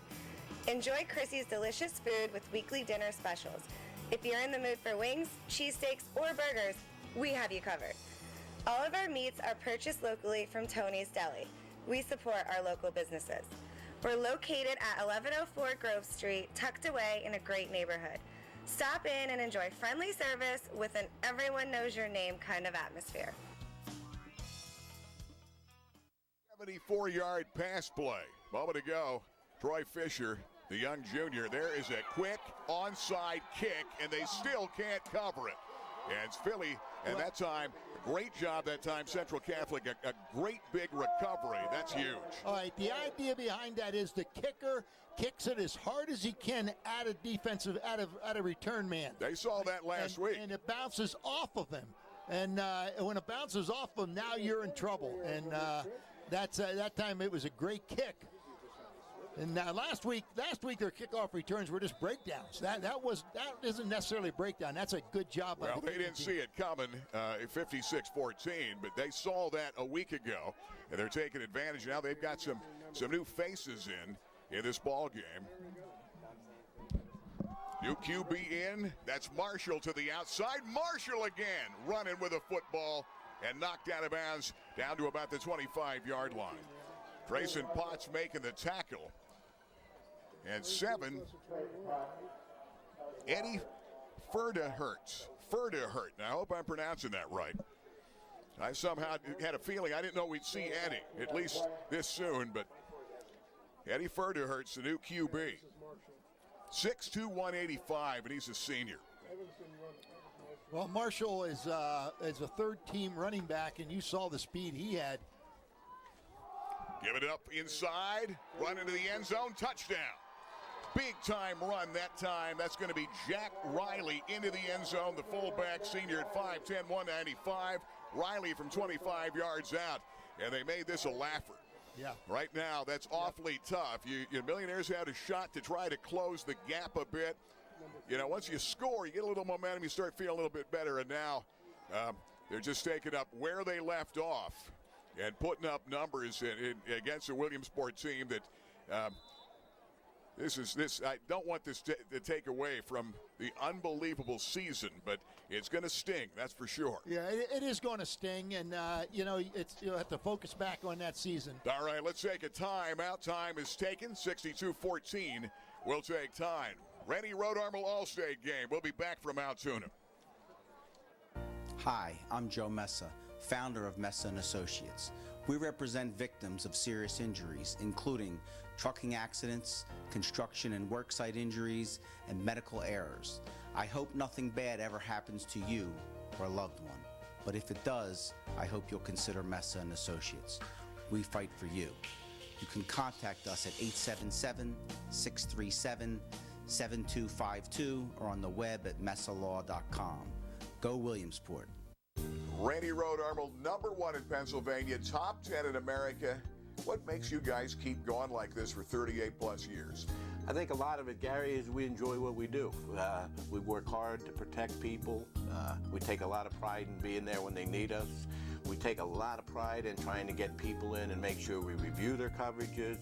Enjoy Chrissy's delicious food with weekly dinner specials. If you're in the mood for wings, cheesesteaks, or burgers, we have you covered. All of our meats are purchased locally from Tony's Deli. We support our local businesses. We're located at 1104 Grove Street, tucked away in a great neighborhood. Stop in and enjoy friendly service with an everyone knows your name kind of atmosphere. 74-yard pass play. Moment ago, Troy Fisher, the young junior, there is a quick onside kick, and they still can't cover it. And it's Philly, and that time, great job that time, Central Catholic, a great big recovery. That's huge. All right, the idea behind that is the kicker kicks it as hard as he can at a return man. They saw that last week. And it bounces off of him. And when it bounces off of him, now you're in trouble. And that time it was a great kick. And last week their kickoff returns were just breakdowns. That isn't necessarily a breakdown. That's a good job. Well, they didn't see it coming, 56-14, but they saw that a week ago, and they're taking advantage. Now they've got some new faces in this ball game. New QB in. That's Marshall to the outside. Marshall again running with a football and knocked out of bounds down to about the 25-yard line. Grayson Potts making the tackle. And 7, Eddie Ferdehurt. Now, I hope I'm pronouncing that right. I somehow had a feeling I didn't know we'd see Eddie, at least this soon, but Eddie Ferdehurt's the new QB. 6'2", 185, and he's a senior. Well, Marshall is a third-team running back, and you saw the speed he had. Give it up inside, run into the end zone, touchdown. Big time run that time. That's going to be Jack Riley into the end zone, the fullback senior at 5'10", 195. Riley from 25 yards out, and they made this a laugher. Yeah. Right now, that's awfully tough. Your Millionaires had a shot to try to close the gap a bit. You know, once you score, you get a little momentum, you start feeling a little bit better, and now they're just taking up where they left off and putting up numbers against a Williamsport team that I don't want this to take away from the unbelievable season, but it's going to sting, that's for sure. Yeah, it is going to sting, and you'll have to focus back on that season. All right, let's take a timeout. Time is taken, 62-14. We'll take time. Rennie Road Armor All-State game. We'll be back from Altoona. Hi, I'm Joe Messa, founder of Messa & Associates. We represent victims of serious injuries, including trucking accidents, construction and worksite injuries, and medical errors. I hope nothing bad ever happens to you or a loved one. But if it does, I hope you'll consider Messa & Associates. We fight for you. You can contact us at 877-637-7252 or on the web at messalaw.com. Go Williamsport. Randy Road Armor, #1 in Pennsylvania, top 10 in America. What makes you guys keep going like this for 38 plus years? I think a lot of it, Gary, is we enjoy what we do. We work hard to protect people. We take a lot of pride in being there when they need us. We take a lot of pride in trying to get people in and make sure we review their coverages,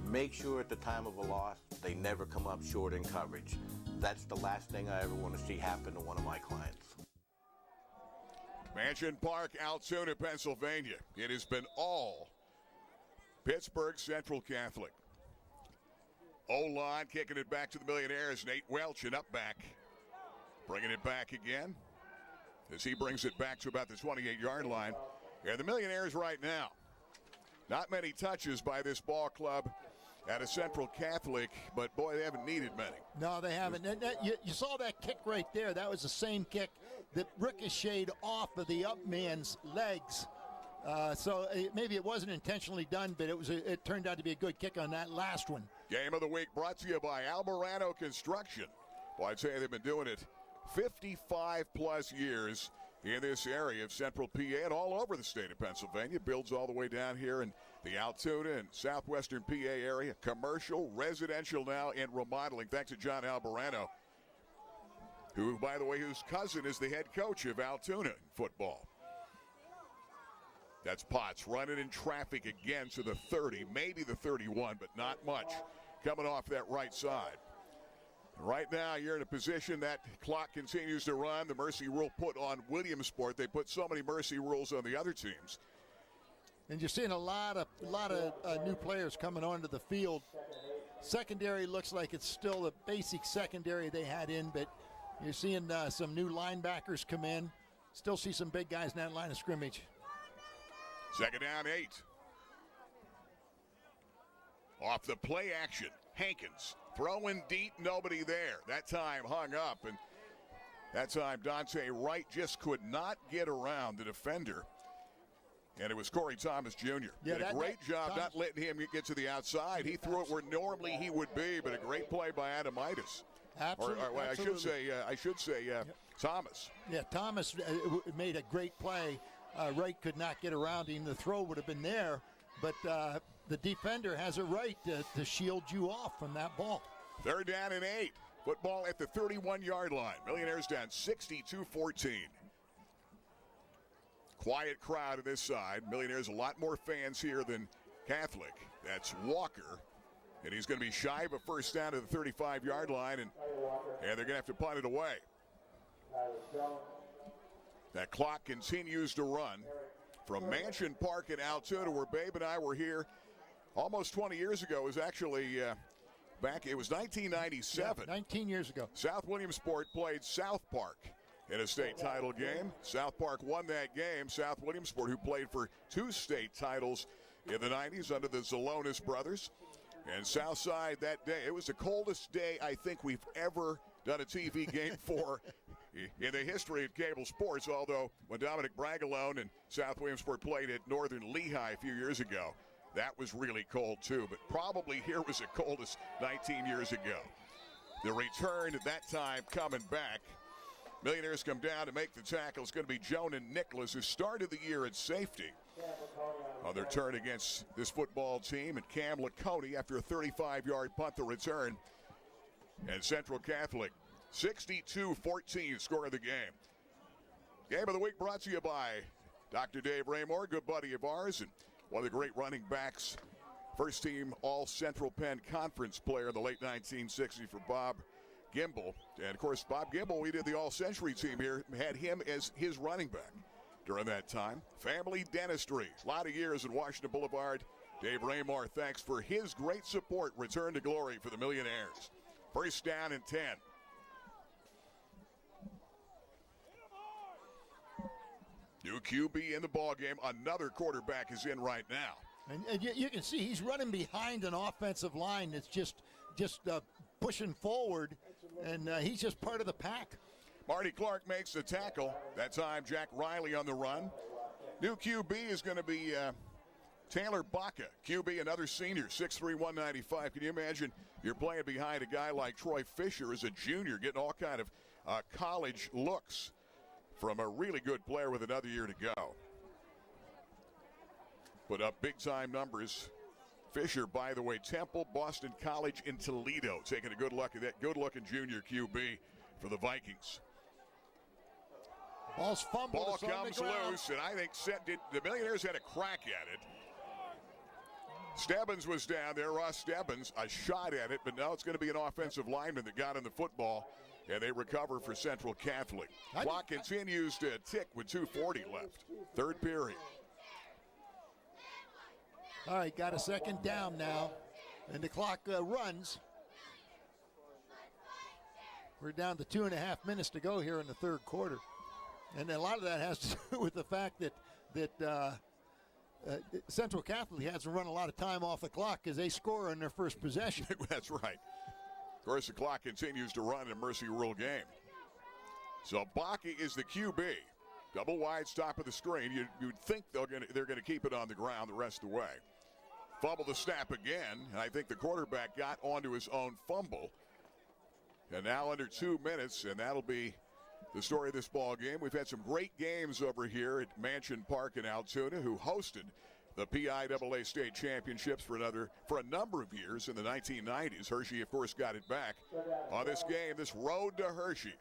make sure at the time of a loss they never come up short in coverage. That's the last thing I ever want to see happen to one of my clients. Mansion Park, Altoona, Pennsylvania. It has been all Pittsburgh Central Catholic. O-line kicking it back to the Millionaires. Nate Welch, and up back. Bringing it back again as he brings it back to about the 28-yard line. And the Millionaires right now, not many touches by this ball club at a Central Catholic, but boy, they haven't needed many. No, they haven't. You saw that kick right there. That was the same kick that ricocheted off of the up man's legs. So maybe it wasn't intentionally done, but it turned out to be a good kick on that last one. Game of the week brought to you by Alborano Construction. Well, I'd say they've been doing it 55 plus years in this area of Central PA and all over the state of Pennsylvania. Builds all the way down here in the Altoona and southwestern PA area. Commercial, residential now, and remodeling. Thanks to John Alborano, who, by the way, whose cousin is the head coach of Altoona football. That's Potts running in traffic again to the 30, maybe the 31, but not much coming off that right side. Right now, you're in a position that clock continues to run. The mercy rule put on Williamsport. They put so many mercy rules on the other teams. And you're seeing a lot of new players coming onto the field. Secondary looks like it's still the basic secondary they had in, but you're seeing some new linebackers come in. Still see some big guys in that line of scrimmage. Second down, 8. Off the play action, Hankins throwing deep, nobody there. That time hung up, and that time Dante Wright just could not get around the defender. And it was Corey Thomas Jr. Did a great job not letting him get to the outside. He threw it where normally he would be, but a great play by Adamitis. Absolutely. Or I should say Thomas. Yeah, Thomas made a great play. Wright could not get around him. The throw would have been there, but the defender has a right to shield you off from that ball. Third down and 8. Football at the 31-yard line. Millionaires down 62-14. Quiet crowd on this side. Millionaires a lot more fans here than Catholic. That's Walker. And he's going to be shy of a first down to the 35-yard line, and they're going to have to punt it away. That clock continues to run from Mansion Park in Altoona, where Babe and I were here almost 20 years ago. It was actually it was 1997. Yeah, 19 years ago. South Williamsport played South Park in a state title game. South Park won that game. South Williamsport, who played for 2 state titles in the 90s under the Zalonis brothers. And Southside that day, it was the coldest day I think we've ever done a TV game for in the history of cable sports, although when Dominic Bragalone and South Williamsport played at Northern Lehigh a few years ago, that was really cold too. But probably here was the coldest 19 years ago. The return at that time coming back. Millionaires come down to make the tackle. It's going to be Jonah Nicholas, who started the year at safety on their turn against this football team. And Cam Laconte, after a 35-yard punt, the return. And Central Catholic, 62-14 score of the game. Game of the week brought to you by Dr. Dave Raymore, good buddy of ours, and one of the great running backs. First team All-Central Penn Conference player in the late 1960s for Bob Gimble. And, of course, Bob Gimble, we did the All-Century team here, had him as his running back during that time. Family dentistry, a lot of years in Washington Boulevard. Dave Raymore, thanks for his great support. Return to glory for the Millionaires. First down and 10. New QB in the ballgame. Another quarterback is in right now. And you can see he's running behind an offensive line that's just pushing forward, and he's just part of the pack. Marty Clark makes the tackle. That time, Jack Riley on the run. New QB is going to be Taylor Baca. QB, another senior, 6'3", 195. Can you imagine you're playing behind a guy like Troy Fisher as a junior, getting all kind of college looks from a really good player with another year to go. Put up big-time numbers. Fisher, by the way, Temple, Boston College, and Toledo, taking a good look at that good-looking junior QB for the Vikings. Ball's fumbled. Ball comes loose, and I think the Millionaires had a crack at it. Stebbins was down there, Ross Stebbins, a shot at it, but now it's going to be an offensive lineman that got in the football, and they recover for Central Catholic. Clock continues to tick with 2:40 left. Third period. All right, got a second down now, and the clock runs. We're down to 2.5 minutes to go here in the third quarter. And a lot of that has to do with the fact that Central Catholic has to run a lot of time off the clock because they score on their first possession. That's right. Of course, the clock continues to run in a Mercy Rule game. So Baca is the QB. Double wides, top of the screen. You'd think they're going to keep it on the ground the rest of the way. Fumble the snap again, and I think the quarterback got onto his own fumble. And now under 2 minutes, and that'll be the story of this ball game. We've had some great games over here at Mansion Park in Altoona, who hosted the PIAA State Championships for a number of years in the 1990s. Hershey, of course, got it back on this game, this road to Hershey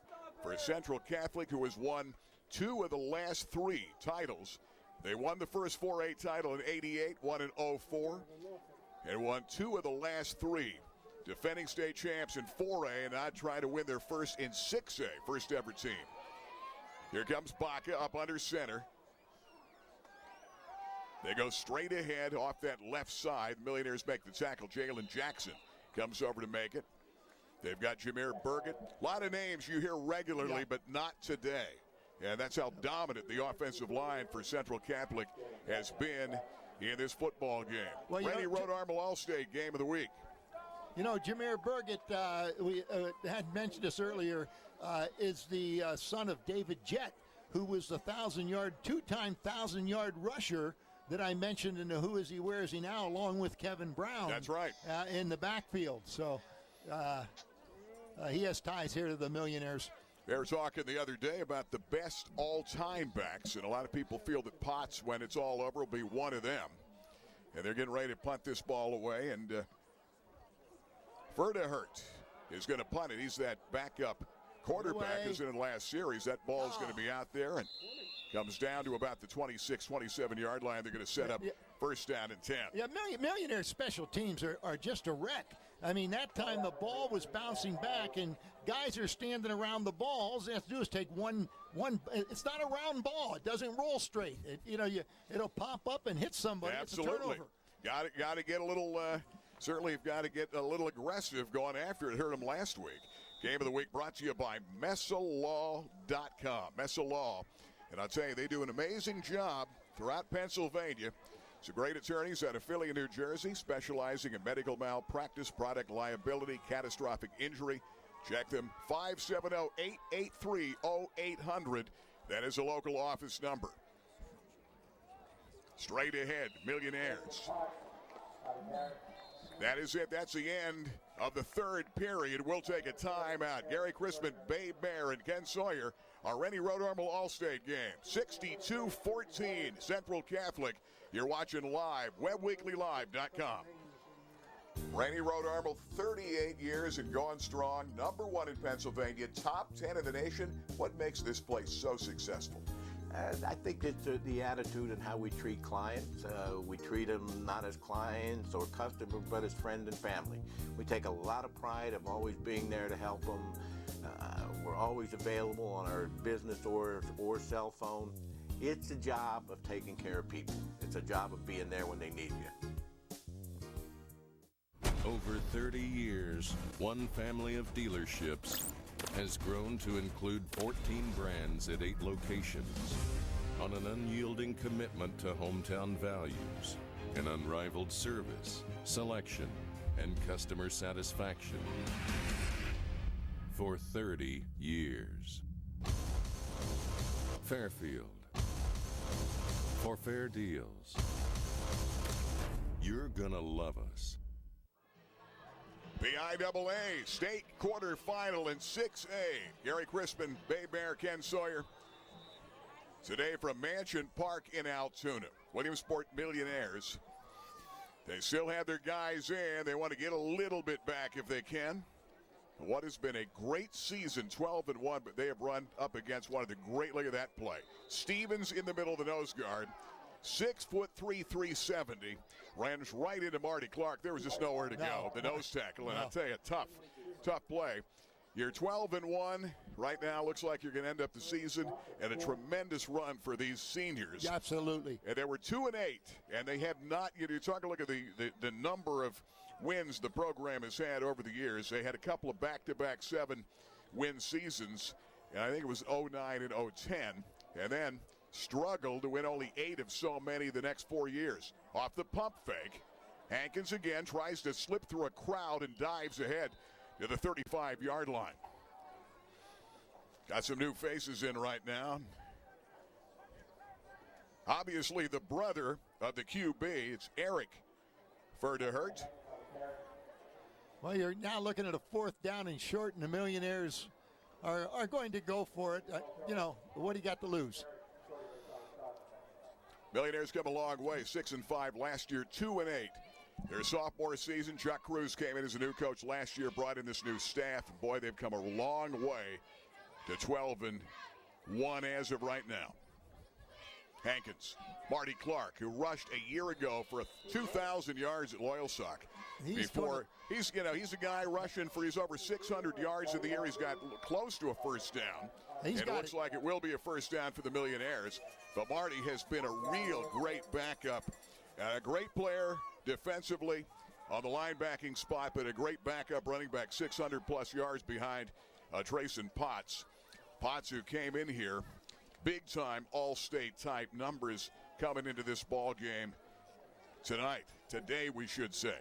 for Central Catholic, who has won 2 of the last 3 titles. They won the first 4A title in '88, won in '04, and won 2 of the last 3. Defending state champs in 4A, and now trying to win their first in 6A, first ever team. Here comes Baca up under center. They go straight ahead off that left side. The Millionaires make the tackle. Jalen Jackson comes over to make it. They've got Jameer Burgett. A lot of names you hear regularly, but not today. And that's how dominant the offensive line for Central Catholic has been in this football game. Well, Randy Rhode Armel All-State game of the week. You know, Jameer Burgett, we had mentioned this earlier, is the son of David Jett, who was the 1,000-yard, 2-time 1,000-yard rusher that I mentioned in the Who Is He, Where Is He Now, along with Kevin Brown. That's right. In the backfield. So he has ties here to the Millionaires. They were talking the other day about the best all-time backs, and a lot of people feel that Potts, when it's all over, will be one of them. And they're getting ready to punt this ball away, and Verdehurt is going to punt it. He's that backup quarterback who's in the last series. That ball's going to be out there and comes down to about the 26, 27-yard line. They're going to set up first down and 10. Yeah, Millionaire special teams are just a wreck. I mean, that time the ball was bouncing back and guys are standing around the ball. All they have to do is take one. It's not a round ball. It doesn't roll straight. It'll pop up and hit somebody. Absolutely. It's a turnover. Got to get a little, certainly you've got to get a little aggressive going after it. Heard them last week. Game of the week brought to you by MessaLaw.com. Messa Law. And I'll tell you, they do an amazing job throughout Pennsylvania So great attorneys out of Philly, New Jersey, specializing in medical malpractice, product liability, catastrophic injury. Check them, 570-883-0800. That is a local office number. Straight ahead, Millionaires. That is it. That's the end of the third period. We'll take a timeout. Gary Crispin, Babe Bear, and Ken Sawyer. Our Rennie Road Armor All-State game. 62-14, Central Catholic. You're watching live, WebWeeklyLive.com. Rennie Road Armor, 38 years and going strong. Number 1 in Pennsylvania, top 10 in the nation. What makes this place so successful? I think it's the attitude and how we treat clients. We treat them not as clients or customers, but as friends and family. We take a lot of pride of always being there to help them. We're always available on our business or cell phone. It's a job of taking care of people. It's a job of being there when they need you. Over 30 years, one family of dealerships has grown to include 14 brands at 8 locations on an unyielding commitment to hometown values and unrivaled service, selection, and customer satisfaction for 30 years. Fairfield, for fair deals. You're gonna love us. The IAA state quarterfinal in 6A. Gary Crispin, Bay Bear, Ken Sawyer. Today from Mansion Park in Altoona. Williamsport Millionaires. They still have their guys in. They want to get a little bit back if they can. What has been a great season, 12-1, but they have run up against one of the great, look at that play. Stevens in the middle of the nose guard. 6'3", 370. Ran right into Marty Clark. There was just nowhere to go. The nose tackle, and I'll tell you, tough play. You're 12-1 right now. Looks like you're going to end up the season and a tremendous run for these seniors. Yeah, absolutely. And they were 2-8, and they have not. You talk a look at the number of wins the program has had over the years. They had a couple of back-to-back 7-win seasons, and I think it was 09 and 010, and then struggled to win only 8 of so many the next 4 years. Off the pump fake, Hankins again tries to slip through a crowd and dives ahead to the 35-yard line. Got some new faces in right now. Obviously the brother of the QB, it's Eric Ferdehert. Well, you're now looking at a 4th down and short, and the Millionaires are going to go for it. What do you got to lose? Millionaires come a long way, 6-5 last year, 2-8. Their sophomore season, Chuck Cruz came in as a new coach last year, brought in this new staff. Boy, they've come a long way to 12-1 as of right now. Hankins, Marty Clark, who rushed a year ago for 2,000 yards at Loyalsock. He's a guy rushing for he's over 600 yards in the year. He's got close to a first down. It looks like it will be a first down for the Millionaires. But Marty has been a real great backup. A great player defensively on the linebacking spot, but a great backup running back, 600-plus yards behind Trayson Potts. Potts, who came in here, big-time all-state type numbers coming into this ball game today we should say.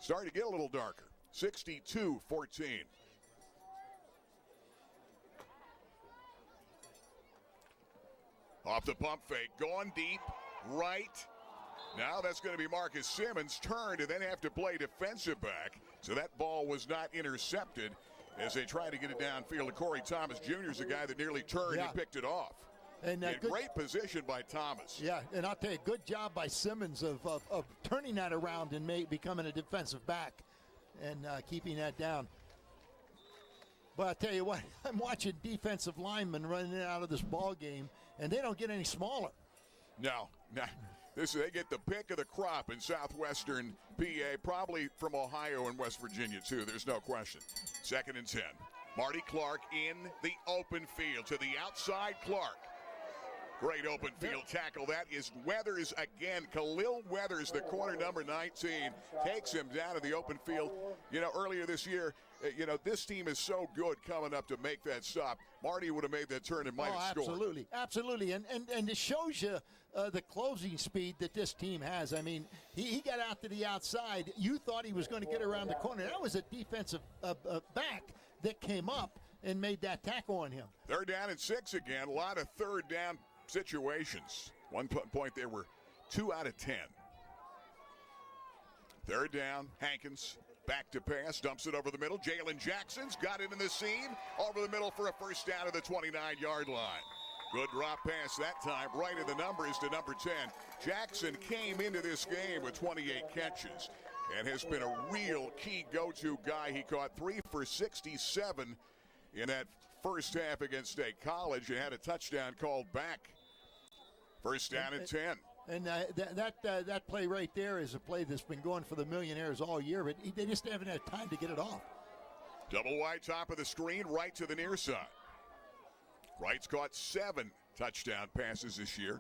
Starting to get a little darker, 62-14. Off the pump fake, going deep, right. Now that's going to be Marcus Simmons, turned and then have to play defensive back. So that ball was not intercepted as they tried to get it downfield. And Corey Thomas Jr. is a guy that nearly turned and picked it off. And great position by Thomas. Yeah, and I'll tell you, good job by Simmons of turning that around and becoming a defensive back and keeping that down. But I'll tell you what, I'm watching defensive linemen running out of this ball game, and they don't get any smaller. No. They get the pick of the crop in southwestern PA, probably from Ohio and West Virginia, too. There's no question. 2nd and 10. Marty Clark in the open field to the outside. Clark Great open field tackle. That is Weathers again. Khalil Weathers, the corner number 19, takes him down to the open field. You know, earlier this year, this team is so good coming up to make that stop. Marty would have made that turn and might have scored. Absolutely, absolutely. And it shows you the closing speed that this team has. I mean, he got out to the outside. You thought he was going to get around the corner. That was a defensive back that came up and made that tackle on him. They're down at 6 again. A lot of third down situations. One point they were 2 out of 10. Third down, Hankins back to pass, dumps it over the middle. Jalen Jackson's got it in the seam, over the middle for a first down at the 29-yard line. Good drop pass that time, right in the numbers to number 10. Jackson came into this game with 28 catches and has been a real key go-to guy. He caught 3 for 67 in that first half against State College and had a touchdown called back. First down at 10. And that play right there is a play that's been going for the Millionaires all year, but they just haven't had time to get it off. Double wide top of the screen, right to the near side. Wright's caught 7 touchdown passes this year.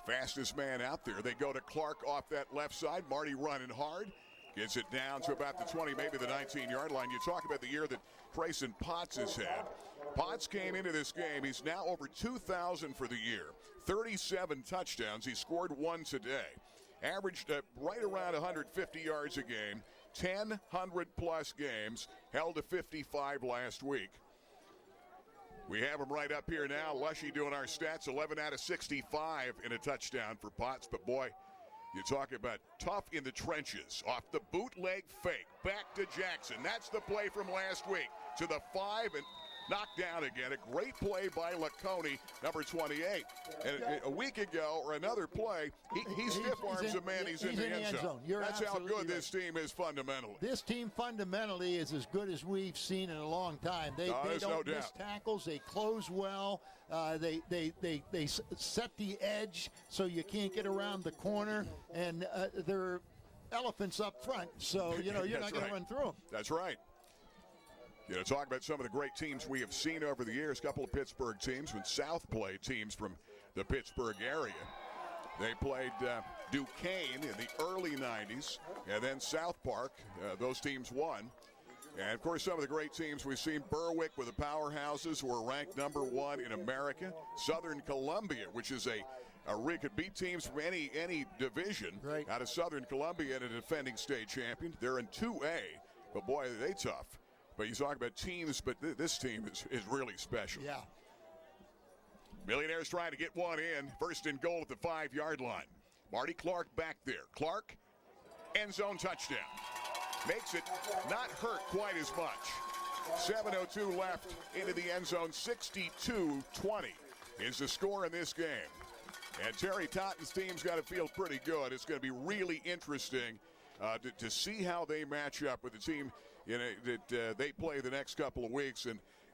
Fastest man out there. They go to Clark off that left side. Marty running hard. Gets it down to about the 20, maybe the 19-yard line. You talk about the year that Grayson Potts has had. Potts came into this game. He's now over 2,000 for the year. 37 touchdowns. He scored 1 today. Averaged right around 150 yards a game. 10 100-plus games. Held to 55 last week. We have him right up here now. Lushy doing our stats. 11 out of 65 in a touchdown for Potts. But, boy, you talk about tough in the trenches. Off the bootleg fake. Back to Jackson. That's the play from last week. To the 5 and knocked down again. A great play by Laconi, number 28. And a week ago, or another play, he stiff arms a man. He's in the end zone. That's how good this team is fundamentally. This team fundamentally is as good as we've seen in a long time. They don't miss tackles. They close well. They set the edge so you can't get around the corner. And they're elephants up front, so you're not going to run through them. That's right. Talk about some of the great teams we have seen over the years. A couple of Pittsburgh teams when South played teams from the Pittsburgh area. They played Duquesne in the early 90s, and then South Park. Those teams won. And, of course, some of the great teams we've seen. Berwick with the powerhouses who are ranked number 1 in America. Southern Columbia, which is could beat teams from any division out of Southern Columbia and a defending state champion. They're in 2A, but, boy, are they tough. But you talk about teams, but this team is really special. Yeah. Millionaires trying to get one in. First and goal at the 5-yard line. Marty Clark back there. Clark, end zone touchdown. Makes it not hurt quite as much. 7:02 left into the end zone. 62-20 is the score in this game. And Terry Totten's team's got to feel pretty good. It's going to be really interesting to see how they match up with the team that they play the next couple of weeks.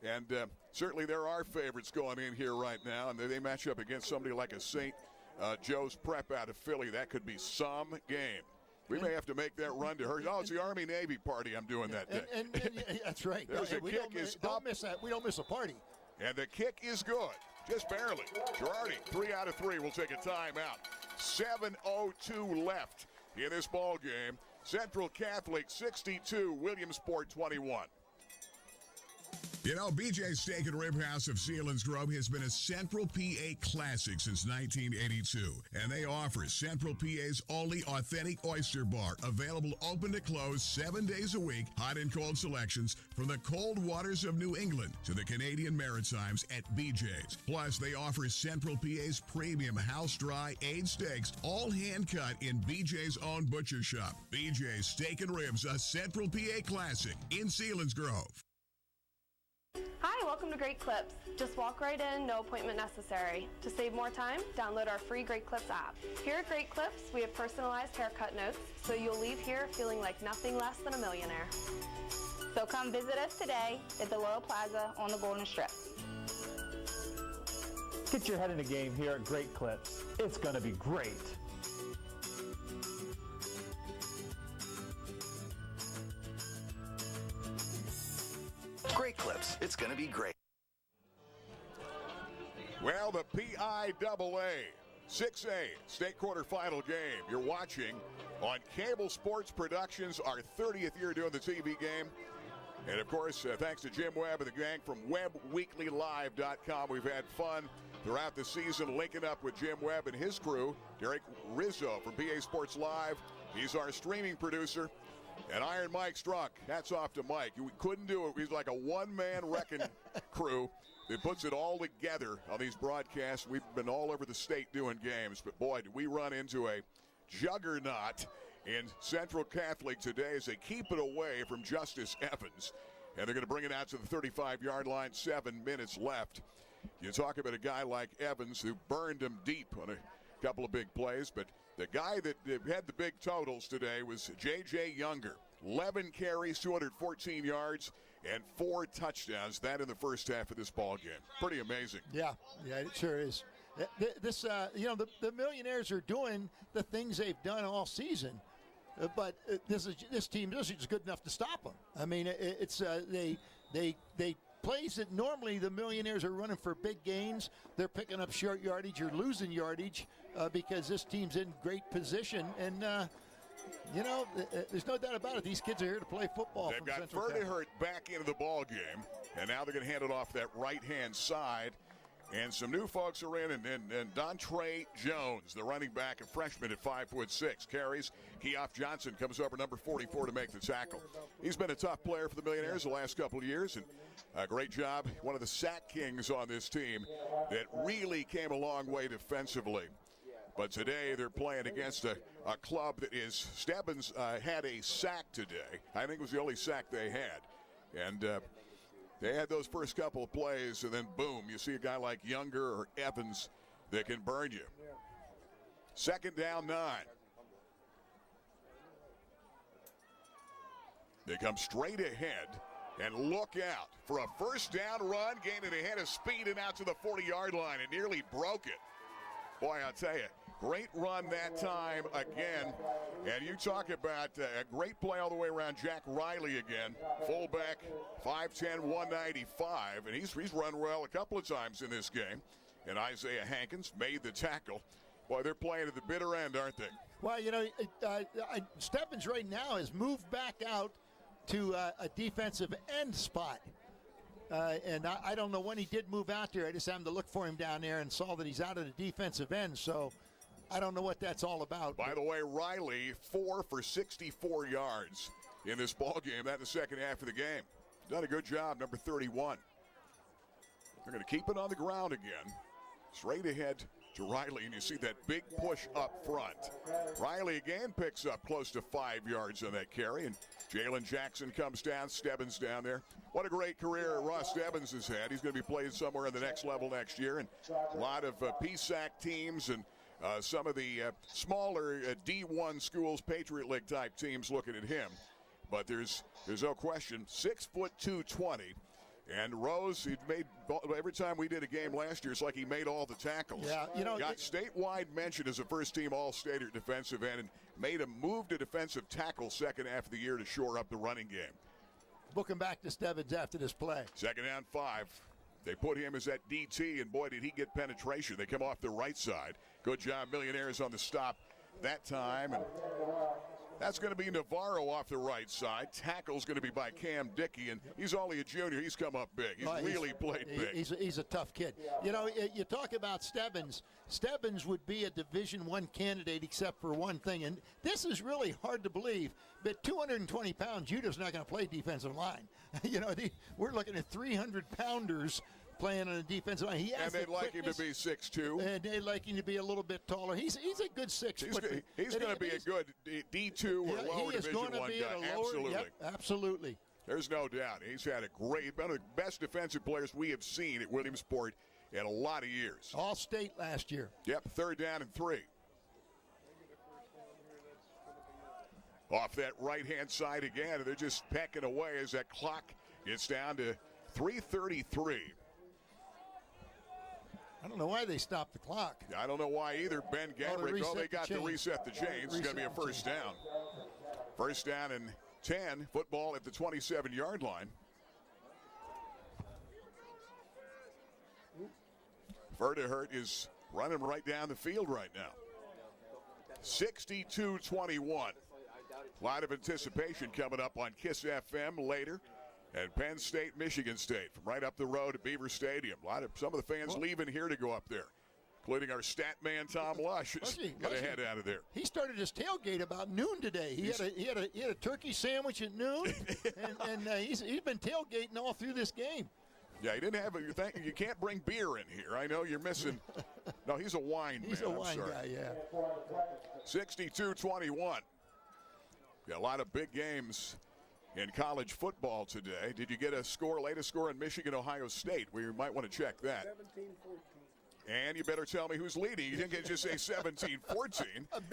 And certainly there are favorites going in here right now, and they match up against somebody like a St. Joe's Prep out of Philly. That could be some game. We may have to make that run to her. Oh, it's the Army-Navy party I'm doing that day. And that's right. Don't miss that. We don't miss a party. And the kick is good, just barely. Girardi, 3 out of 3, will take a timeout. 7:02 left in this ball game. Central Catholic 62, Williamsport 21. BJ's Steak and Rib House of Selinsgrove has been a Central PA classic since 1982. And they offer Central PA's only authentic oyster bar, available open to close 7 days a week, hot and cold selections from the cold waters of New England to the Canadian Maritimes at BJ's. Plus, they offer Central PA's premium house-dry aged steaks, all hand-cut in BJ's own butcher shop. BJ's Steak and Ribs, a Central PA classic in Selinsgrove. Hi, welcome to Great Clips. Just walk right in, no appointment necessary. To save more time, download our free Great Clips app. Here at Great Clips, we have personalized haircut notes, so you'll leave here feeling like nothing less than a millionaire. So come visit us today at the Royal Plaza on the Golden Strip. Get your head in the game here at Great Clips. It's going to be great. Great Clips. It's going to be great. Well, the PIAA 6A state quarterfinal game. You're watching on Cable Sports Productions, our 30th year doing the TV game. And, of course, thanks to Jim Webb and the gang from WebbWeeklyLive.com. We've had fun throughout the season linking up with Jim Webb and his crew. Derek Rizzo from PA Sports Live. He's our streaming producer. And Iron Mike Strunk. Hats off to Mike. We couldn't do it. He's like a one-man wrecking crew that puts it all together on these broadcasts. We've been all over the state doing games. But, boy, did we run into a juggernaut in Central Catholic today as they keep it away from Justice Evans. And they're going to bring it out to the 35-yard line, 7 minutes left. You talk about a guy like Evans who burned him deep on a couple of big plays, but the guy that had the big totals today was J.J. Younger. 11 carries, 214 yards, and 4 touchdowns. That in the first half of this ball game. Pretty amazing. Yeah, it sure is. This, the Millionaires are doing the things they've done all season, but this team isn't good enough to stop them. I mean, they plays that normally the Millionaires are running for big gains. They're picking up short yardage or losing yardage because this team's in great position. And, there's no doubt about it. These kids are here to play football. They've got Ferdinand back into the ball game, and now they're going to hand it off that right-hand side. And some new folks are in, and Dontre Jones, the running back, a freshman at 5'6", carries. Keoff Johnson comes over number 44 to make the tackle. He's been a tough player for the Millionaires the last couple of years, and a great job. One of the sack kings on this team that really came a long way defensively. But today they're playing against a club that is, Stebbins had a sack today. I think it was the only sack they had. And they had those first couple of plays, and then boom, you see a guy like Younger or Evans that can burn you. 2nd down, 9. They come straight ahead, and look out for a first down run, gaining a head of speed and out to the 40-yard line, and nearly broke it. Boy, I'll tell you, great run that time again. And you talk about a great play all the way around. Jack Riley again, fullback, 5'10", 195, and he's run well a couple of times in this game. And Isaiah Hankins made the tackle. Boy, they're playing at the bitter end, aren't they? Well, Stebbins right now has moved back out to a defensive end spot. And I don't know when he did move out there. I just happened to look for him down there and saw that he's out of the defensive end. So I don't know what that's all about. By the way, Riley, 4 for 64 yards in this ball game. That in the second half of the game. Done a good job, number 31. They're going to keep it on the ground again. Straight ahead to Riley, and you see that big push up front. Riley again picks up close to 5 yards on that carry, and Jalen Jackson comes down, Stebbins down there. What a great career Ross Stebbins has had. He's going to be playing somewhere in the next level next year, and a lot of PSAC teams and some of the smaller D1 schools, Patriot League type teams looking at him. But there's no question, 6'2", 220. And Rose, he made every time we did a game last year, it's like he made all the tackles. Yeah, got statewide mention as a first-team All-Stater defensive end, and made a move to defensive tackle second half of the year to shore up the running game. Looking back to Stebbins after this play. 2nd down, 5. They put him as that DT, and boy, did he get penetration. They come off the right side. Good job, Millionaires on the stop that time. And that's going to be Navarro off the right side. Tackle's going to be by Cam Dickey, and he's only a junior. He's come up big. He's really played big. He's a tough kid. You talk about Stebbins. Stebbins would be a Division I candidate except for one thing, and this is really hard to believe, but 220 pounds, Judah's not going to play defensive line. We're looking at 300-pounders playing on a defensive line. And they'd like him to be 6'2". And they'd like him to be a little bit taller. He's a good 6 foot. He's going to be a good D2 or lower Division I guy. Absolutely. Yep, absolutely. There's no doubt. He's had one of the best defensive players we have seen at Williamsport in a lot of years. All-state last year. Yep, 3rd down and 3. Off that right-hand side again, and they're just pecking away as that clock gets down to 3:33. I don't know why they stopped the clock. I don't know why either. Ben Gabrick, they got to reset the chains. It's going to be a first down. First down and 10. Football at the 27-yard line. Verdehert is running right down the field right now. 62-21. A lot of anticipation coming up on KISS FM later. And Penn State, Michigan State, from right up the road at Beaver Stadium. Some of the fans leaving here to go up there, including our stat man Tom Lush is going to head out of there. He started his tailgate about noon today. He had a turkey sandwich at noon, and he's been tailgating all through this game. Yeah, he didn't have you can't bring beer in here. I know you're missing. No, he's a wine man. He's a wine guy, yeah. 62-21. Yeah, a lot of big games in college football today. Did you get latest score in Michigan, Ohio State? We might want to check that. 17-14. And you better tell me who's leading. You didn't just say 17-14.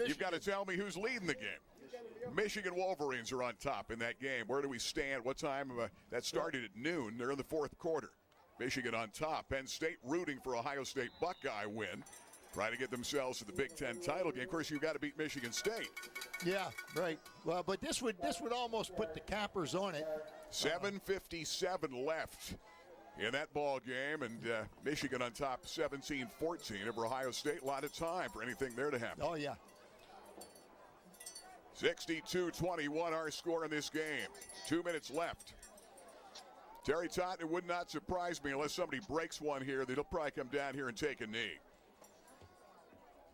You've got to tell me who's leading the game. Michigan Wolverines are on top in that game. Where do we stand? What time? That started at noon. They're in the fourth quarter. Michigan on top. Penn State rooting for Ohio State Buckeye win. Trying to get themselves to the Big Ten title game. Of course, you've got to beat Michigan State. Yeah, right. Well, but this would almost put the cappers on it. 7:57 left in that ball game, and Michigan on top 17-14 over Ohio State. A lot of time for anything there to happen. Oh, yeah. 62-21 our score in this game. 2 minutes left. Terry Totten, it would not surprise me unless somebody breaks one here that he'll probably come down here and take a knee.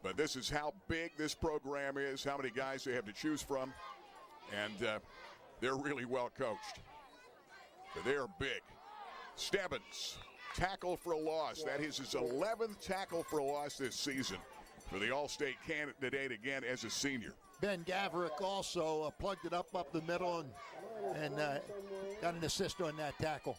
But this is how big this program is, how many guys they have to choose from, and they're really well coached. But they are big. Stebbins, tackle for a loss. That is his 11th tackle for a loss this season for the All-State candidate again as a senior. Ben Gaverick also plugged it up the middle and got an assist on that tackle.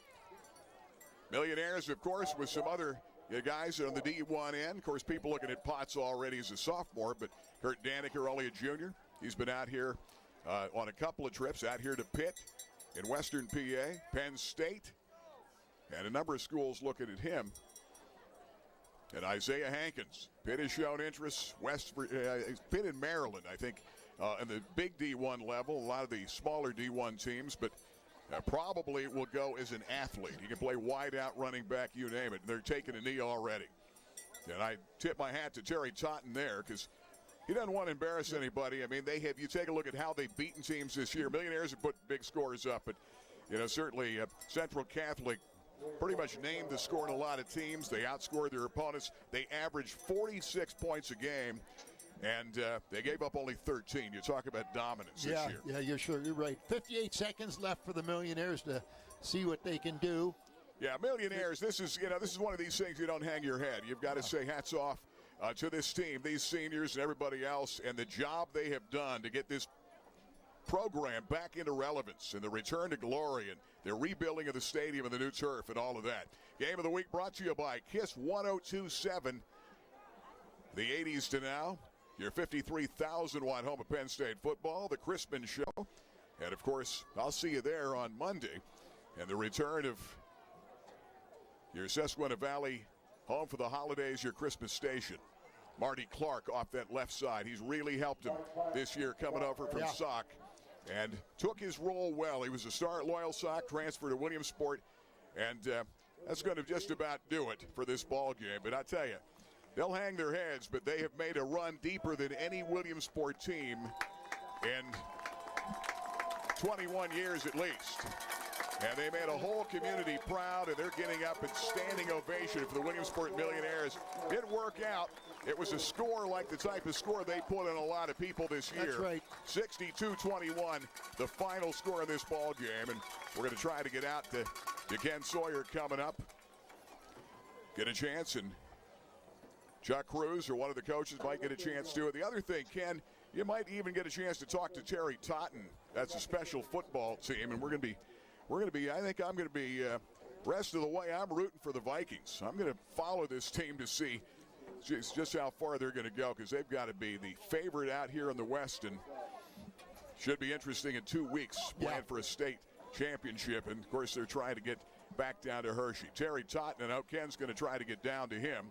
Millionaires, of course, with some other guys on the D1 end. Of course, people looking at Potts already as a sophomore, but Kurt Daneker only a junior. He's been out here on a couple of trips, out here to Pitt in Western PA, Penn State, and a number of schools looking at him. And Isaiah Hankins, Pitt has shown interest. Pitt in Maryland, I think, in the big D1 level. A lot of the smaller D1 teams, but probably will go as an athlete. He can play wide out, running back, you name it. They're taking a knee already. And I tip my hat to Terry Totten there because he doesn't want to embarrass anybody. I mean, you take a look at how they've beaten teams this year. Millionaires have put big scores up, but certainly Central Catholic pretty much named the score in a lot of teams. They outscored their opponents. They averaged 46 points a game, and they gave up only 13. You talk about dominance this year. Yeah, you're right. 58 seconds left for the Millionaires to see what they can do. Yeah, Millionaires, this is one of these things you don't hang your head. You've got to say hats off to this team, these seniors and everybody else, and the job they have done to get this program back into relevance and the return to glory and the rebuilding of the stadium and the new turf and all of that. Game of the week brought to you by KISS 102.7. The 80s to now. Your 53,000-watt home of Penn State football, the Crispin Show. And, of course, I'll see you there on Monday. And the return of your Susquehanna Valley home for the holidays, your Christmas station. Marty Clark off that left side. He's really helped him this year coming over from Sauk and took his role well. He was a star at Loyal Sauk, transferred to Williamsport, and that's going to just about do it for this ball game. But I tell you, they'll hang their heads, but they have made a run deeper than any Williamsport team in 21 years at least. And they made a whole community proud, and they're getting up and standing ovation for the Williamsport Millionaires. Didn't work out. It was a score like the type of score they put on a lot of people this year. That's right. 62-21, the final score of this ball game. And we're going to try to get out to Ken Sawyer coming up. Get a chance, and Chuck Cruz or one of the coaches might get a chance to. The other thing, Ken, you might even get a chance to talk to Terry Totten. That's a special football team, and I think I'm going to be, rest of the way, I'm rooting for the Vikings. I'm going to follow this team to see just how far they're going to go, because they've got to be the favorite out here in the West, and should be interesting in 2 weeks, playing for a state championship. And, of course, they're trying to get back down to Hershey. Terry Totten, and Ken's going to try to get down to him,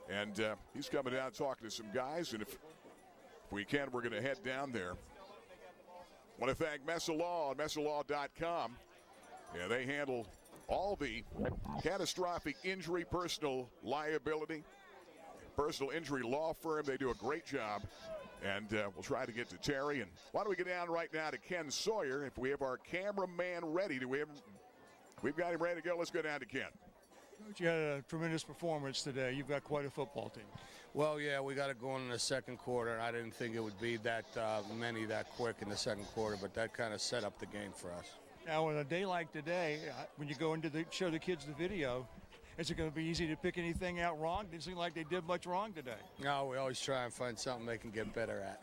and he's coming down talking to some guys, and if we can, we're going to head down there. I want to thank Mesa Law on mesalaw.com. Yeah, they handle all the catastrophic injury, personal liability, personal injury law firm. They do a great job. And we'll try to get to Terry. And why don't we get down right now to Ken Sawyer? If we have our cameraman ready, we've got him ready to go. Let's go down to Ken. Coach, you had a tremendous performance today. You've got quite a football team. Well, yeah, we got it going in the second quarter. I didn't think it would be that many that quick in the second quarter, but that kind of set up the game for us. Now, on a day like today, when you go into show the kids the video, is it going to be easy to pick anything out wrong? Didn't seem like they did much wrong today. No, we always try and find something they can get better at.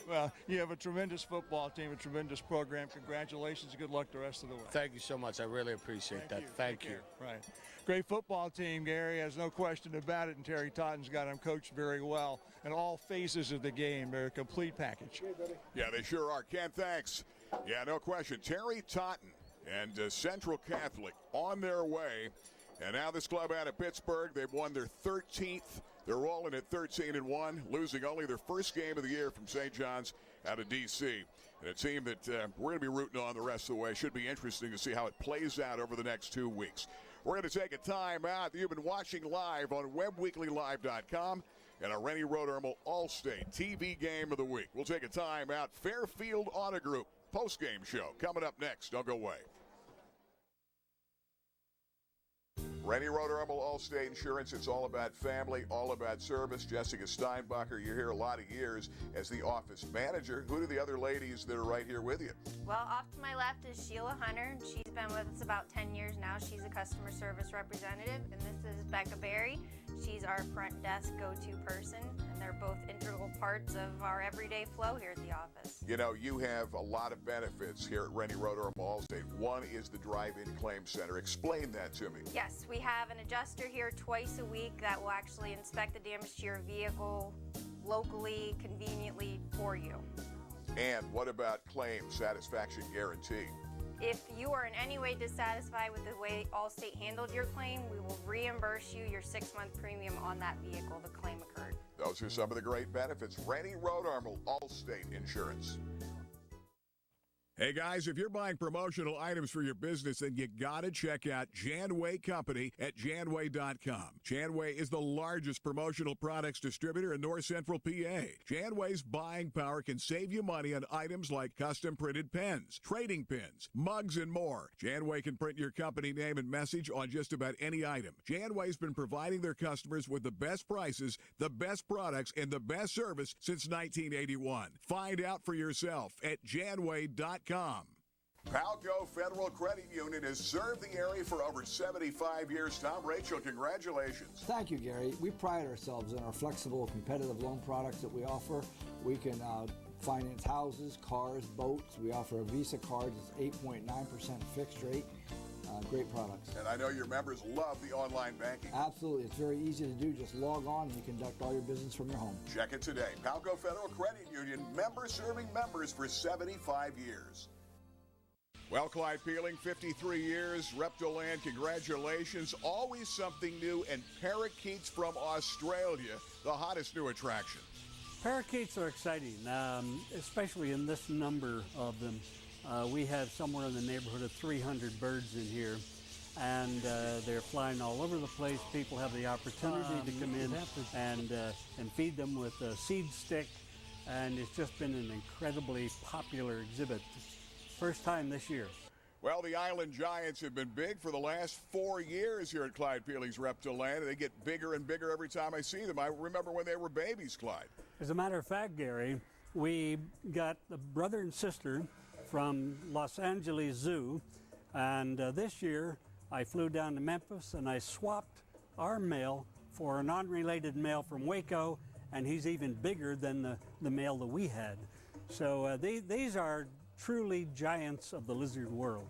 Well, you have a tremendous football team, a tremendous program. Congratulations and good luck the rest of the way. Thank you so much. I really appreciate that. Thank you. Right. Great football team, Gary. Has no question about it, and Terry Totten's got them coached very well in all phases of the game. They're a complete package. Yeah, they sure are. Ken, thanks. Yeah, no question. Terry Totten and Central Catholic on their way. And now this club out of Pittsburgh, they've won their 13th. They're rolling at 13-1, losing only their first game of the year from St. John's out of D.C. And a team that we're going to be rooting on the rest of the way. Should be interesting to see how it plays out over the next 2 weeks. We're going to take a time out that you've been watching live on WebbWeeklyLive.com and our Rennie Rodermel All-State TV Game of the Week. We'll take a time out. Fairfield Auto Group post-game show coming up next. Don't go away. Rennie Rodermel, Allstate Insurance. It's all about family, all about service. Jessica Steinbacher, you're here a lot of years as the office manager. Who are the other ladies that are right here with you? Well, off to my left is Sheila Hunter. She's been with us about 10 years now. She's a customer service representative. And this is Becca Berry. She's our front desk go-to person. And they're both integral parts of our everyday flow here at the office. You know, you have a lot of benefits here at Rennie Rodermel Allstate. One is the drive-in claim center. Explain that to me. Yes, we have an adjuster here twice a week that will actually inspect the damage to your vehicle locally, conveniently for you. And what about claim satisfaction guarantee? If you are in any way dissatisfied with the way Allstate handled your claim, we will reimburse you your 6-month premium on that vehicle the claim occurred. Those are some of the great benefits. Rennie Rodermel, Allstate Insurance. Hey guys, if you're buying promotional items for your business, then you gotta check out Janway Company at janway.com. Janway is the largest promotional products distributor in North Central PA. Janway's buying power can save you money on items like custom printed pens, trading pins, mugs, and more. Janway can print your company name and message on just about any item. Janway's been providing their customers with the best prices, the best products, and the best service since 1981. Find out for yourself at janway.com. Palco Federal Credit Union has served the area for over 75 years. Tom, Rachel, congratulations. Thank you, Gary. We pride ourselves in our flexible, competitive loan products that we offer. We can finance houses, cars, boats. We offer a Visa card that's 8.9% fixed rate. Great products. And I know your members love the online banking. Absolutely. It's very easy to do. Just log on and you conduct all your business from your home. Check it today. Palco Federal Credit Union, member serving members for 75 years. Well, Clyde Peeling, 53 years, Reptiland, congratulations. Always something new, and parakeets from Australia, the hottest new attraction. Parakeets are exciting, especially in this number of them. We have somewhere in the neighborhood of 300 birds in here, and they're flying all over the place. People have the opportunity to come in and feed them with a seed stick, and it's just been an incredibly popular exhibit. First time this year. Well, the Island Giants have been big for the last 4 years here at Clyde Peeling's Reptiland. They get bigger and bigger every time I see them. I remember when they were babies, Clyde. As a matter of fact, Gary, we got the brother and sister from Los Angeles Zoo, and this year I flew down to Memphis and I swapped our male for an unrelated male from Waco, and he's even bigger than the male that we had. So these are truly giants of the lizard world.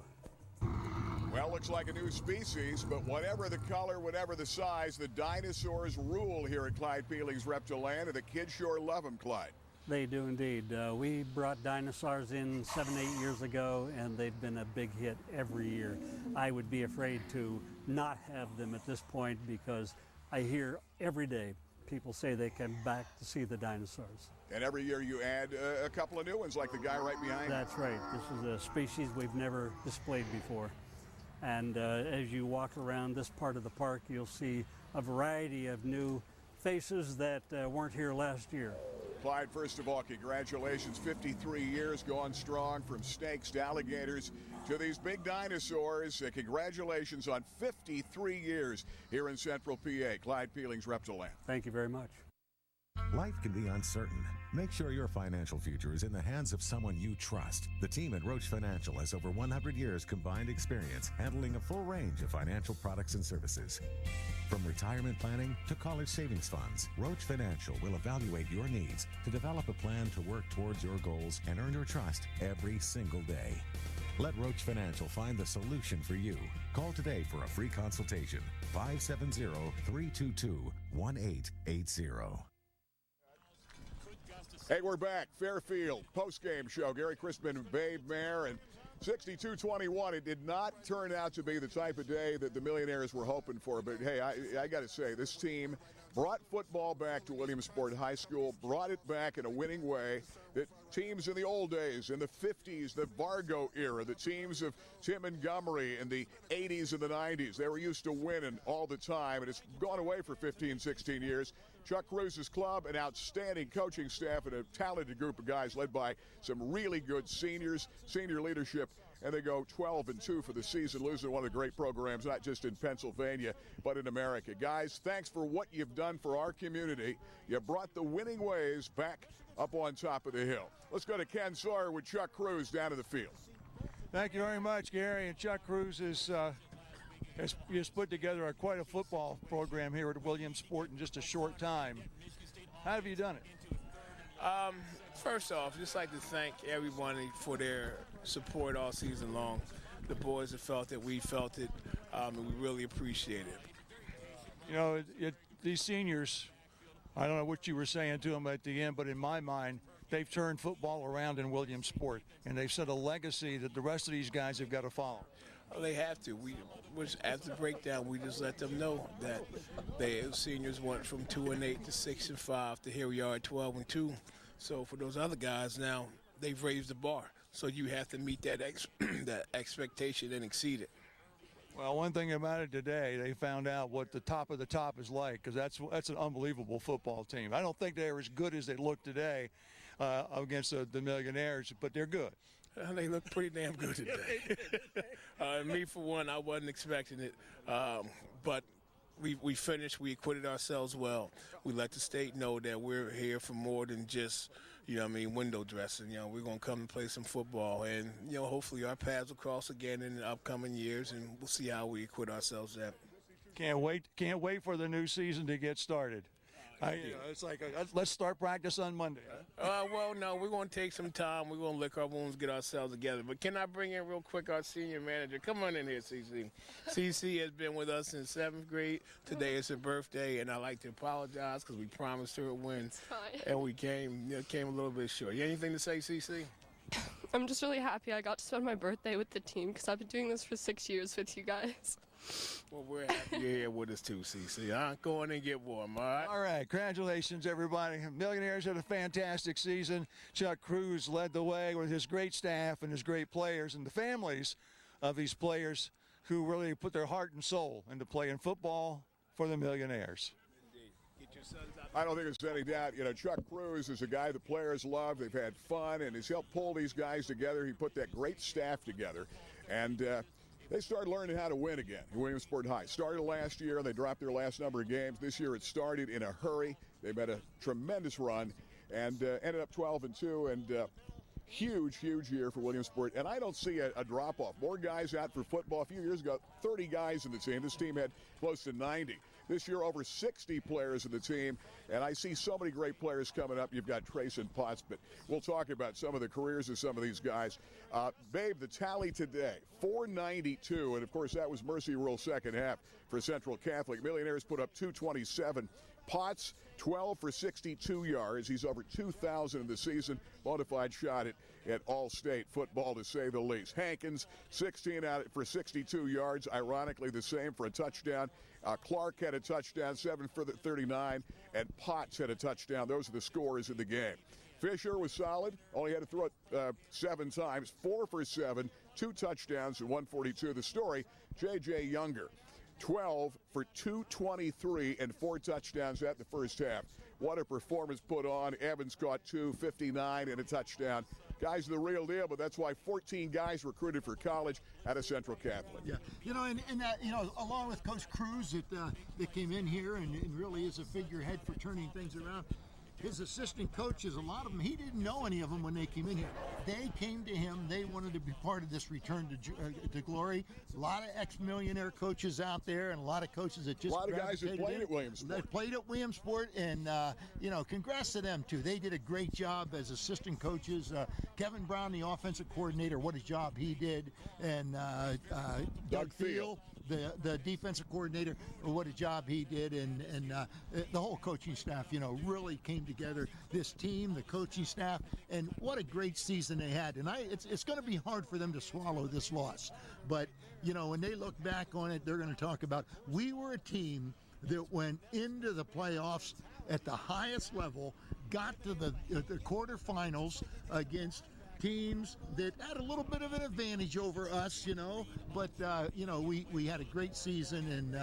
Well, looks like a new species, but whatever the color, whatever the size, the dinosaurs rule here at Clyde Peeling's Reptiland, and the kids sure love them, Clyde. They do indeed. We brought dinosaurs in 7-8 years ago, and they've been a big hit every year. I would be afraid to not have them at this point because I hear every day people say they come back to see the dinosaurs. And every year you add a couple of new ones, like the guy right behind you. That's right. This is a species we've never displayed before. And as you walk around this part of the park, you'll see a variety of new faces that weren't here last year. Clyde, first of all, congratulations. 53 years going strong, from snakes to alligators to these big dinosaurs. Congratulations on 53 years here in Central PA. Clyde Peelings, Reptiland. Thank you very much. Life can be uncertain. Make sure your financial future is in the hands of someone you trust. The team at Roach Financial has over 100 years combined experience handling a full range of financial products and services. From retirement planning to college savings funds, Roach Financial will evaluate your needs to develop a plan to work towards your goals and earn your trust every single day. Let Roach Financial find the solution for you. Call today for a free consultation. 570-322-1880. Hey, we're back. Fairfield post-game show. Gary Crispin, Babe Mayer, and 62-21. It did not turn out to be the type of day that the Millionaires were hoping for. But, hey, I got to say, this team brought football back to Williamsport High School, brought it back in a winning way. That teams in the old days, in the 50s, the Vargo era, the teams of Tim Montgomery in the 80s and the 90s, they were used to winning all the time, and it's gone away for 15, 16 years. Chuck Cruz's club, an outstanding coaching staff, and a talented group of guys led by some really good seniors, senior leadership, and they go 12-2 for the season, losing one of the great programs, not just in Pennsylvania, but in America. Guys, thanks for what you've done for our community. You brought the winning ways back up on top of the hill. Let's go to Ken Sawyer with Chuck Cruz down to the field. Thank you very much, Gary. And Chuck Cruz has put together quite a football program here at Williamsport in just a short time. How have you done it? First off, just like to thank everybody for their support all season long. The boys have felt it, we felt it, and we really appreciate it. You know, these seniors, I don't know what you were saying to them at the end, but in my mind, they've turned football around in Williamsport, and they've set a legacy that the rest of these guys have got to follow. Well, they have to. After the breakdown, we just let them know that the seniors went from 2-8 to 6-5 to here we are at 12-2. So for those other guys now, they've raised the bar. So you have to meet that that expectation and exceed it. Well, one thing about it today, they found out what the top of the top is like, because that's an unbelievable football team. I don't think they're as good as they look today against the Millionaires, but they're good. They look pretty damn good today. Me, for one, I wasn't expecting it. But we finished. We acquitted ourselves well. We let the state know that we're here for more than just, window dressing. We're going to come and play some football. And, hopefully our paths will cross again in the upcoming years, and we'll see how we acquit ourselves at. Can't wait for the new season to get started. It's like, let's start practice on Monday. Well, no, we're going to take some time. We're going to lick our wounds, get ourselves together. But can I bring in real quick our senior manager? Come on in here, CC. CC has been with us since 7th grade. Today is her birthday, and I'd like to apologize because we promised her a win. It's fine. And we came a little bit short. You anything to say, CC? I'm just really happy I got to spend my birthday with the team because I've been doing this for 6 years with you guys. Well, we're happy you're here with us too, CC. Go in and get warm, all right? All right, congratulations, everybody. Millionaires had a fantastic season. Chuck Cruz led the way with his great staff and his great players and the families of these players who really put their heart and soul into playing football for the Millionaires. I don't think there's any doubt. Chuck Cruz is a guy the players love. They've had fun, and he's helped pull these guys together. He put that great staff together, and they started learning how to win again at Williamsport High. Started last year, and they dropped their last number of games. This year it started in a hurry. They've had a tremendous run and ended up 12-2, and huge year for Williamsport. And I don't see a drop-off. More guys out for football. A few years ago, 30 guys in the team. This team had close to 90. This year, over 60 players in the team, and I see so many great players coming up. You've got Trace and Potts, but we'll talk about some of the careers of some of these guys. Babe, the tally today, 492, and of course that was Mercy Rule second half for Central Catholic. Millionaires put up 227. Potts, 12 for 62 yards. He's over 2,000 in the season. Bonafide shot at All-State football, to say the least. Hankins, 16 out for 62 yards. Ironically, the same for a touchdown. Clark had a touchdown, 7 for 39, and Potts had a touchdown. Those are the scores in the game. Fisher was solid. Only had to throw it 7 times, 4 for 7, 2 touchdowns, and 142. The story, J.J. Younger, 12 for 223 and 4 touchdowns at the first half. What a performance put on. Evans caught 259 and a touchdown. Guys are the real deal, but that's why 14 guys recruited for college out of Central Catholic. Yeah, you know, and you know, along with Coach Cruz that came in here and really is a figurehead for turning things around. His assistant coaches, a lot of them, he didn't know any of them when they came in here. They came to him. They wanted to be part of this return to glory. A lot of ex-millionaire coaches out there, and a lot of coaches that just a lot of guys that played at Williamsport. That played at Williamsport, and you know, congrats to them too. They did a great job as assistant coaches. Kevin Brown, the offensive coordinator, what a job he did, and Doug Thiel, the defensive coordinator, what a job he did, and the whole coaching staff, you know, really came together. This team, the coaching staff, and what a great season they had. And it's going to be hard for them to swallow this loss. But, you know, when they look back on it, they're going to talk about, we were a team that went into the playoffs at the highest level, got to the quarterfinals against teams that had a little bit of an advantage over us, you know, but you know, we had a great season, and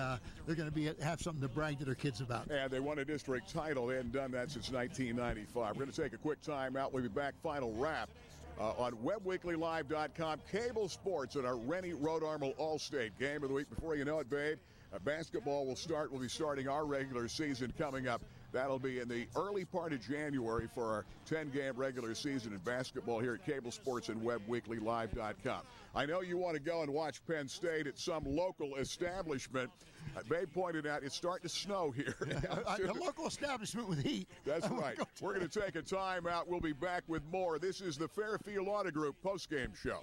they're going to have something to brag to their kids about. And they won a district title. They hadn't done that since 1995. We're going to take a quick time out. We'll be back. Final wrap on WebWeeklyLive.com. Cable Sports at our Rennie Rhode Armel All-State game of the week. Before you know it, babe, basketball will start. We'll be starting our regular season coming up. That'll be in the early part of January for our 10-game regular season in basketball here at Cable Sports and WebWeeklyLive.com. I know you want to go and watch Penn State at some local establishment. Babe pointed out it's starting to snow here. A local establishment with heat. That's right. We're going to take a time out. We'll be back with more. This is the Fairfield Auto Group postgame show.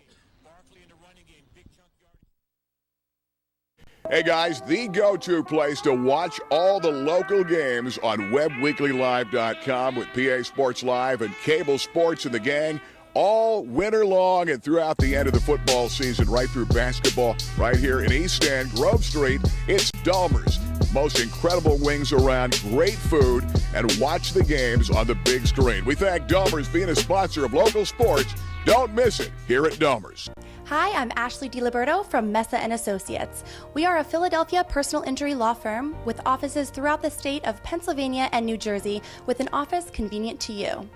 Hey guys, the go-to place to watch all the local games on WebWeeklyLive.com with PA Sports Live and Cable Sports and the gang all winter long and throughout the end of the football season, right through basketball, right here in East End, Grove Street. It's Dahmer's. Most incredible wings around, great food, and watch the games on the big screen. We thank Dahmer's being a sponsor of local sports. Don't miss it here at Dahmer's. Hi, I'm Ashley DiLiberto from Mesa & Associates. We are a Philadelphia personal injury law firm with offices throughout the state of Pennsylvania and New Jersey, with an office convenient to you.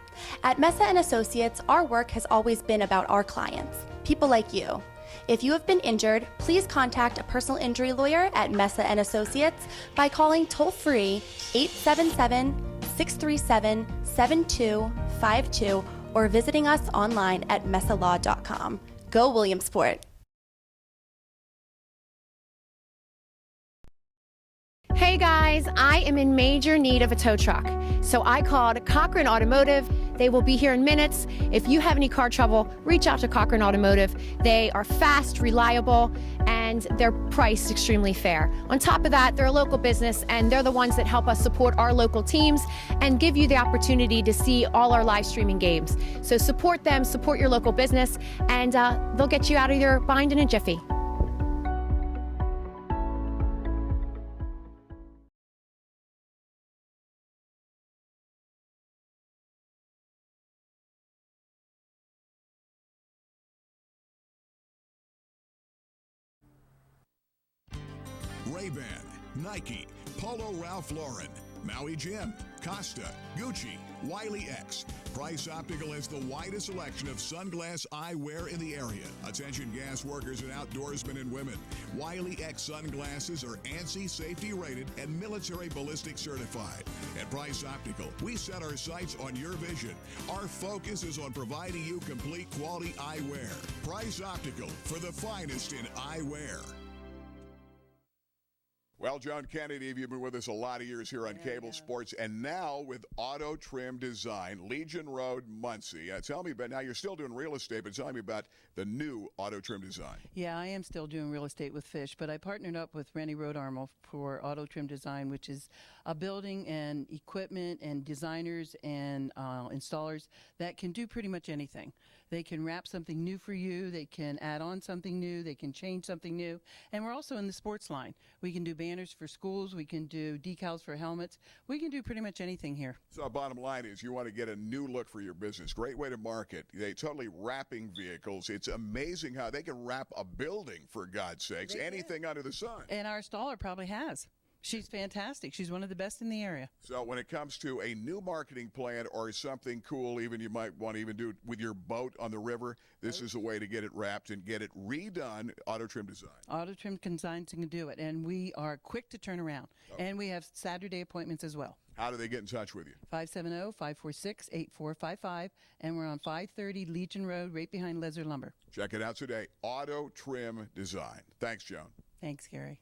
At Mesa & Associates, our work has always been about our clients, people like you. If you have been injured, please contact a personal injury lawyer at Mesa & Associates by calling toll-free 877-637-7252 or visiting us online at mesalaw.com. Go Williamsport. Hey guys, I am in major need of a tow truck. So I called Cochran Automotive. They will be here in minutes. If you have any car trouble, reach out to Cochran Automotive. They are fast, reliable, and they're priced extremely fair. On top of that, they're a local business, and they're the ones that help us support our local teams and give you the opportunity to see all our live streaming games. So support them, support your local business, and they'll get you out of your bind in a jiffy. Ray-Ban, Nike, Polo Ralph Lauren, Maui Jim, Costa, Gucci, Wiley X. Price Optical has the widest selection of sunglass eyewear in the area. Attention gas workers and outdoorsmen and women. Wiley X sunglasses are ANSI safety rated and military ballistic certified. At Price Optical, we set our sights on your vision. Our focus is on providing you complete quality eyewear. Price Optical, for the finest in eyewear. Well, John Kennedy, you've been with us a lot of years here on Cable Sports, and now with Auto Trim Design, Legion Road, Muncie. Tell me about, now you're still doing real estate, but tell me about the new Auto Trim Design. Yeah, I am still doing real estate with Fish, but I partnered up with Rennie Rhode Armel for Auto Trim Design, which is a building and equipment and designers and installers that can do pretty much anything. They can wrap something new for you. They can add on something new. They can change something new. And we're also in the sports line. We can do banners for schools. We can do decals for helmets. We can do pretty much anything here. So bottom line is you want to get a new look for your business. Great way to market. They totally wrapping vehicles. It's amazing how they can wrap a building, for God's sakes, anything under the sun. And our installer probably has. She's fantastic. She's one of the best in the area. So when it comes to a new marketing plan or something cool, even you might want to even do it with your boat on the river, this is a way to get it wrapped and get it redone. Auto Trim Design. Auto Trim Design can do it, and we are quick to turn around. And we have Saturday appointments as well. How do they get in touch with you? 570-546-8455, and we're on 530 Legion Road, right behind Lesser Lumber. Check it out today. Auto Trim Design. Thanks, Joan. Thanks, Gary.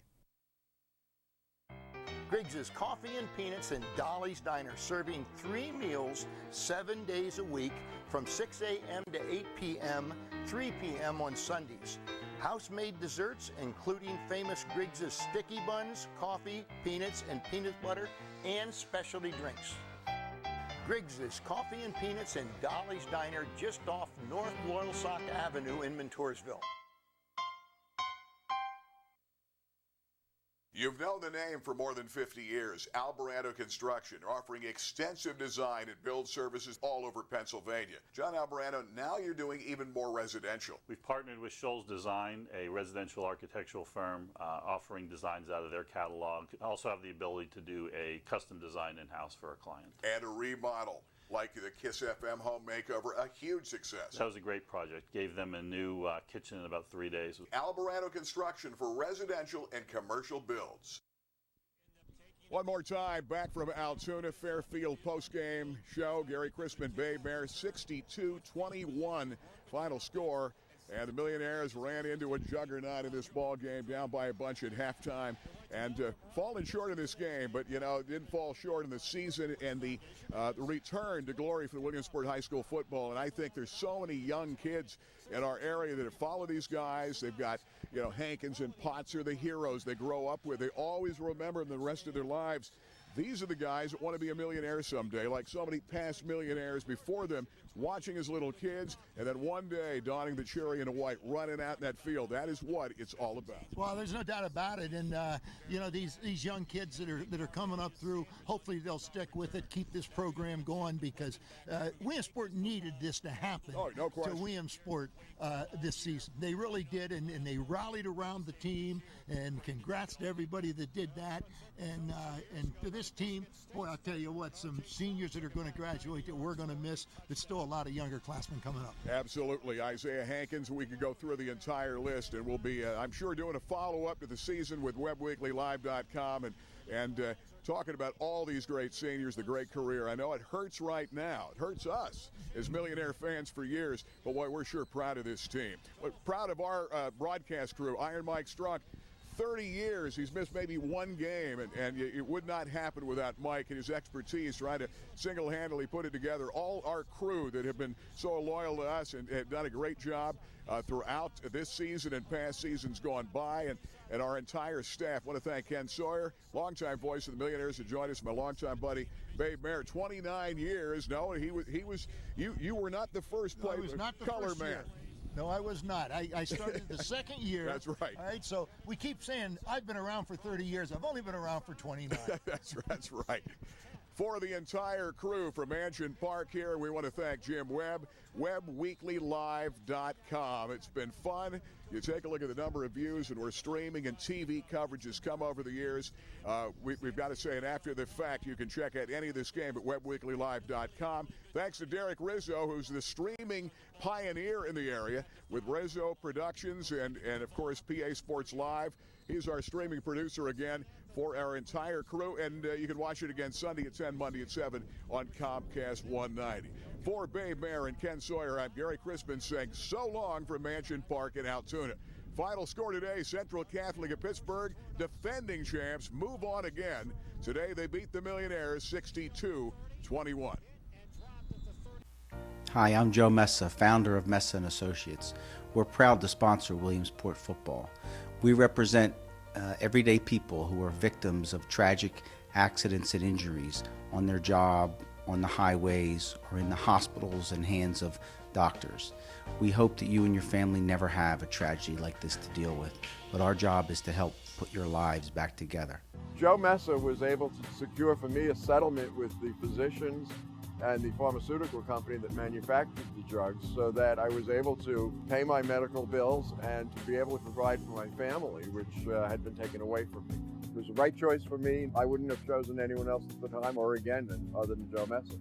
Griggs' Coffee and Peanuts and Dolly's Diner, serving 3 meals 7 days a week from 6 a.m. to 8 p.m., 3 p.m. on Sundays. House-made desserts, including famous Griggs' sticky buns, coffee, peanuts, and peanut butter, and specialty drinks. Griggs' Coffee and Peanuts and Dolly's Diner, just off North Loyalsock Avenue in Montoursville. You've known the name for more than 50 years. Alvarado Construction, offering extensive design and build services all over Pennsylvania. John Alvarado, now you're doing even more residential. We've partnered with Scholl's Design, a residential architectural firm offering designs out of their catalog. Also have the ability to do a custom design in-house for a client. And a remodel, like the Kiss FM home makeover, a huge success. That was a great project. Gave them a new kitchen in about 3 days. Alvarado Construction for residential and commercial builds. One more time, back from Altoona, Fairfield postgame show. Gary Crispin, Bay Bear, 62-21 final score. And the Millionaires ran into a juggernaut in this ball game, down by a bunch at halftime, and falling short in this game. But, you know, didn't fall short in the season and the return to glory for the Williamsport High School football. And I think there's so many young kids in our area that have followed these guys. They've got, you know, Hankins and Potts are the heroes they grow up with. They always remember them the rest of their lives. These are the guys that want to be a millionaire someday, like so many past millionaires before them, watching as little kids, and then one day donning the cherry and the white, running out in that field. That is what it's all about. Well, there's no doubt about it, and you know, these young kids that are coming up through, hopefully they'll stick with it, keep this program going, because Williamsport needed this to happen to Williamsport this season. They really did, and they rallied around the team, and congrats to everybody that did that, and to this team, boy, I'll tell you what, some seniors that are going to graduate that we're going to miss, but still a lot of younger classmen coming up. Absolutely. Isaiah Hankins, we could go through the entire list, and we'll be, I'm sure, doing a follow-up to the season with WebbWeeklyLive.com and talking about all these great seniors, the great career. I know it hurts right now. It hurts us as Millionaire fans for years, but boy, we're sure proud of this team. We're proud of our broadcast crew. Iron Mike Strunk, 30 years, he's missed maybe one game, and it would not happen without Mike and his expertise trying to single-handedly put it together. All our crew that have been so loyal to us and have done a great job throughout this season and past seasons gone by, and our entire staff. I want to thank Ken Sawyer, longtime voice of the Millionaires, who joined us, my longtime buddy, Babe Mayer, 29 years. No, he was you were not the first player, color man. Year. No, I was not. I started the second year. That's right. All right, so we keep saying I've been around for 30 years. I've only been around for 29. That's right. For the entire crew from Mansion Park here, we want to thank Jim Webb, WebbWeeklyLive.com. It's been fun. You take a look at the number of views, and we're streaming, and TV coverage has come over the years. We've got to say, and after the fact, you can check out any of this game at WebbWeeklyLive.com. Thanks to Derek Rizzo, who's the streaming pioneer in the area with Rizzo Productions and of course, PA Sports Live. He's our streaming producer again for our entire crew, and you can watch it again Sunday at 10, Monday at 7 on Comcast 190. For Babe Mayer and Ken Sawyer, I'm Gary Crispin saying so long from Mansion Park in Altoona. Final score today, Central Catholic of Pittsburgh, defending champs, move on again. Today they beat the Millionaires 62-21. Hi, I'm Joe Messa, founder of Messa & Associates. We're proud to sponsor Williamsport football. We represent everyday people who are victims of tragic accidents and injuries on their job, on the highways or in the hospitals and hands of doctors. We hope that you and your family never have a tragedy like this to deal with, but our job is to help put your lives back together. Joe Messa was able to secure for me a settlement with the physicians and the pharmaceutical company that manufactured the drugs so that I was able to pay my medical bills and to be able to provide for my family, which had been taken away from me. It was the right choice for me. I wouldn't have chosen anyone else at the time or again other than Joe Messa.